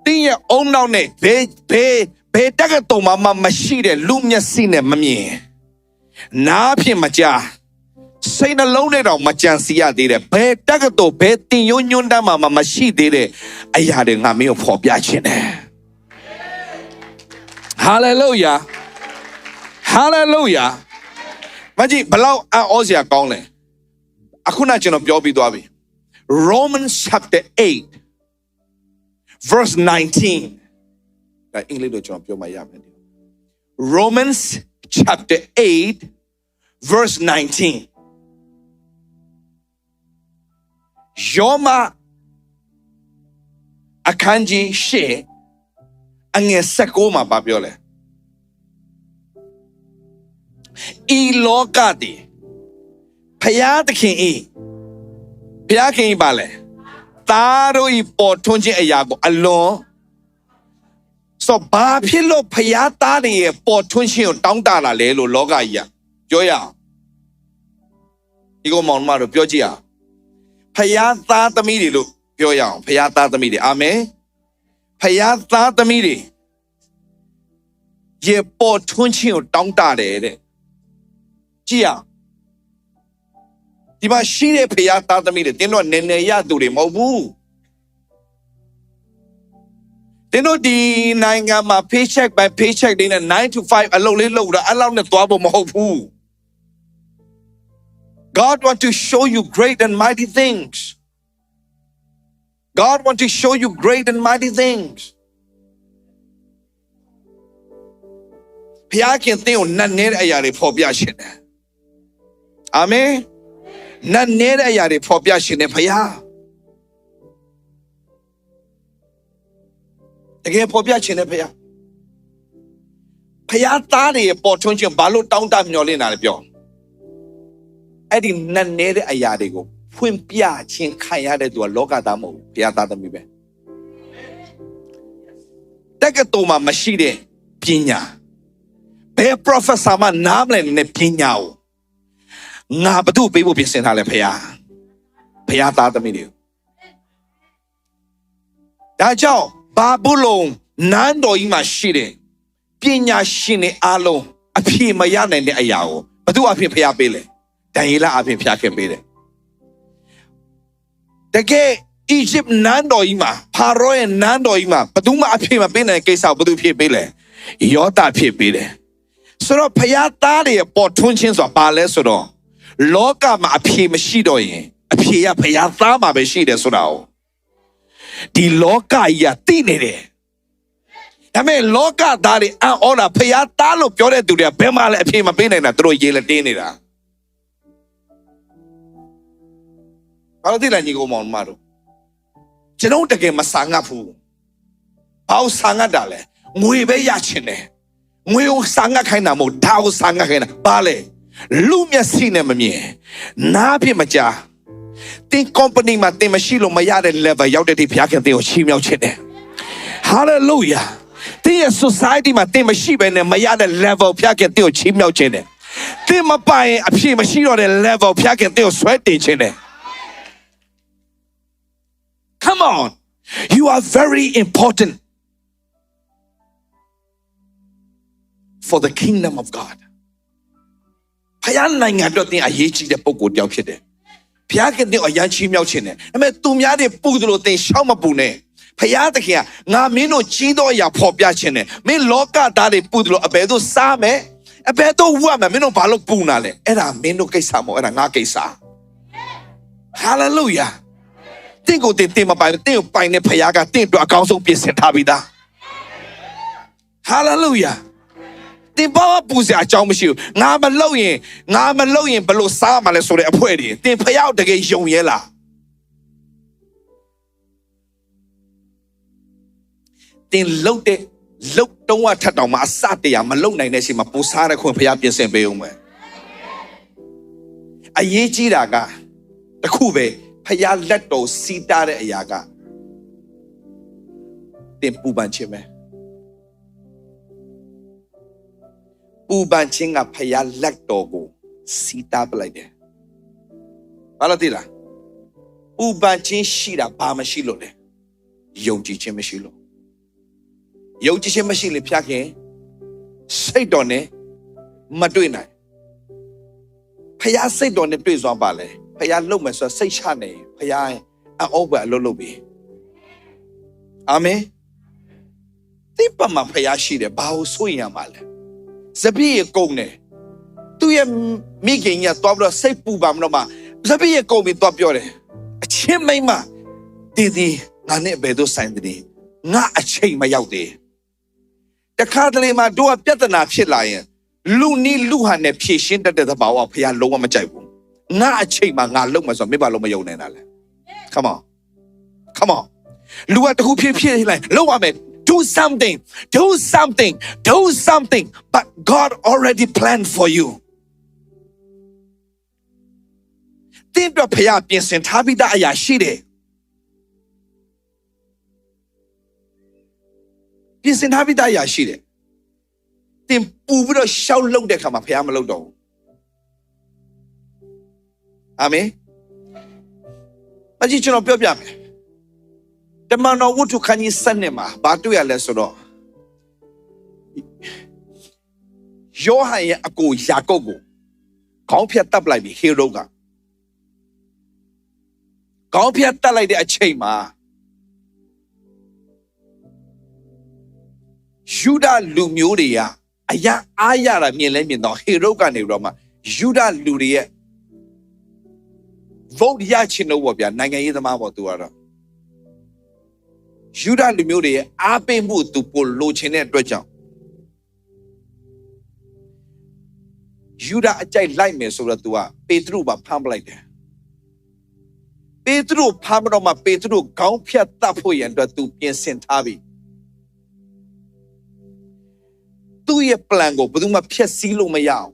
တင်းရဲ့အုံနောက်နဲ့ဘယ်တက္ကသိုလ်မှာမရှိတဲ့လူမျက်စိနဲ့မမြင်နားဖြင့်မကြားစိတ်နှလုံးနဲ့တော့မကြံစီရသေးတယ်ဘယ်တက္ကသိုလ်ဘယ်တင်ယုံညွန်းတမ်းမှာမရှိသေးတဲ့အရာတွေငါမင်းကိုဖော်ပြခြင်းတယ် Hallelujah Hallelujah မကြီးဘလောက်အောစရာကောင်းလဲအခုနကျွန်တော်ပြောပြီးသွားပြီ Romans chapter 8 verse 19 ဒါအင်္ဂလိပ်လိုကျွန်တော်ပြောမှရမယ် Romans chapter 8 verse 19 ယောမအခန်းကြီး8အငယ်19မှာပြောလဲဤလောကတည်ဖယားသခင်ဤဖယားခင်ဤပါလဲသားတို့ဤပေါ်ထွန်းခြင်းအရာကိုအလွန်ဆိုဘာဖြစ်လို့ဖယားသားတွေရဲ့ပေါ်ထွန်းခြင်းကိုတောင်းတလာလဲလို့လောကကြီးကပြောရအောင်ဒီကောင်မောင်မတို့ပြောကြည့်အောင်ဖယားသားသမီးတွေလို့ပြောရအောင်ဖယားသားသမီးတွေအာမင်ဖယားသားသမီးတွေရေပေါ်ထွန်းခြင်းကိုတောင်းတတယ်တဲ့ကြည့်အောင်ဒီမှာရှိတဲ့ဖယားသားသမီးတွေတင်းတော့နည်းနည်းရသူတွေမဟုတ်ဘူးတင်းတို့ဒီနိုင်ငံမှာ paycheck by paycheck တွေနဲ့9 to 5အလုပ်လေးလုပ်တာအဲ့လောက်နဲ့သွားဖို့မဟုတ်ဘူး God want to show you great and mighty things God want to show you great and mighty things ဖယားခင်သင်ကိုနတ်နေတဲ့အရာတွေဖော်ပြရှင်တယ်အာမင်နတ်နေတဲ့အရာတွေဖော်ပြရှင်တယ်ဖယားတကယ်ဖော်ပြရှင်တယ်ဖယားဖယားသားတွေပေါ်ထွန်းခြင်းဘာလို့တောင်းတမျှော်လင့်တာလဲပြောအဲ့ဒီနတ်နေတဲ့အရာတွေကိုဖွင့်ပြခြင်းခံရတဲ့သူကလောကသားမဟုတ်ဘူးဖယားသားသမီးပဲတက္ကသိုလ်မှာမရှိတဲ့ပညာဘယ် professor မှနားမလည်နေတဲ့ပညာကိုငါဘသူ့ပေးဖို့ပြင်ဆင်ထားလဲဖယားသားသမီးတွေဒါကြောင့်ဘာဘူးလုံးနန်းတော်ကြီးမှာရှိတဲ့ပညာရှင်တွေအားလုံးအဖြေမရနိုင်တဲ့အရာကိုဘသူအဖြစ်ဖယားပေးလဲဒံယေလအဖြစ်ဖယားခင်ပေးတယ်တကယ်အီဂျစ်နန်းတော်ကြီးမှာဖာရောရဲ့နန်းတော်ကြီးမှာဘသူမှအဖြေမပေးနိုင်တဲ့ကိစ္စကိုဘသူဖြစ်ပေးလဲယောသဖြစ်ပေးတယ်ဆိုတော့ဖယားသားတွေပေါ်ထွန်းခြင်းဆိုတာဘာလဲဆိုတော့လောကမှာအဖြေမရှိတော့ရင်အဖြေကဖယားသားမှာပဲရှိတယ်ဆိုတာကိုဒီလောကကြီးကသိနေတယ်ဒါပေမဲ့လောကသားတွေအံ့ဩတာဖယားသားလို့ပြောတဲ့သူတွေကဘယ်မှလည်းအဖြေမပေးနိုင်တာသူတို့ရေးလက်တင်းနေတာဘာလို့ဒီလဲညီကောင်မောင်မတို့ကျွန်တော်တကယ်မဆာငတ်ဘူးဘာလို့ဆာငတ်တာလဲငွေပဲရချင်တယ်ငွေကိုဆာငတ်ခိုင်းတာမဟုတ်ဒါကိုဆာငတ်ခိုင်းတာဘာလဲလူမျက်စိနဲ့မမြင်နားဖြင့်မကြားတင် company မှာတင်မရှိလို့မရတဲ့ level ရောက်တဲ့ဒီဘုရားခင်တင်ကိုချီးမြှောက်ခြင်းတယ် hallelujah တင်ရဲ့ society မှာတင်မရှိဘဲနဲ့မရတဲ့ level ဘုရားခင်တင်ကိုချီးမြှောက်ခြင်းတယ်တင်မပိုင်အဖြစ်မရှိတော့တဲ့ level ဘုရားခင်တင်ကိုဆွဲတင်ခြင်းတယ် come on you are very important for the kingdom of God ဖခင်နိုင်ငံအတွက်သင်အရေးကြီးတဲ့ပုံကိုတယောက်ဖြစ်တယ်ဖခင်ကတင်အရန်ချီးမြှောက်ခြင်းတယ်ဒါပေမဲ့သူများတွေပူသလိုသင်ရှောက်မပူနဲ့ဖခင်သခင်ကငါမင်းတို့ကြီးသောအရာဖော်ပြခြင်းတယ်မင်းလောကသားတွေပူသလိုအဘယ်သို့စားမယ်အဘယ်သို့ဝတ်မယ်မင်းတို့ဘာလို့ပူနာလဲအဲ့ဒါမင်းတို့ကိစ္စမဟုတ်အဲ့ဒါငါကိစ္စဟာလေလုယာတင့်ကိုတင်မပိုင်တင့်ကိုပိုင်တဲ့ဖခင်ကတင့်အတွက်အကောင်းဆုံးပြင်ဆင်ထားပြီးသားဟာလေလုယာတင်ဘာပူစရာအကြောင်းမရှိဘူးငါမလုပ်ရင်ဘလို့စားမှလဲဆိုတဲ့အဖွဲတွေတင်ဖျောက်တကယ်ယုံရဲလားတင်လုတ်တုံးဝထက်တောင်မှအစတရားမလုံနိုင်တဲ့အချိန်မှာပူစားတဲ့ခွင့်ဖျားပြင်ဆင်ပေးအောင်မယ်အရေးကြီးတာကတခုပဲဖျားလက်တော်စီးတာတဲ့အရာကတင်ပူပန်ခြင်းပဲပူပန်ခြင်းကဖယားလက်တော်ကိုစီးတားပလိုက်တယ်ဘာလို့သိလားပူပန်ခြင်းရှိတာဘာမရှိလို့လဲယုံကြည်ခြင်းမရှိလို့ယုံကြည်ခြင်းမရှိလေဖျားခင်စိတ်တော်နဲ့မတွေ့နိုင်ဖယားစိတ်တော်နဲ့တွေ့သွားပါလေဖယားလုံမယ်ဆိုစိတ်ချနေဖယားအောက်ဘက်အလုပ်လုပ်ပြီအာမင်ဒီပမာဖယားရှိတယ်ဘာလို့ဆိုရင်ရမှာလဲဇပိရကုန်တယ်သူရဲ့မိခင်ကြီးတော့ပြီးတော့စိတ်ပူပါမလို့မှဇပိရကုန်ပြီးတော့ပြောတယ်အချင်းမိမဒီငါနဲ့ဘယ်သို့ဆိုင်တယ်ငါအချိန်မရောက်သေးတခါတလေမှာတို့ကပြဿနာဖြစ်လာရင်လူနီးလူဟန်နဲ့ဖြည့်ရှင်းတတ်တဲ့သဘာဝဖခင်လုံးဝမကြိုက်ဘူးငါအချိန်မှာငါလုံးမဆိုမင်းဘာလို့မယုံနေတာလဲ come on လူကတခုဖြစ်လိုက်လုံးဝမယ်Do something, but God already planned for you. တင်တော့ဖျားပြင်ဆင်ထားပြီးသားအရာရှိတယ်ပြင်ဆင်ထားပြီးသားအရာရှိတယ်တင်ပူပြီးတော့ရှောက်လုံတဲ့ခါမှာဖျားမလုံတော့ဘူးအာမင်အကြည့်ကျွန်တော်ပြောပြမယ်တမန်တော်ဝတ္ထုခန်းကြီး7မှာဘာတွေ့ရလဲဆိုတော့ယောဟန်ရဲ့အကိုယာကုပ်ကိုခေါင်းဖြတ်တပ်လိုက်ပြီဟေရုဒ်ကခေါင်းဖြတ်တပ်လိုက်တဲ့အချိန်မှာယူဒလူမျိုးတွေကအရာအားရတာမြင်လဲမြင်တော့ဟေရုဒ်ကနေတော့မှယူဒလူတွေရဲ့ vote ရချင်လို့ပေါ့ဗျာနိုင်ငံရေးသမားပေါ့သူကတော့ယူဒလူမျိုးတွေရဲ့အားပေးမှုသူပိုလိုချင်တဲ့အတွက်ကြောင့်ယူဒအကြိုက်လိုက်မယ်ဆိုတော့ तू ကပေတရုပါဖမ်းပလိုက်တယ်ပေတရုဖမ်းတော့မှပေတရုခေါင်းဖြတ်တတ်ဖို့ရန်အတွက် तू ပြင်ဆင်ထားပြီသူ့ရဲ့ plan ကိုဘယ်သူမှဖျက်ဆီးလို့မရအောင်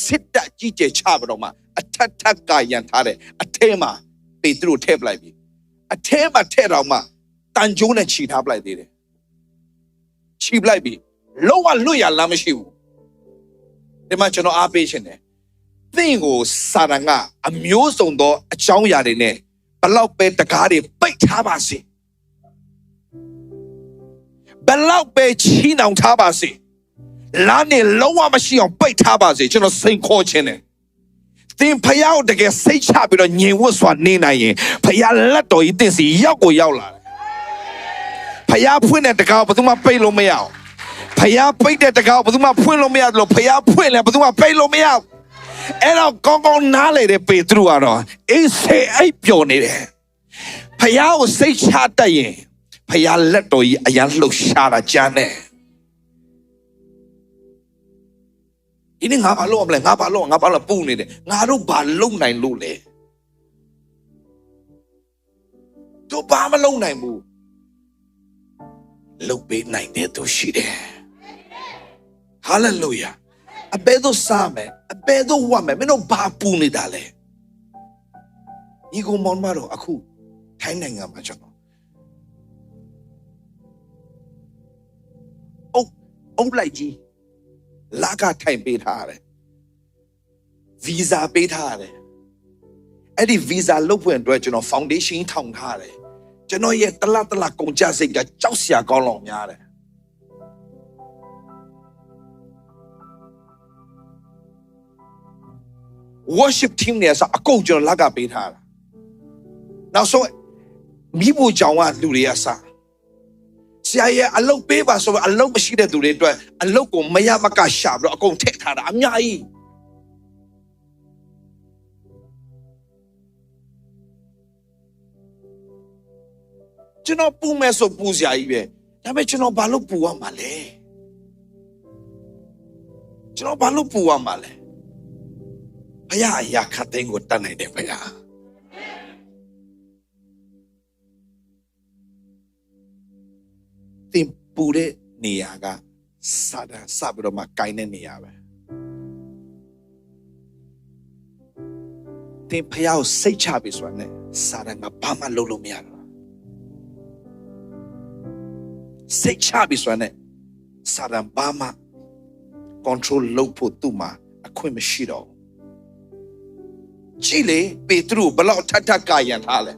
စစ်တပ်ကြီးကျယ်ချပြီးတော့မှအထက်ကရန်ထားတဲ့အထဲမှာပေတရုထည့်ပလိုက်ပြီအထဲမှာထည့်တော့မှတန်ကြိုးနဲ့ခြိထားပလိုက်သေးတယ်ခြိပလိုက်ပြီလုံးဝလွတ်ရလမ်းမရှိဘူးဒီမှာကျွန်တော်အားပေးရှင်တယ်သင်ကိုစာရန်ကအမျိုးစုံသောအကြောင်းအရာတွေနဲ့ဘလောက်ပဲတကားတွေပိတ်ထားပါစေဘလောက်ပဲချီးနှောင်ထားပါစေလမ်းနဲ့လုံးဝမရှိအောင်ပိတ်ထားပါစေကျွန်တော်စိန်ခေါ်ခြင်းတယ်သင်ဖယားကိုတကယ်စိတ်ချပြီးတော့ညင်ဝတ်စွာနေနိုင်ရင်ဖယားလက်တော်ကြီးသင်စီရောက်ကိုရောက်လာတယ်ဖယားဖွင့်တဲ့တကားဘယ်သူမှပိတ်လို့မရအောင်ဖယားပိတ်တဲ့တကားဘယ်သူမှဖွင့်လို့မရလို့ဖယားဖွင့်လဲဘယ်သူမှပိတ်လို့မရအောင်အဲ့တော့ကောင်းကောင်းနားလေတဲ့ပေတရုကတော့အေးဆေးအိပ်ပျော်နေတယ်ဖယားကိုစိတ်ချတတ်ရင်ဖယားလက်တော်ကြီးအရန်လှုပ်ရှားတာကြမ်းတယ်ဒီနေ့ငါဘာလုပ်အောင်လဲငါဘာလုပ်ပူနေတယ်ငါတို့ဘာလုပ်နိုင်လို့လဲတို့ဘာမလုပ်နိုင်ဘူးလုပ်ပေးနိုင်တဲ့သူရှိတယ်ဟာလေလုယာအဘယ်သို့စားမယ်အဘယ်သို့ဝတ်မယ်မင်းတို့ဘာပူနေတာလဲညီကောင်မောင်မတော်အခုထိုင်းနိုင်ငံမှာကျွန်တော်အုပ်လိုက်ကြီးလာကထိုင်ပေးထားရတယ်ဗီဇာပေးထားရတယ်အဲ့ဒီဗီဇာလုပ်ဖွင့်အတွက်ကျွန်တော် foundation ထောင်ထားတယ်ကျွန်တော်ရဲ့တလကုန်ကြစိတ်ကကြောက်စရာကောင်းလောက်များတယ် worship team เนี่ยဆိုအကုန်ကျွန်တော်လက်ကပေးထားတာနောက်ဆုံးမိဖို့ကြောင်ကလူတွေကစဆရာရဲ့အလုပ်ပေးပါဆိုတော့အလုပ်မရှိတဲ့သူတွေအတွက်အလုပ်ကိုမရမကရှာပြီးတော့အကုန်ထည့်ထားတာအများကြီးကျွန်တော်ပူမယ်ဆိုပူစရာကြီးပဲဒါပေမဲ့ကျွန်တော်ဘာလို့ပူရမှာလဲကျွန်တော်ဘာလို့ပူရမှာလဲဘုရားအရာခတ်သိမ်းကိုတတ်နိုင်တယ်ဘုရားသင်ပူတဲ့နေရာကစာတန်စပြီးတော့မှကိုင်းတဲ့နေရာပဲသင်ဘုရားကိုစိတ်ချပြီဆိုတာနဲ့စာတန်ကဘာမှလုပ်လို့မရတော့စိတ်ချပြီဆိုတာနဲ့စာတန်ဘာမှ control လုပ်ဖို့သူ့မှာအခွင့်မရှိတော့ကြည့်လေပေတရုဘလောက်ထပ်ကာရန်ထားလဲ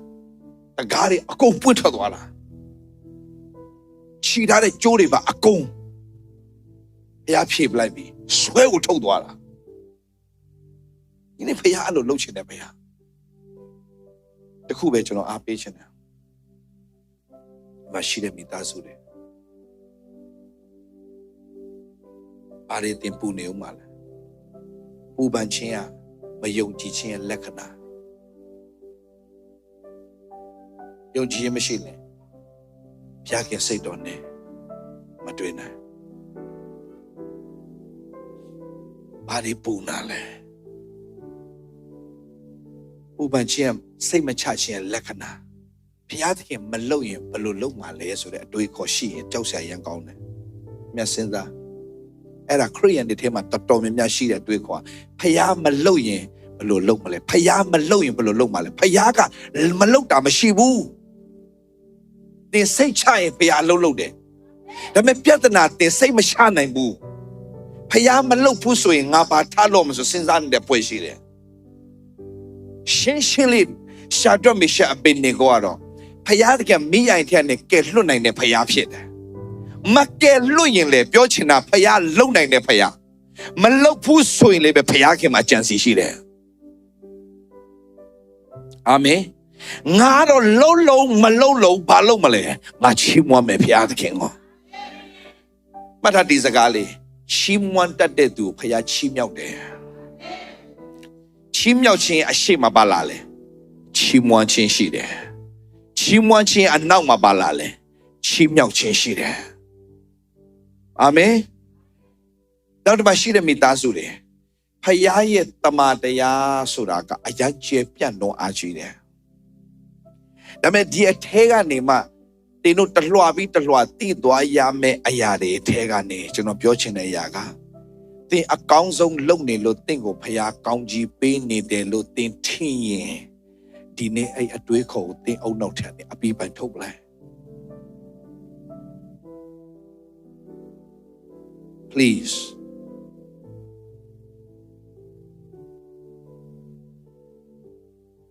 တကားတွေအကုန်ပွင့်ထွက်သွားတာခြိထားတဲ့ကြိုးတွေပါအကုန်ဘုရားဖြေပလိုက်ပြီဆွဲကိုထုတ်သွားတာဒီနေ့ဘုရားအဲ့လိုလုပ်ချင်တယ်ဘုရားတခုပဲကျွန်တော်အားပေးချင်တယ်မရှိတဲ့မိသားစုတွေဘာတွေတင်ပူနေဦးမှာလဲပူပန်ခြင်းကမယုံကြည်ခြင်းရဲ့လက္ခဏာယုံကြည်ခြင်းမရှိရင်ဘုရားခင်စိတ်တော်နဲ့မတွေ့နိုင်ဘာတွေပူနာလဲပူပန်ခြင်းစိတ်မချခြင်းရဲ့လက္ခဏာဘုရားသခင်မလုပ်ရင်ဘယ်လိုလုပ်မှာလဲဆိုတဲ့အတွေးခေါ်ရှိရင်ကြောက်စရာရမ်းကောင်းတယ်မြတ်စဉ်းစားအဲ့ဒါခရိယန်တွေထဲမှာတော်တော်များများရှိတဲ့အတွေးခေါ်ဖျားမလုပ်ရင်ဘယ်လိုလုပ်မလဲဖျားမလုပ်ရင်ဘယ်လိုလုပ်မှာလဲဖျားကမလုပ်တာမရှိဘူးသင်စိတ်ချရင်ဖျားလုပ်တယ်ဒါပေမဲ့ပြဿနာသင်စိတ်မချနိုင်ဘူးဖျားမလုပ်ဘူးဆိုရင်ငါဘာထားလို့မဆိုစဉ်းစားနေတဲ့ပွဲရှိတယ်ရှင်းလေးရှာတော့မရှိအပင်နေကောတော့ဖျားတကယ်မိရင်ထဲနဲ့ကဲလွတ်နိုင်တဲ့ဖျားဖြစ်တယ်မကဲလွတ်ရင်လေပြောချင်တာဖျားလုံနိုင်တယ်ဖျားမလုံဘူးဆိုရင်လေပဲဖျားခင်မှာကြံစီရှိတယ်အာမင်ငါတော့လုံးမလုံးဘာလုံးမလဲငါချီးမွမ်းမယ်ဖျားသခင်ကိုမှတ်ထားဒီစကားလေးချီးမွမ်းတတ်တဲ့သူဖျားချီးမြှောက်တယ်ချီးမြှောက်ခြင်းအရှိမပါလာလဲချီးမွမ်းခြင်းရှိတယ်ချီးမွမ်းခြင်းအနောက်မှာပါလာလဲချီးမြှောက်ခြင်းရှိတယ်အာမင်တော့ဒီမှာရှိတဲ့မိသားစုတွေဖခင်ရဲ့တမန်တရားဆိုတာကအရကျဲပြန့်တော့အားကြီးတယ်ဒါပေမဲ့ဒီအထဲကနေမှတင်းတို့တလွှာပြီးတလွှာတိသွားရမယ့်အရာတွေအထဲကနေကျွန်တော်ပြောချင်တဲ့အရာကသင်အကောင်းဆုံးလုပ်နေလို့သင်ကိုဖခင်ကောင်းကြီးပေးနေတယ်လို့သင်ထင်ရင်ဒီနေ့အဲ့အတွေးခေါ်ကိုသင်အုံနောက်ထပ်နေအပြီးပိုင်ထုတ်ပလိုက် please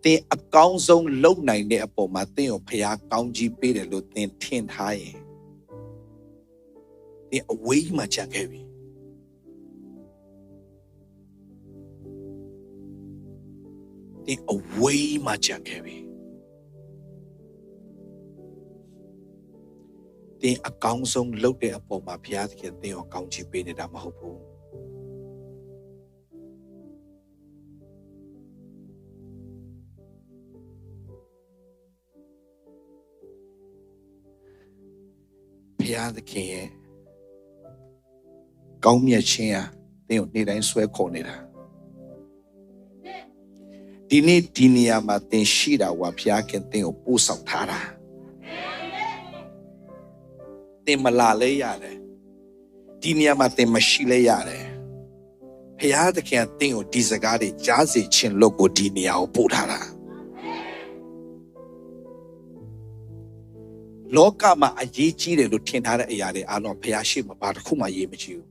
သင်အကောင်းဆုံးလုပ်နိုင်တဲ့အပေါ်မှာသင်ကိုဖခင်ကောင်းကြီးပေးတယ်လို့သင်ထင်ထားရင်သင်အဝေးမှာကြံခဲ့ပြီသင်အဝေးမှာကြံခဲ့ပြီသင်အကောင်းဆုံးလုပ်တဲ့အပေါ်မှာဘုရားသခင်သင်ကိုကောင်းချီးပေးနေတာမဟုတ်ဘူးဘုရားသခင်ရဲ့ကောင်းမြတ်ခြင်းဟာသင်ကိုနေ့တိုင်းဆွဲခေါ်နေတာဒီနေ့ဒီနေရာမှာသင်ရှိတာကဘုရားခင်သင်ကိုပို့ဆောင်ထားတာသင်မလာလဲရတယ်ဒီနေရာမှာသင်မရှိလဲရတယ်ဘုရားသခင်သင်ကိုဒီစကားတွေကြားစေခြင်းလို့ကိုဒီနေရာကိုပို့ထားတာလောကမှာအရေးကြီးတယ်လို့ထင်ထားတဲ့အရာတွေအားလုံးဘုရားရှိမှဘာတစ်ခုမှအရေးမကြီးဘူး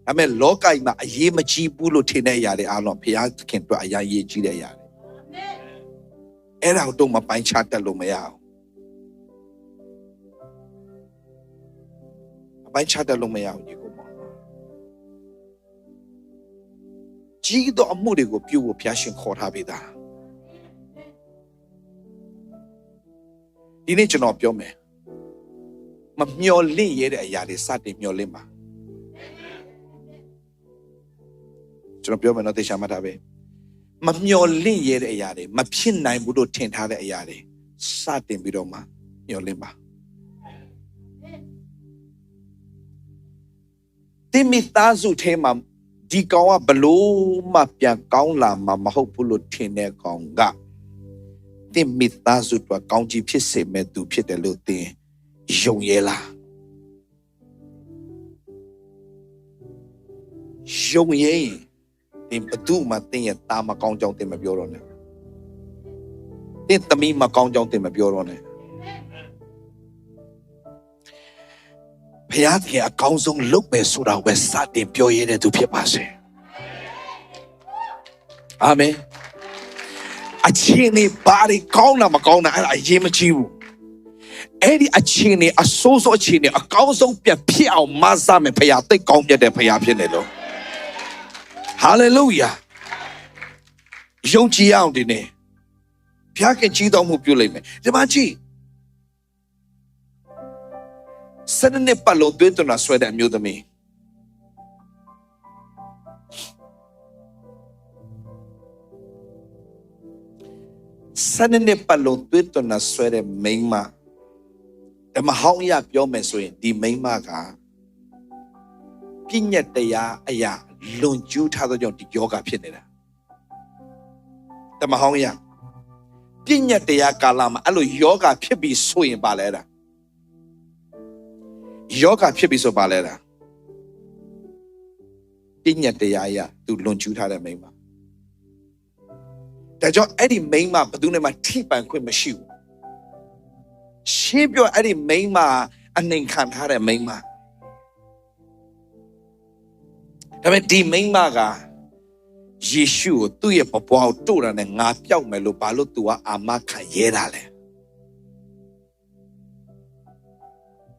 ဒါပေမဲ့လောကကြီးမှာအရေးမကြီးဘူးလို့ထင်တဲ့အရာတွေအားလုံးဘုရားသခင်အတွက်အရာရေးကြီးတဲ့အရာတွေအဲ့ဒါတော့မပိုင်းခြားတတ်လို့မရအောင်အပိုင်းခြားတတ်လို့မရအောင်ညီကိုမောင် ကြီးသောအမှုတွေကိုပြုဖို့ဘုရားရှင်ခေါ်ထားပေးတာဒီနေ့ကျွန်တော်ပြောမယ်မမျော်လင့်ရတဲ့အရာတွေစတင်မျော်လင့်ပါကျွန်တော်ပြောမယ်နော်သေချာမှတ်ထားပဲမမျော်လင့်ရတဲ့အရာတွေမဖြစ်နိုင်ဘူးလို့ထင်ထားတဲ့အရာတွေစတင်ပြီးတော့မှမျော်လင့်ပါတင်မိသားစုထဲမှာဒီကောင်ကဘလို့မှပြန်ကောင်းလာမှာမဟုတ်ဘူးလို့ထင်တဲ့ကောင်ကတင်မိသားစုတော့ကောင်းကြီးဖြစ်စေမဲ့သူဖြစ်တယ်လို့သင်ယုံရဲလားယုံရင်တင်ဘသူမှတင်ရဲ့တာမကောင်းကြောင်းတင်မပြောတော့နဲ့တင်သမီးမကောင်းကြောင်းတင်မပြောတော့နဲ့ဘုရားကအကောင်းဆုံးလုပ်ပဲဆိုတာပဲစတင်ပြောရတဲ့သူဖြစ်ပါစေအာမင်အချင်းနေဘာတွေကောင်းတာမကောင်းတာအဲ့ဒါအရေးမကြီးဘူးအဲ့ဒီအချင်းနေအဆိုးဆုံးအချင်းနေအကောင်းဆုံးပြဖြစ်အောင်မဆာမယ်ဘုရားသိကောင်းမြတ်တဲ့ဘုရားဖြစ်နေလို့ဟာလေလုယာယုံကြည်အောင်ဒီနေ့ဘုရားကကြီးတော်မှုပြုလိုက်မယ်ဒီမှာကြည့်စနစ်ပတ်လို့တွေ့တော့ဆွဲတဲ့အမျိုးသမီးစနစ်ပတ်လို့တွေ့တော့ဆွဲတဲ့မိန်းမဓမ္မဟောင်းရပြောမယ်ဆိုရင်ဒီမိန်းမကပြည့်ညက်တရားအရာလွန်ကျူးထားသောကြောင့်ဒီယောဂဖြစ်နေတာဓမ္မဟောင်းရပြည့်ညက်တရားကာလမှာအဲ့လိုယောဂဖြစ်ပြီးဆိုရင်ပါလဲတာယောဂဖြစ်ပြီးဆိုပါလဲတာပြည့်ညက်တရားအရာသူလွန်ကျူးထားတဲ့မိန်းမဒါကြောင့်အဲ့ဒီမိန်းမဘယ်သူနဲ့မှထိပန်ခွင့်မရှိဘူးရှင်းပြောအဲ့ဒီမိန်းမအနှိမ်ခံထားတဲ့မိန်းမဒါပေမဲ့ဒီမိန်းမကယေရှုကိုသူ့ရဲ့ဘဝကိုတို့တာနဲ့ငါပြောက်မယ်လို့ဘာလို့ तू ကအာမခံရဲတာလဲ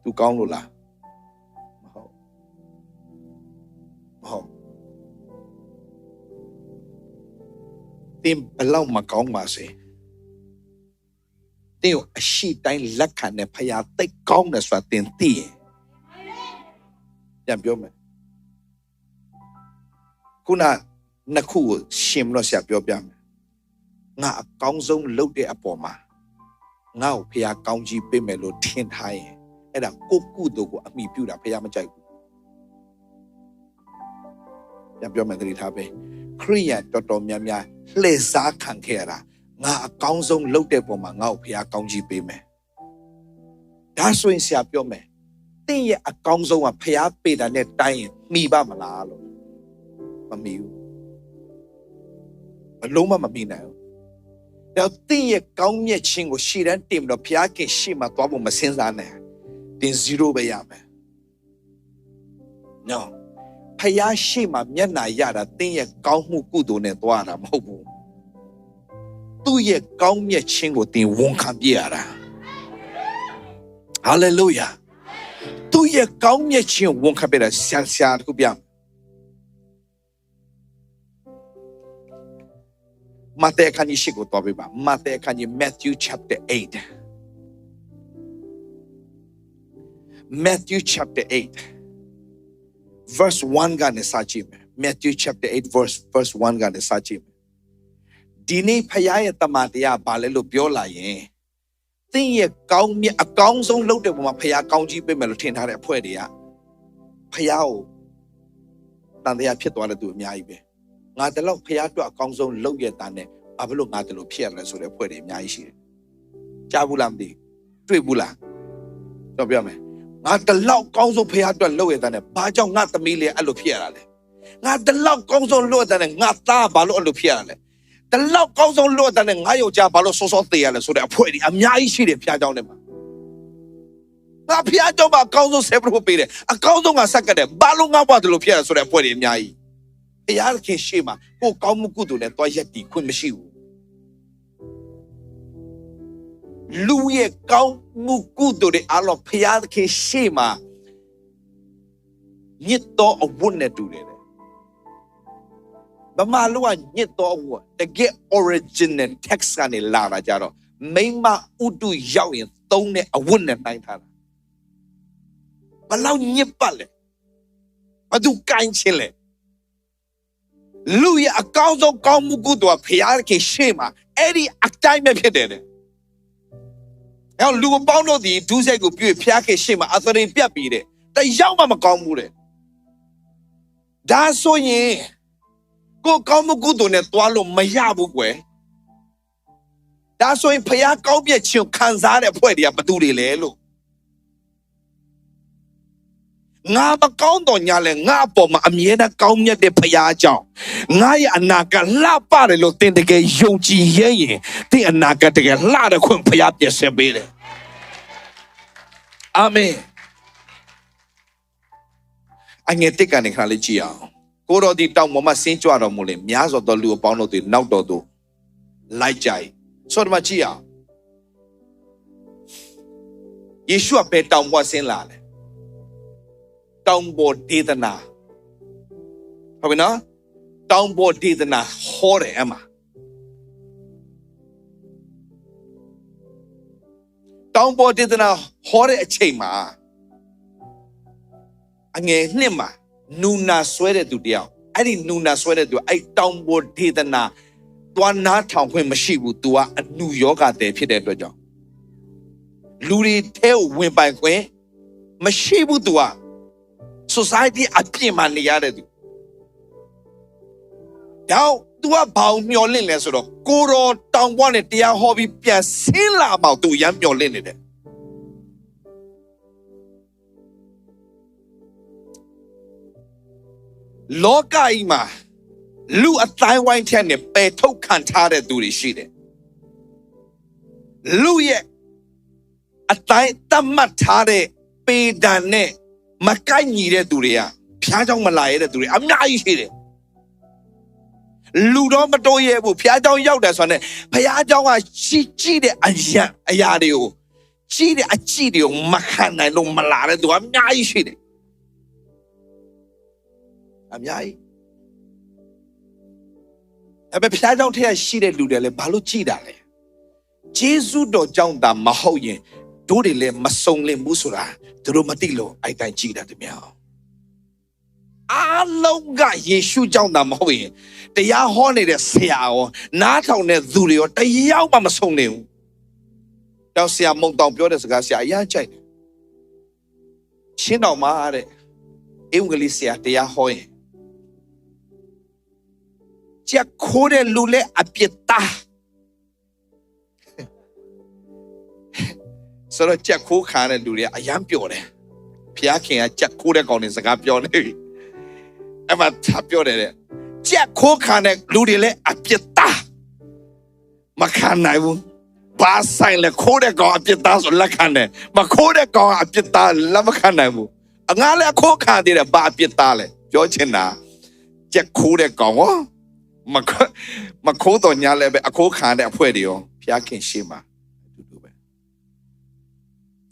तू ကောင်းလို့လားမဟုတ်တင်ဘလောက်မကောင်းပါစေတင်ကိုအရှိတိုင်းလက်ခံတဲ့ဖခင်သိကောင်းတယ်ဆိုတာတင်သိရင်ပြန်ပြောမယ်ခုနနှစ်ခုကိုရှင်လို့ဆရာပြောပြမယ်ငါအကောင်းဆုံးလုပ်တဲ့အပေါ်မှာငါ့ကိုဖခင်ကောင်းကြီးပေးမယ်လို့ထင်ထားရင်အဲ့ဒါကိုကုသိုလ်ကိုအမိပြုတာဖခင်မကြိုက်ဘူးပြန်ပြောမယ်သတိထားပေးခရိယန်တော်တော်များများလှည့်စားခံခဲ့ရတာငါအကောင်းဆုံးလုပ်တဲ့ပုံမှာငါ့ကိုဖခင်ကောင်းကြီးပေးမယ်ဒါဆိုရင်ဆရာပြောမယ်သင်ရဲ့အကောင်းဆုံးကဖခင်ပေးတာနဲ့တိုင်းရင်မှီပါမလားလို့မမှီဘူးဘလုံးမမှီနိုင်ဘူးတော့သင်ရဲ့ကောင်းမြတ်ခြင်းကိုရှေ့တန်းတင်ပြီးတော့ဖခင်ကရှေ့မှာသွားဖို့မစင်စားနဲ့တင်0ပဲရမယ်နော်ဖခင်ရှေ့မှာမျက်နှာရတာသင်ရဲ့ကောင်းမှုကုသိုလ်နဲ့သွားတာမဟုတ်ဘူးသူ့ရဲ့ကောင်းမြတ်ခြင်းကိုသင်ဝန်ခံပြရတာဟာလေလုယာသူ့ရဲ့ကောင်းမြတ်ခြင်းဝန်ခံပြတာဆရာတခုပြမာသဲခန်းကြီးရှိကိုတော်ပြပါမာသဲခန်းကြီး Matthew chapter 8 Matthew chapter 8 verse 1ကနေစကြည့်မယ် Matthew chapter 8 verse 1ကနေစကြည့်မယ်ဒီနေ့ဖခင်ရဲ့တမန်တရားဘာလဲလို့ပြောလာရင်သင်ရဲ့ကောင်းမြတ်အကောင်းဆုံးလုပ်တဲ့ပုံမှာဖခင်ကောင်းကြီးပေးမယ်လို့ထင်ထားတဲ့အဖွဲ့တွေကဖခင်ကိုတန်တရားဖြစ်သွားတဲ့သူအများကြီးပဲငါတလောက်ဖခင်အတွက်အကောင်းဆုံးလုပ်ရတဲ့နဲ့ဘာလို့ငါတလို့ဖြစ်ရလဲဆိုတဲ့အဖွဲ့တွေအများကြီးရှိတယ်ကြားဘူးလားမသိတွေ့ဘူးလားတော့ပြောမယ်ငါတလောက်ကောင်းဆုံးဖခင်အတွက်လုပ်ရတဲ့နဲ့ဘာကြောင့်ငါသမီးလေးအဲ့လိုဖြစ်ရတာလဲငါတလောက်ကောင်းဆုံးလုပ်ရတဲ့နဲ့ငါသားဘာလို့အဲ့လိုဖြစ်ရတာလဲတလောက်ကောင်းဆုံးလုပ်တဲ့နဲ့ငါယောက်ျားဘာလို့စောစောသေးရလဲဆိုတဲ့အဖွဲ့တွေအများကြီးရှိတယ်ဖျားကြောင်းထဲမှာငါဖျားကြောင်းမှာအကောင်းဆုံးဆက်ဖို့ပေးတယ်အကောင်းဆုံးကဆက်ကတယ်ဘာလို့ငါဘာလို့ဖြစ်ရလဲဆိုတဲ့အဖွဲ့တွေအများကြီးဖျားခင်ရှေ့မှာကိုကောင်းမှုကုသိုလ်နဲ့တွားရက်တည်ခွင့်မရှိဘူးလူရဲ့ကောင်းမှုကုသိုလ်တွေအလောဖျားခင်ရှေ့မှာညစ်တော့အဝတ်နဲ့တူတယ် Bama lua nyet to the get original text kan ni lara jaro. Meima udu yau in tone a wouldn't night. Balau nyepale. Adu kain chile. Luya a causa mugudo a piarke shema. Eddie a time of hidden. Now Lu Bono di Duze go piake shema athari piapide. The Yama Comure. That's so ye. Go come good on a twalo mayabu. That's so in Payako be a chill Kanzara Puedia Baduri Lelo. Naba count on Yale, Napoma, Amiena Comia de Payajo. Naya Anaka La Parelo think they get Yoji Ye. They Anaka to get a lot of Qumpayapia Sebele. Amen. I get take an ecology. Go to the town, Mama Saint Joa Mulim, Yazo do Lu Bono di Naudo. Light Jai. So Machia. Yeshua pet down was in Lale. Downboard Didana. Have we not? Downboard Didana, Hore Emma. Downboard Didana, Hore Chema. Ange Nima, Nuna sweated to the out. I didn't Nuna sweated to I downboard Didana. One not town when Mashibu to a New York at the Pidedo. Luri tell went by when Mashibu to a society at Pima Niade. Now, do a bound your linen sort of go down one at their hobby Pia Silla about to yam your linen. Loka Ima Lu a Taiwan tenny pay to cantare do the shit. Lu ye a Tai Tamatare pay dane Makani de Duria Piadong Malay de Duria. I'm not eating. Ludon Matoye will Piadong Yodas on it. Piadong Chide Ayadio. Chide Achidio Makana no Malare do. I'm not eating. I'm yai. I bet I don't hear she did Ludele Baluchidale. Jesu do John da Mahoye, Dodile Masonle Musura, Dromatilo, I can cheat at the meow. Ah, longa Yeshu John da Mahoye, the Yahone de Seao, not on the Zulio, the Yama Masone. Now see a monk down Piodas Garcia, Yachai. Chino Mare, Inglesia, the Yahoe. Jacode Lule a pieta. So the Jaco can't do it. I am pure. Piaking a Jacuda on his agapione. I'm a tapione. Jaco can't ludile a pieta. Macana. Pass silent coda go a pietas or lacane. Macoda go a pieta lamacanamu. Angala coca did a bar pietale. Georgina. Jacuda go. Makoto Nyale a coca and a puedio. Piaking Shima.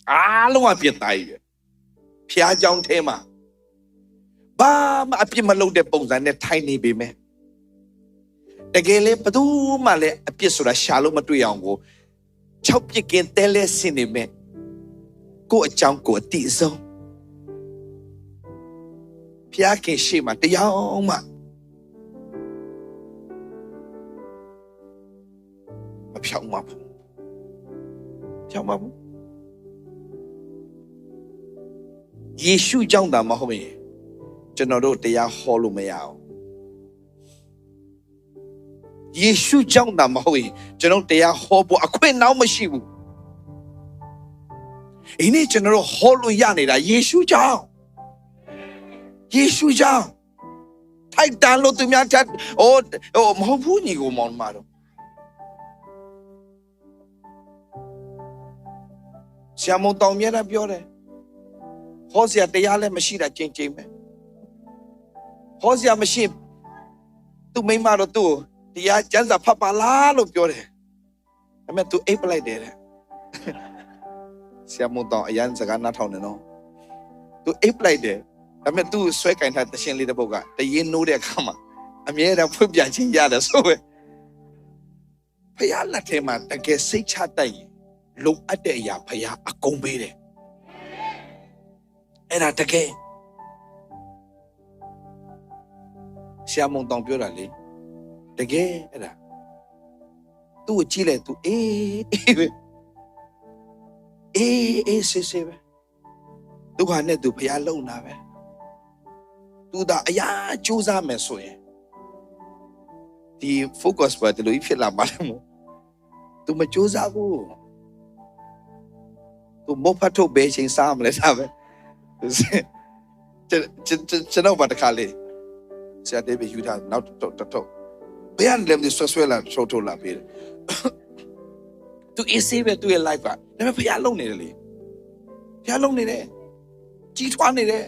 Ah, lo a pietai. Pia John Tema. Bam, a pimalo de bones and a tiny bime. The gale padu male a piesura shallow matuyango. Chop you can tell us cinema. Go a jump go a diesel. Piaking Shima, the young man. A piang map. Piang map. Yeshu John da Mahome, General de Holumeo. Yeshu John da Mahoe, General de Hobo, a queen now machine. In a general Holu Yanida, Yeshu John. Yeshu John. Type download to me at oh, Mahopuni go mon maro. Siamo Domiera Biore. Hosia de Yale machine at Jane. Hosia machine to make maro too. The Janza Papa Lalo Biore. I meant to April like that. Siamo Don Yanzagana Tonano. To April like that. I meant to Swek and had the Shin Little Boga. The yen know their comma. အမြဲတမ်းဖွင့်ပြခြင်းရတယ်ဆိုပဲဖယားလက်ထဲမှာတကယ်စိတ်ချတတ်ရင်လုံအပ်တဲ့အရာဖယားအကုန်ပေးတယ်အဲ့ဒါတကယ်ဆရာမုံတောင်ပြောတာလေတကယ်အဲ့ဒါသူ့ကိုကြည့်လိုက်သူအေးပဲအေးဆေးပဲသူဟာနဲ့သူဖယားလုံတာပဲသူဒါအရာကြိုးစားမယ်ဆိုရင်ဒီ focus ပါတလို့ဖြစ်လာပါလိမ့်မို့သူမကြိုးစားဘူးသူမဖတ်ထုတ်ပဲချိန်စားမလဲစားပဲကျွန်တော်ဘာတခါလေဆရာဒေးဗစ်ယူထားနောက်တော့ဘယ်အနေနဲ့ဆွဲလာထုတ်လာပေးတယ်သူအစ်စေးပဲသူ့ရဲ့ life ကဒါပေမဲ့ဖျားလုံနေတယ်လေဖျားလုံနေတယ်ကြီးထွားနေတယ်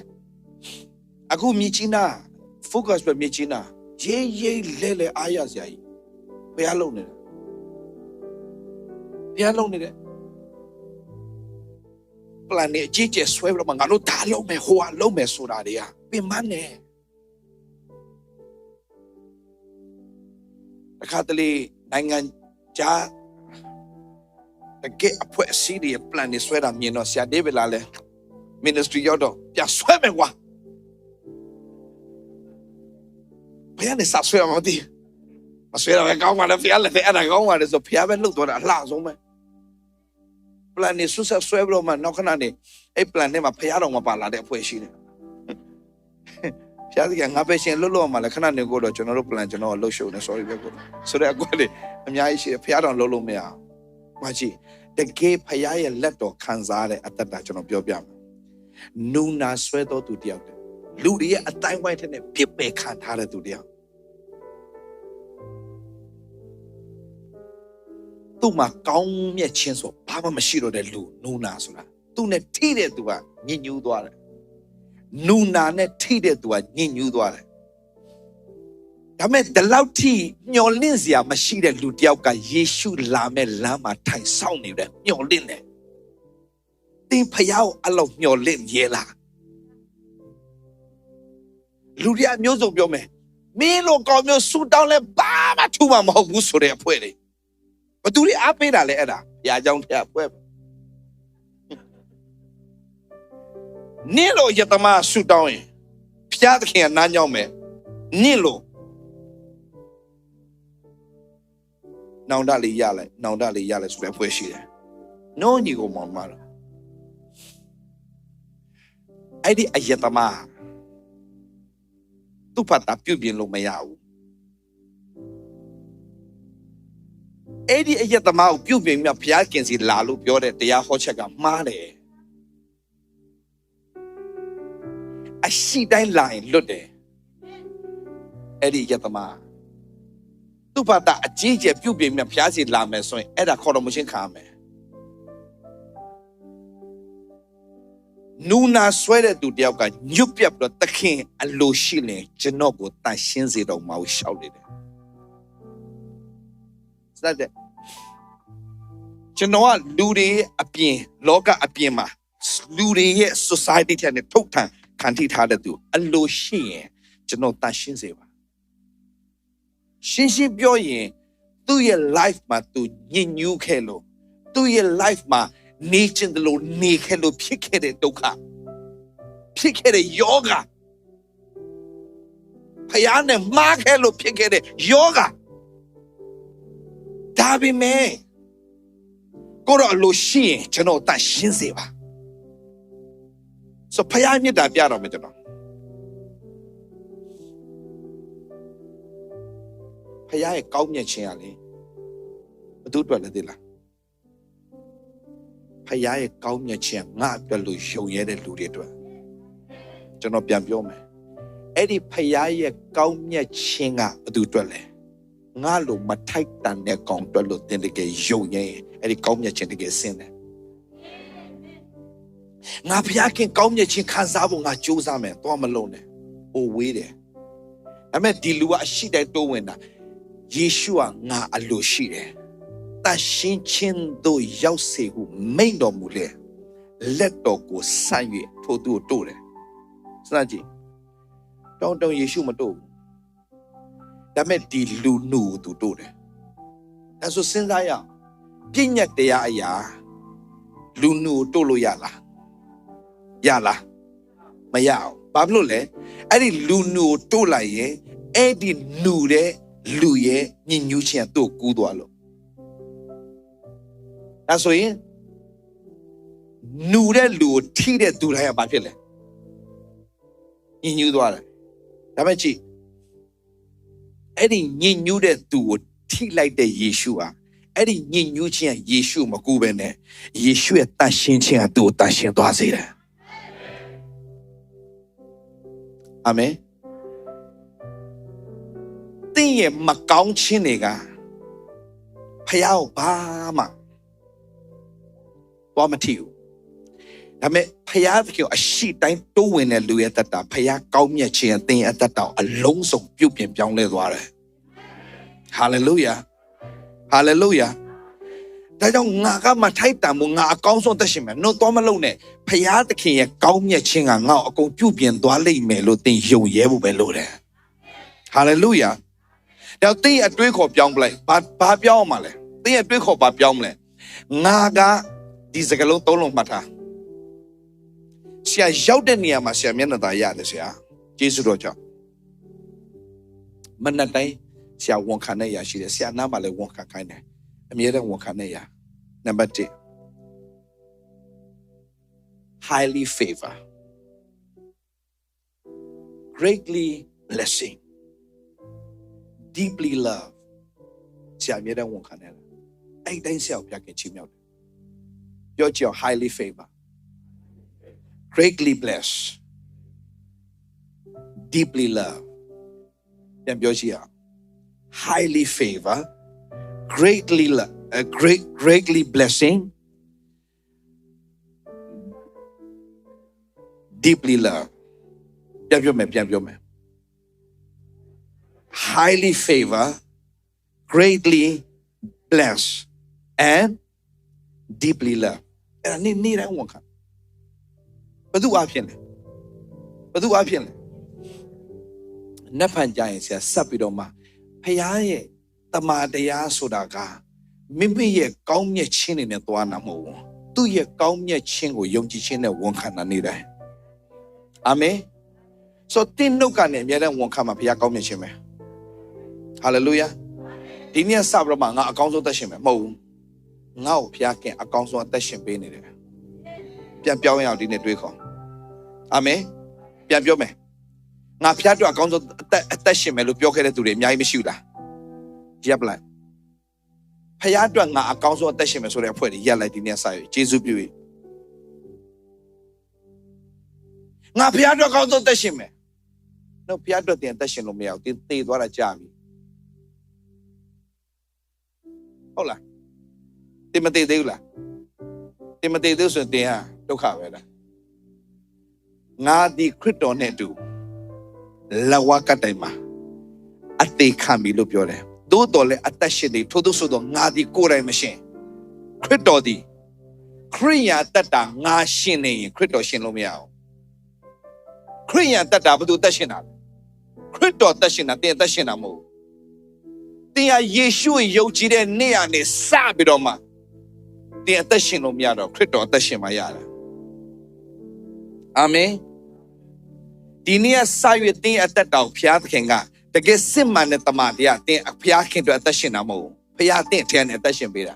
အခုမြချီနာ focus ပဲမြချီနာရေးလဲအားရစရာကြီးဖျားလုံနေတယ်ဖျားလုံနေတယ် plan နဲ့ကြီးကျယ်ဆွဲပြီးတော့ငါတို့ဒါလုံးမယ်ဟိုဟာလုံးမယ်ဆိုတာတွေကပင်မနဲ့အခါတလေနိုင်ငံခြားတကယ်အဖွဲ့အစည်းတွေ plan နဲ့ဆွဲတာမြင်တော့ဆရာဒေးဗစ်လာလဲ ministry ရောက်တော့ပြန်ဆွဲမယ်ကွာဘယ်နဲ့ဆက်ဆွဲမှာမသိမဆွဲတော့ကောင်းပါလေဖျားလည်းအဲ့ဒါကောင်းပါလေဆိုဖျားပဲလှုပ်သွားတာအလှဆုံးပဲ plan နဲ့ဆွဲပြီးတော့မှနောက်ခဏနေအဲ့ plan နဲ့မှာဖျားတော်မပါလာတဲ့အဖွဲ့ရှိတယ်ဖျားကြီးကငါပဲရှင်လွတ်မှလည်းခဏနေကိုတော့ကျွန်တော်တို့ plan ကျွန်တော်လှုပ်ရှုံနေ sorry ပဲကိုဆိုတော့အကွက်လေအများကြီးရှိတယ်ဖျားတော်လှုပ်လို့မရအောင်မကြည့်တကယ်ဖျားရဲ့လက်တော်ခံစားတဲ့အတ္တကျွန်တော်ပြောပြမယ်နူနာဆွဲတော်သူတယောက်တယ်လူတွေရဲ့အတိုင်းဝိုင်းတဲ့ပြစ်ပယ်ခံထားတဲ့သူတယောက်သူ့မှာကောင်းမြတ်ခြင်းဆိုဘာမှမရှိတော့တဲ့လူနူနာဆိုတာသူ့နဲ့ထိတဲ့သူကညစ်ညူးသွားတယ်နူနာနဲ့ထိတဲ့သူကညစ်ညူးသွားတယ်ဒါမဲ့ဒီလောက်ထိမျော်လင့်စရာမရှိတဲ့လူတယောက်ကယေရှုလာမဲ့လမ်းမှာထိုင်ဆောင်နေတယ်မျော်လင့်တယ်သင်ဖယားကိုအဲ့လိုမျော်လင့်ရဲလားလူတွေအမျိုးစုံပြောမယ်မင်းလိုကောင်းမျိုးဆူတောင်းလဲဘာမှထူမှာမဟုတ်ဘူးဆိုတဲ့အဖွဲ့တွေဘသူတွေအားပေးတာလဲအဲ့ဒါဘုရားကြောင့်ဖျားအဖွဲ့နင့်လိုယတမဆူတောင်းရင်ဖျားသခင်ကနားညောင်းမယ်နင့်လိုနောင်တလေးရလိုက်ဆိုတဲ့ဖွဲ့ရှိတယ်နိုးညီကိုမောင်မလားအဲ့ဒီအယတမသူ့ဖတ်တာပြုတ်ပြင်းလို့မရဘူးအဲ့ဒီအယတမကိုပြုတ်ပြင်းမြတ်ဘုရားခင်စီလာလို့ပြောတဲ့တရားဟောချက်ကမှားတယ်အရှိတိုင်းလာရင်လွတ်တယ်အဲ့ဒီအယတမသူ့ဖတ်တာအကြီးကျယ်ပြုတ်ပြင်းမြတ်ဘုရားစီလာမယ်ဆိုရင်အဲ့ဒါခေါ်တော်မချင်းခံရမယ်နူနာဆွဲတဲ့သူတယောက်ကညွတ်ပြတ်ပြီးတော့သခင်အလိုရှိရင်ကျွန်တော်ကိုတန်ရှင်းစေတော်မူရှောက်နေတယ်စတဲ့ကျွန်တော်ကလူတွေအပြင်လောကအပြင်မှာလူတွေရဲ့ society ထဲနဲ့ထုတ်ထန်ခံထိထားတဲ့သူအလိုရှိရင်ကျွန်တော်တန်ရှင်းစေပါရှင်းပြောရင်သူ့ရဲ့ life မှာသူညစ်ညူးခဲ့လို့သူ့ရဲ့ life မှာနေချင်တယ်လို့နေခဲ့လို့ဖြစ်ခဲ့တဲ့ဒုက္ခဖြစ်ခဲ့တဲ့ယောဂဖယားနဲ့မှားခဲ့လို့ဖြစ်ခဲ့တဲ့ယောဂဒါပေမဲ့ကိုတော့လို့ရှိရင်ကျွန်တော်တန်ရှင်းစေပါဆိုဖယားမြတ်တာပြတော့မယ်ကျွန်တော်ဖယားရဲ့ကောင်းမြတ်ခြင်းကလေဘယ်သူအတွက်လဲသိလားဖယားရဲ့ကောင်းမြတ်ခြင်းငါအတွက်လို့ယုံရဲတဲ့လူတွေအတွက်ကျွန်တော်ပြန်ပြောမယ်အဲ့ဒီဖယားရဲ့ကောင်းမြတ်ခြင်းကဘယ်သူအတွက်လဲငါလို့မထိုက်တန်တဲ့ကောင်အတွက်လို့တင်တကယ်ယုံရဲအဲ့ဒီကောင်းမြတ်ခြင်းတကယ်ဆင်းတယ်ငါဖယားခင်ကောင်းမြတ်ခြင်းခံစားဖို့ငါကြိုးစားမယ်တော့မလုံးနဲ့ဟိုဝေးတယ်ဒါပေမဲ့ဒီလူကအရှိတိုင်းတိုးဝင်တာယေရှုကငါအလိုရှိတယ်တရှင်းချင်းတို့ရောက်စေဟုမိန့်တော်မူလေလက်တော်ကိုဆန့်၍ထိုသူကိုတို့တယ်စမ်းကြည့်တောင်းယေရှုမတို့ဘူး ဒါမဲ့ဒီလူနူသူတို့တယ်ဒါဆိုစဉ်းစားရအောင်ပြည့်ညက်တရားအရာလူနူတို့လို့ရလားမရအောင်ဘာဖြစ်လို့လဲအဲ့ဒီလူနူတို့လိုက်ရင်အဲ့ဒီနူတဲ့လူရဲ့ညဉ့်ညူးခြင်းတို့ကူးသွားလို့ဒါဆိုရင်နူတဲ့လူကိုထိတဲ့သူတိုင်းကဘာဖြစ်လဲညဉ့်ညူးသွားတယ်ဒါပေမဲ့ကြည့်အဲ့ဒီညဉ့်ညူးတဲ့သူကိုထိလိုက်တဲ့ယေရှုဟာအဲ့ဒီညဉ့်ညူးခြင်းကယေရှုမကူပဲနဲ့ယေရှုရဲ့တန်ရှင်းခြင်းကသူ့ကိုတန်ရှင်းသွားစေတယ်အာမင်သင်ရဲ့မကောင်းခြင်းတွေကဖယားကိုဘာမှသွားမထီဘူးဒါပေမဲ့ဖယားကိုအရှိတိုင်းတိုးဝင်တဲ့လူရဲ့တတ်တာဖယားကောင်းမြတ်ခြင်းအသင်ရဲ့တတ်တာအလုံးစုံပြုတ်ပြင်ပြောင်းလဲသွားတယ်ဟာလေလုယာဟာလေလုယာဒါကြောင့်ငါကမထိုက်တန်ဘူးငါအကောင်းဆုံးသက်ရှင်မယ်တော့မလုံးနဲ့ဖယားသခင်ရဲ့ကောင်းမြတ်ခြင်းကငါ့အကုန်ပြုတ်ပြင်သွားလိမ့်မယ်လို့သင်ယုံရဲဖို့ပဲလို့တယ်ဟာလေလုယာဒါသင်အတွေးခေါ်ပြောင်းပလိုက်ဘာပြောင်းအောင်မလဲသင်အတွေးခေါ်ဘာပြောင်းမလဲငါကဒီစကားလုံးသုံးလုံးမှတ်ထားဆရာရောက်တဲ့နေရာမှာဆရာမျက်နှာသာရတယ်ဆရာကျေးဇူးတော်ကြောင့်မနက်တိုင်းဆရာဝန်ခံနေရရှိတယ်ဆရာနားမှာလည်းဝန်ခံခိုင်းတယ်အမြဲတမ်းဝန်ခံနေရနံပါတ်1 highly favor greatly blessing deeply love ဆရာအမြဲတမ်းဝန်ခံနေတယ်အဲ့တိုင်းဆရာကိုပြခင်ချီးမြှောက်တယ်ပြောကြည့် highly favor greatly blessed deeply love ပြန်ပြောကြည့်အောင် highly favor greatly blessing deeply love ပြန်ပြောမယ် highly favor greatly blessed and deeply love အဲ့ဒါနေ့တိုင်းဝန်ခံဘယ်သူအဖြစ်လဲနတ်ဖန်ကြရင်ဆရာဆက်ပြီးတော့မှဖယားရဲ့တမန်တရားဆိုတာကမိမိရဲ့ကောင်းမြတ်ခြင်းတွေနဲ့သွားတာမဟုတ်ဘူးသူ့ရဲ့ကောင်းမြတ်ခြင်းကိုယုံကြည်ခြင်းနဲ့ဝန်ခံတာနေတယ်အာမင်ဆိုတင်နှုတ်ကနေအများနဲ့ဝန်ခံမှာဖယားကောင်းမြတ်ခြင်းပဲဟာလေလုယာဒီနေ့စပြီးတော့မှငါအကောင်းဆုံးသက်ရှင်မယ်မဟုတ်ဘူးငါ့ကိုဖယားခင်အကောင်းဆုံးအသက်ရှင်ပေးနေတယ်ပြန်ပြောင်းရအောင်ဒီနေ့တွေးခေါ်အာမင်ပြန်ပြောမယ်ငါဖျားတော့အကောင်းဆုံးအသက်ရှင်မယ်လို့ပြောခဲ့တဲ့သူတွေအများကြီးမရှိဘူးလားရပ်လိုက်ဖျားတော့ငါအကောင်းဆုံးအသက်ရှင်မယ်ဆိုတဲ့အဖွဲ့တွေရပ်လိုက်ဒီနေ့စာရေးကျေးဇူးပြု၍ငါဖျားတော့အကောင်းဆုံးအသက်ရှင်မယ်တော့ဖျားတော့တင်အသက်ရှင်လို့မရဘူးတင်သေသွားတာကြာပြီဟုတ်လားတင်မသေသေးဘူးလားတင်မသေသေးဆိုရင်တင်ဟာဒုက္ခပဲလားငါဒီခရစ်တော်နဲ့တူလဝကတိုင်မှာအသေးခံပြီလို့ပြောတယ်သို့တော်လည်းအသက်ရှင်နေထို့သောဆိုတော့ငါဒီကိုယ်တိုင်မရှင်ခရစ်တော်ဒီခရိယာတတ်တာငါရှင်နေရင်ခရစ်တော်ရှင်လို့မရအောင်ခရိယာတတ်တာဘယ်သူသက်ရှင်တာလဲခရစ်တော်သက်ရှင်တာတင်သက်ရှင်တာမဟုတ်တင်ဟာယေရှုယုံကြည်တဲ့နေ့ကနေစပြီးတော့မှတင်အသက်ရှင်လို့မရတော့ခရစ်တော်အသက်ရှင်မှရတယ်အာမင်ဒီနေ့စာရွက်တင်အသက်တော်ဖျားသခင်ကတကယ်စစ်မှန်တဲ့တမန်တရားတင်ဖျားခင်တို့အသက်ရှင်တာမဟုတ်ဖျားတင်ထဲနဲ့အသက်ရှင်ပေးတာ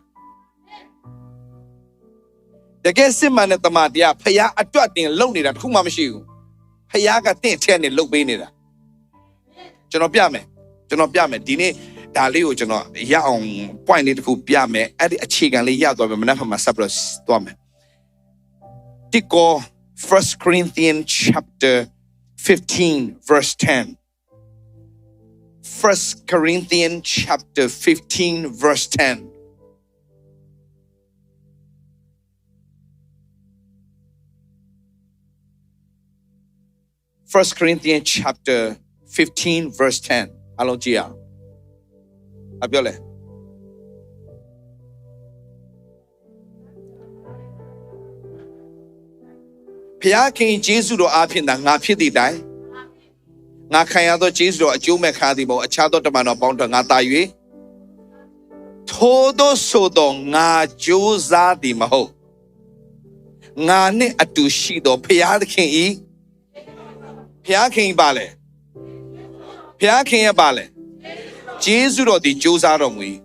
တကယ်စစ်မှန်တဲ့တမန်တရားဖျားအတွက်တင်လုံနေတာတခုမှမရှိဘူးဖျားကတင်ထဲနဲ့လုံပေးနေတာကျွန်တော်ပြမယ်ဒီနေ့ဒါလေးကိုကျွန်တော်ရအောင် point လေးတစ်ခုပြမယ်အဲ့ဒီအခြေခံလေးရသွားပြီမနက်ဖြန်မှာဆက်ပြီးသွားမယ်ဒီကော 1 Corinthians chapter 15 verse 10 1 Corinthians chapter 15 verse 10 1 Corinthians chapter 15 verse 10အားလုံးကြည့်အောင်အပြောလေဖျားခင်ယေရှုတော်အားဖြင့်သာငါဖြစ်သည့်တိုင် ငါခံရသောကျေးဇူးတော်အကျိုးမဲ့ခါသည်မဟုတ်အခြားသောတမန်တော်ပေါင်းတို့ငါတာ၍ထိုသောဆိုသောငါကြိုးစားသည်မဟုတ်ငါနှင့်အတူရှိသောဖျားသခင်ဤဖျားခင်ပါလေဖျားခင်ရပါလေကျေးဇူးတော်သည်ကြိုးစားတော်မူ၏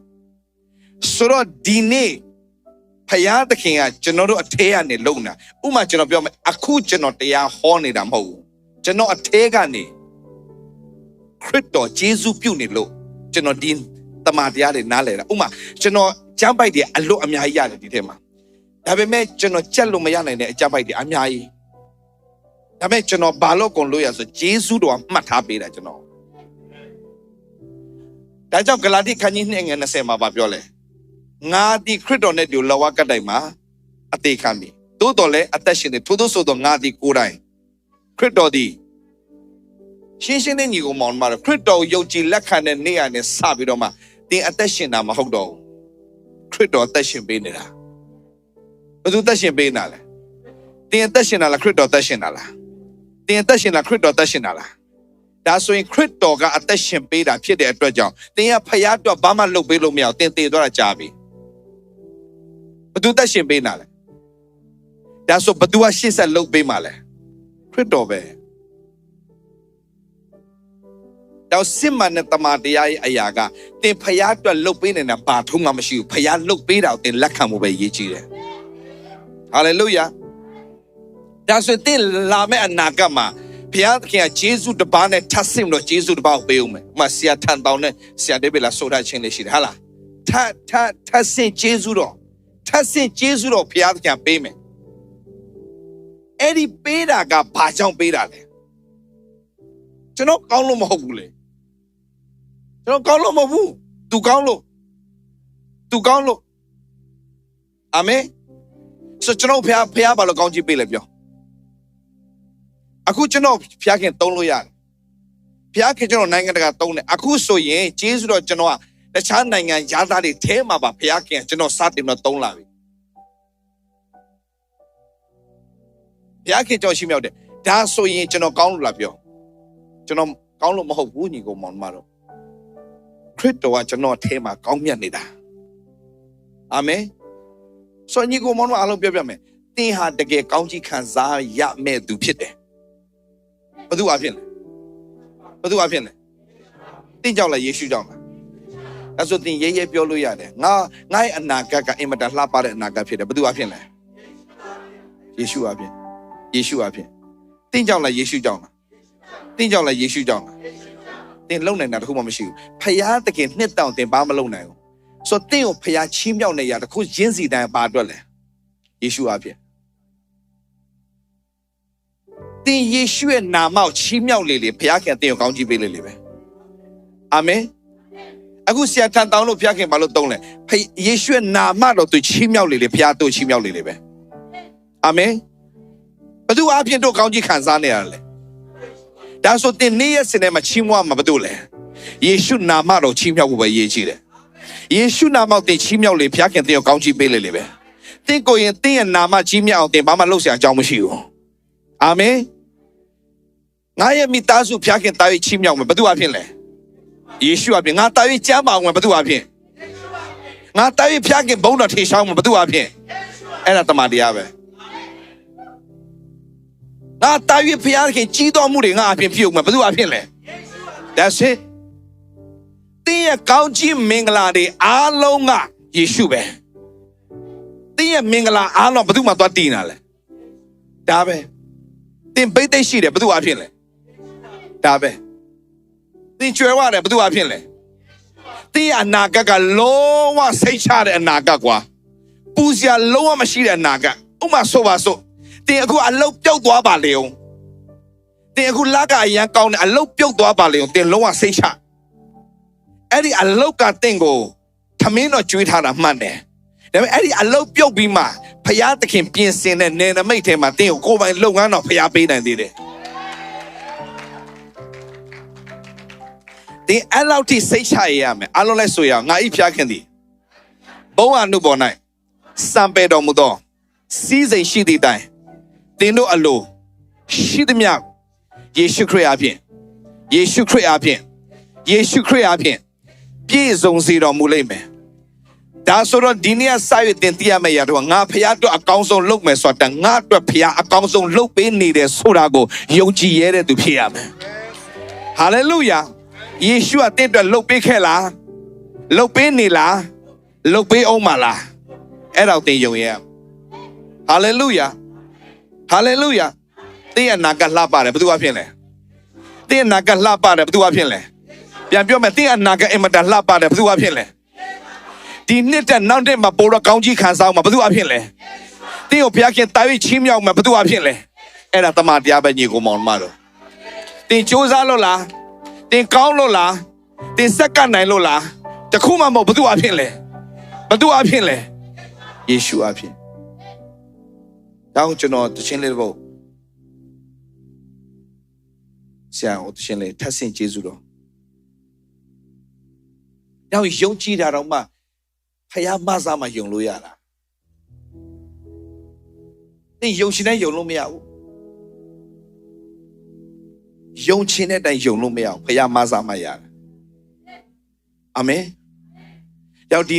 ဆိုတော့ဒီနေ့ဖျားသခင်ကကျွန်တော်တို့အထဲကနေလုံတာဥမာကျွန်တော်ပြောမယ်အခုကျွန်တော်တရားဟောနေတာမဟုတ်ဘူးကျွန်တော်အထဲကနေခရစ်တော်ယေရှုပြုနေလို့ကျွန်တော်ဒီတမန်တရားတွေနားလည်တာဥမာကျွန်တော်ကျမ်းပိုက်တွေအလွတ်အများကြီးရတယ်ဒီထဲမှာဒါပေမဲ့ကျွန်တော်ကြက်လို့မရနိုင်တဲ့အကျမ်းပိုက်တွေအများကြီးဒါပေမဲ့ကျွန်တော်ဘာလို့ကုန်လို့ရဆိုယေရှုတော်မှတ်ထားပေးတာကျွန်တော်ဒါကြောင့်ဂလာတိခန်းကြီး2:20မှာပြောလဲငါဒီခရစ်တော်နဲ့ဒီလောကကတိုင်မှာအသေးခံပြီသို့တော်လည်းအသက်ရှင်နေထို့သောဆိုတော့ငါဒီကိုယ်တိုင်ခရစ်တော်ဒီရှင်းရှင်းနဲ့ညီကိုမောင်မှာခရစ်တော်ယုံကြည်လက်ခံတဲ့နေ့ကနေစပြီးတော့မှတင်အသက်ရှင်တာမဟုတ်တော့ဘူးခရစ်တော်အသက်ရှင်ပေးနေတာဘယ်သူအသက်ရှင်ပေးနေတာလဲတင်အသက်ရှင်တာလားခရစ်တော်အသက်ရှင်တာလားတင်အသက်ရှင်တာခရစ်တော်အသက်ရှင်တာလားဒါဆိုရင်ခရစ်တော်ကအသက်ရှင်ပေးတာဖြစ်တဲ့အတွက်ကြောင့်တင်ရဖျားတော့ဘာမှလုပ်ပေးလို့မရအောင်တင်တည်သွားတာကြာပြီဘယ်သူအသက်ရှင်ပေးနေတာလဲဒါဆိုဘယ်သူကရှေ့ဆက်လုပ်ပေးမှာလဲခရစ်တော်ပဲတော့စစ်မှန်တဲ့တမန်တရားရဲ့အရာကတင်ဖျားအတွက်လုပ်ပေးနေတာဘာထုံးမှမရှိဘူးဖျားလုပ်ပေးတာကိုတင်လက်ခံဖို့ပဲရည်ကြီးတယ်ဟာလေလုယာဒါဆိုတင်လာမယ့်အနာဂတ်မှာဘုရားသခင်ကယေရှုတပါးနဲ့ထပ်ဆင့်လို့ယေရှုတပါးကိုပေးဦးမယ်။ဥမာဆရာထန်တောင်းနဲ့ဆရာဒေးဗစ်လာဆိုထားခြင်းလေးရှိတယ်ဟာလား။ထပ်ဆင့်ယေရှုတော်ထပ်ဆင့်ယေရှုတော်ဘုရားသခင်ပေးမယ်။အဲ့ဒီပေးတာကဘာကြောင့်ပေးတာလဲ။ကျွန်တော်ကောင်းလို့မဟုတ်ဘူးလေ။ကျွန်တော်ကောင်းလို့မဟုတ်ဘူး။ तू ကောင်းလို့အာမင်။ဆိုကျွန်တော်ဘုရားဘာလို့ကောင်းချီးပေးလဲပြောအခုကျွန်တော်ဖျားခင်သုံးလို့ရတယ်ဖျားခင်ကျွန်တော်နိုင်ငံတကာသုံးတယ်အခုဆိုရင်ကျေးဇူးတော်ကျွန်တော်ကတခြားနိုင်ငံယာသားတွေထဲမှာပါဖျားခင်ကျွန်တော်စတင်တော့သုံးလာပြီဖျားခင်ကျွန်တော်ရှိမြောက်တယ်ဒါဆိုရင်ကျွန်တော်ကောင်းလို့လားပြောကျွန်တော်ကောင်းလို့မဟုတ်ဘူးညီကောင်မောင်မတော်ခရစ်တော်ကကျွန်တော်အထဲမှာကောင်းမြတ်နေတာအာမင်ဆိုညီကောင်မောင်မအားလုံးပြောပြမယ်သင်ဟာတကယ်ကောင်းကြီးခံစားရမယ့်သူဖြစ်တယ်ဘယ်သူအဖြစ်လဲတင်းကြောက်လားယေရှုကြောင့်လားအဲဆိုတင်ရဲရဲပြောလို့ရတယ်ငါရဲ့အနာဂတ်ကအင်မတန်လှပတဲ့အနာဂတ်ဖြစ်တယ်ဘယ်သူအဖြစ်လဲယေရှုအဖြစ်တင်းကြောက်လားယေရှုကြောင့်လားတင်းကြောက်လားယေရှုကြောင့်လားတင်လုံနိုင်တာတခုမှမရှိဘူးဖယားတကယ်နှစ်တောင်တင်ဘာမလုံနိုင်ဘူးဆိုတော့တင်းကိုဖယားချီးမြှောက်နေရတခုရင်းစီတိုင်းပါအတွက်လဲယေရှုအဖြစ်တင်ယေရှုရဲ့နာမကိုချီးမြှောက်လေဘုရားခင်တင်ကိုကောင်းချီးပေးလေပဲအာမင်အခုဆရာထန်တောင်းလို့ဘုရားခင်ဘာလို့တုံးလဲယေရှုရဲ့နာမတော်သူချီးမြှောက်လေဘုရားတို့ချီးမြှောက်လေပဲအာမင်ဘယ်သူအပြင်တို့ကောင်းချီးခံစားနေရလဲဒါဆိုတင်နေ့ရက်စင်ထဲမှာချီးမွမ်းမှာဘယ်သူလဲယေရှုနာမတော်ချီးမြှောက်ဖို့ပဲရည်ကြီးတယ်ယေရှုနာမတင်ချီးမြှောက်လေဘုရားခင်တင်ကိုကောင်းချီးပေးလေပဲတင်ကိုရင်တင်ရဲ့နာမချီးမြှောက်အောင်တင်ဘာမှလုပ်စရာအကြောင်းမရှိဘူးအာမင်ငါရဲ့မိသားစုဖျားခင်တာ၍ချီးမြှောက်မယ်ဘယ်သူအဖြစ်လဲယေရှုအဖြစ်ငါတာ၍ကျမ်းပါအောင်ဘယ်သူအဖြစ်ငါတာ၍ဖျားခင်ဘုန်းတော်ထေရှောင်းမယ်ဘယ်သူအဖြစ်အဲ့ဒါတမန်တရားပဲငါတာ၍ဖျားခင်ကြီးတော်မှုတွေငါအဖြစ်ပြုတ်မယ်ဘယ်သူအဖြစ်လဲ That's it တင်းရဲ့ကောင်းကြီးမင်္ဂလာတွေအားလုံးကယေရှုပဲတင်းရဲ့မင်္ဂလာအားလုံးဘယ်သူမှသွားတည်နေတာလဲဒါပဲတင်ပိတ်သိရှိတယ်ဘယ်သူအဖြစ်လဲဒါပဲတင်ကျွဲဝတယ်ဘယ်သူအဖြစ်လဲတင်အနာဂတ်ကလုံးဝစိတ်ချတဲ့အနာဂတ်ကွာပူစရာလုံးဝမရှိတဲ့အနာဂတ်ဥမာဆိုပါစို့တင်အခုအလုတ်ပြုတ်သွားပါလေအောင်တင်အခုလကအရန်ကောင်းတယ်အလုတ်ပြုတ်သွားပါလေအောင်တင်လုံးဝစိတ်ချအဲ့ဒီအလုတ်ကတင်ကိုသမင်းတော့ကျွေးထားတာမှန်တယ်ဒါပေမဲ့အဲ့ဒီအလုတ်ပြုတ်ပြီးမှဖယားသခင်ပြင်ဆင်တဲ့နယ်နမိတ်ထဲမှာတင်းကိုကိုယ်ပိုင်လုပ်ငန်းတော့ဖယားပေးနိုင်သေးတယ်တင်းအဲ့လောက်ထိစိတ်ချရမယ်အလုံးလဲဆိုရအောင်ငါဤဖျားခင်သည်ဘုံအနုပေါ်၌စံပေတော်မူသောစီးစိမ်ရှိသည့်တိုင်တင်းတို့အလိုရှိသမျှယေရှုခရစ်အပြင် ယေရှုခရစ်အားဖြင့်ယေရှုခရစ်အားဖြင့်ပြည့်စုံစေတော်မူလိမ့်မယ်ဒါဆိုတော့ဒီနေ့စာရွက်တင်သိရမယ့်ရတော့ငါဖခင်အတွက်အကောင်းဆုံးလုပ်မယ်ဆိုတာငါအတွက်ဖခင်အကောင်းဆုံးလုပ်ပေးနေတယ်ဆိုတာကိုယုံကြည်ရတဲ့သူဖြစ်ရမယ်ဟာလေလုယာယေရှုအသင်အတွက်လုပ်ပေးခဲ့လားလုပ်ပေးနေလားလုပ်ပေးအောင်မလားအဲ့တော့သင်ယုံရဟာလေလုယာဟာလေလုယာသင်ရဲ့နာကလှပတယ်ဘယ်သူအဖြစ်လဲသင်ရဲ့နာကလှပတယ်ဘယ်သူအဖြစ်လဲပြန်ပြောမယ်သင်ရဲ့နာကအင်မတန်လှပတယ်ဘယ်သူအဖြစ်လဲဒီနှစ်တဲ့နောက်တဲ့မှာပိုတော့ကောင်းကြီးခံစားမှာဘယ်သူအဖြစ်လဲသင်ကိုဘုရားခင်တာ၍ချီးမြှောက်မှာဘယ်သူအဖြစ်လဲအဲ့ဒါတမန်တရားပဲညီကိုမောင်မတော်သင်စူးစမ်းလို့လားသင်ကောင်းလို့လားသင်စက်ကနိုင်လို့လားတခုမှမဟုတ်ဘယ်သူအဖြစ်လဲဘယ်သူအဖြစ်လဲယေရှုအဖြစ်တောင်းကျွန်တော်တခြင်းလေးတော့ဆရာကိုတခြင်းလေးထပ်ဆင့်ကျေးဇူးတော်တောင်းယုံကြည်တာတော့မှဖယားမဆာမှယုံလို့ရတာသင်ယုံရှင်တဲ့ယုံလို့မရဘူးယုံခြင်းတဲ့တိုင်ယုံလို့မရဘူးဖယားမဆာမှရတာအာမင်ရောက်ဒီ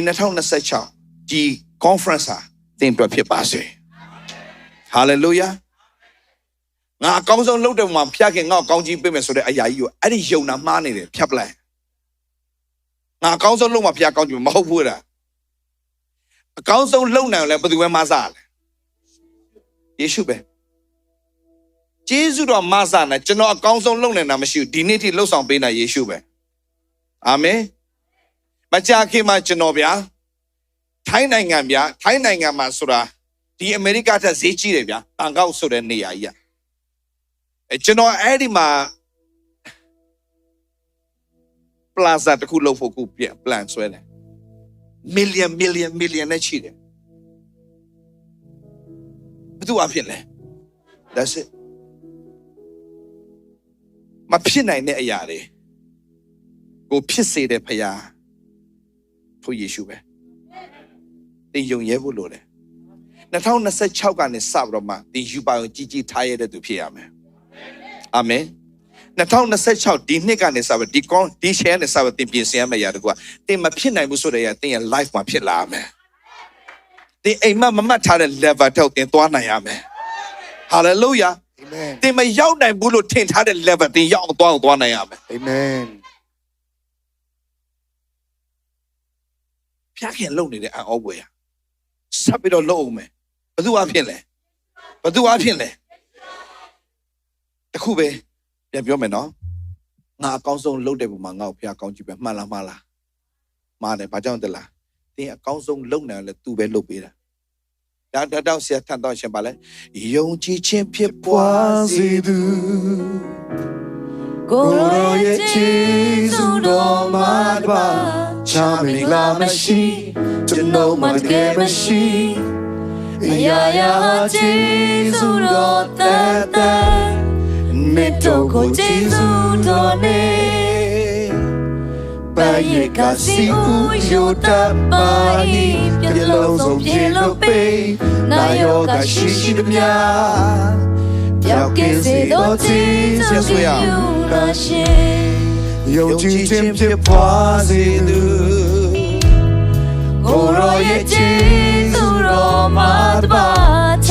2026ဒီ conference ဟာသင်အတွက်ဖြစ်ပါစေ hallelujah ငါအကောင်းဆုံးလုပ်တဲ့မှာဖျက်ခင်ငါ့ကိုကောင်းကြီးပေးမယ်ဆိုတဲ့အရာကြီးကိုအဲ့ဒီယုံတာမှားနေတယ်ဖြတ်ပလိုက်ငါအကောင်းဆုံးလုပ်မှာဖျက်ကောင်းကြီးမဟုတ်ဘူးလားအကောင်းဆုံးလုပ်နိုင်လဲဘယ်သူပဲမဆာလဲယေရှုပဲကျေးဇူးတော်မဆာနဲ့ကျွန်တော်အကောင်းဆုံးလုပ်နိုင်တာမရှိဘူးဒီနေ့ထိလှုပ်ဆောင်ပေးတာယေရှုပဲအာမင်မကြာခင်မှာကျွန်တော်ဗျာထိုင်းနိုင်ငံဗျာထိုင်းနိုင်ငံမှာဆိုတာဒီအမေရိကထက်ဈေးကြီးတယ်ဗျာဘန်ကောက်ဆိုတဲ့နေရာကြီးကျွန်တော်အဲ့ဒီမှာပလာဇာတခုလုပ်ဖို့ခုပြန် plan ဆွဲတယ်million နဲ့ချီတယ်ဘယ်သူအဖြစ်လဲ that's it မဖြစ်နိုင်တဲ့အရာတွေကိုဖြစ်စေတဲ့ဖခင်ထိုယေရှုပဲသင်ယုံရဲဖို့လိုတယ်2026ကနေစပြီးတော့မှသင်ယူပါအောင်ကြီးကြီးထားရတဲ့သူဖြစ်ရမယ်အာမင်2026ဒီနှစ်ကနေစပြီးဒီရှယ်နဲ့စပြီးသင်ပြင်ဆင်ရမယ့်အရာတကူကသင်မဖြစ်နိုင်ဘူးဆိုတဲ့အရာသင်ရဲ့ life မှာဖြစ်လာမယ်သင်အိမ်မမတ်ထားတဲ့ level တောက်သင်သွားနိုင်ရမယ် hallelujah amen သင်မရောက်နိုင်ဘူးလို့ထင်ထားတဲ့ level သင်ရောက်သွားနိုင်ရမယ် amen ဖျားခင်လုံနေတဲ့အံ့ဩဖွယ်ရဆက်ပြီးတော့လုံအောင်မယ်ဘယ်သူအဖြစ်လဲဘယ်သူအဖြစ်လဲတခုပဲပြန်ပြောမယ်နော်ငါအကောင်းဆုံးလုပ်တဲ့ပုံမှာငါ့ကိုဖျားကောင်းကြည့်ပဲမှန်လားမှားတယ်ဘာကြောင့်တလားသင်အကောင်းဆုံးလုပ်နိုင်လဲသူပဲလုပ်ပေးတာဒါတော့ဆရာထပ်တော့ရှင်ပါလဲယုံကြည်ခြင်းဖြစ်ပွားစေသူကိုရောရဲ့ချီးစိုးတော်မှာပါချမ်းမင်္ဂလာမရှိကျွန်တော်မတကယ်မရှိအရာရာချီးစိုးတော်တဲ့မေတ္တာကိုချီးစိုးတော်နေပါယေကစီဦးယိုတပါဤပြလုံးစုံပြေလို့ပေးနာယောကရှိသည်များပြောက်ကင်းစေတော်ချီးစိုးရယုံကြည်ခြင်းဖြစ်ပွားစေသူကိုရောရဲ့ချီးစိုးတော်မှာပါချ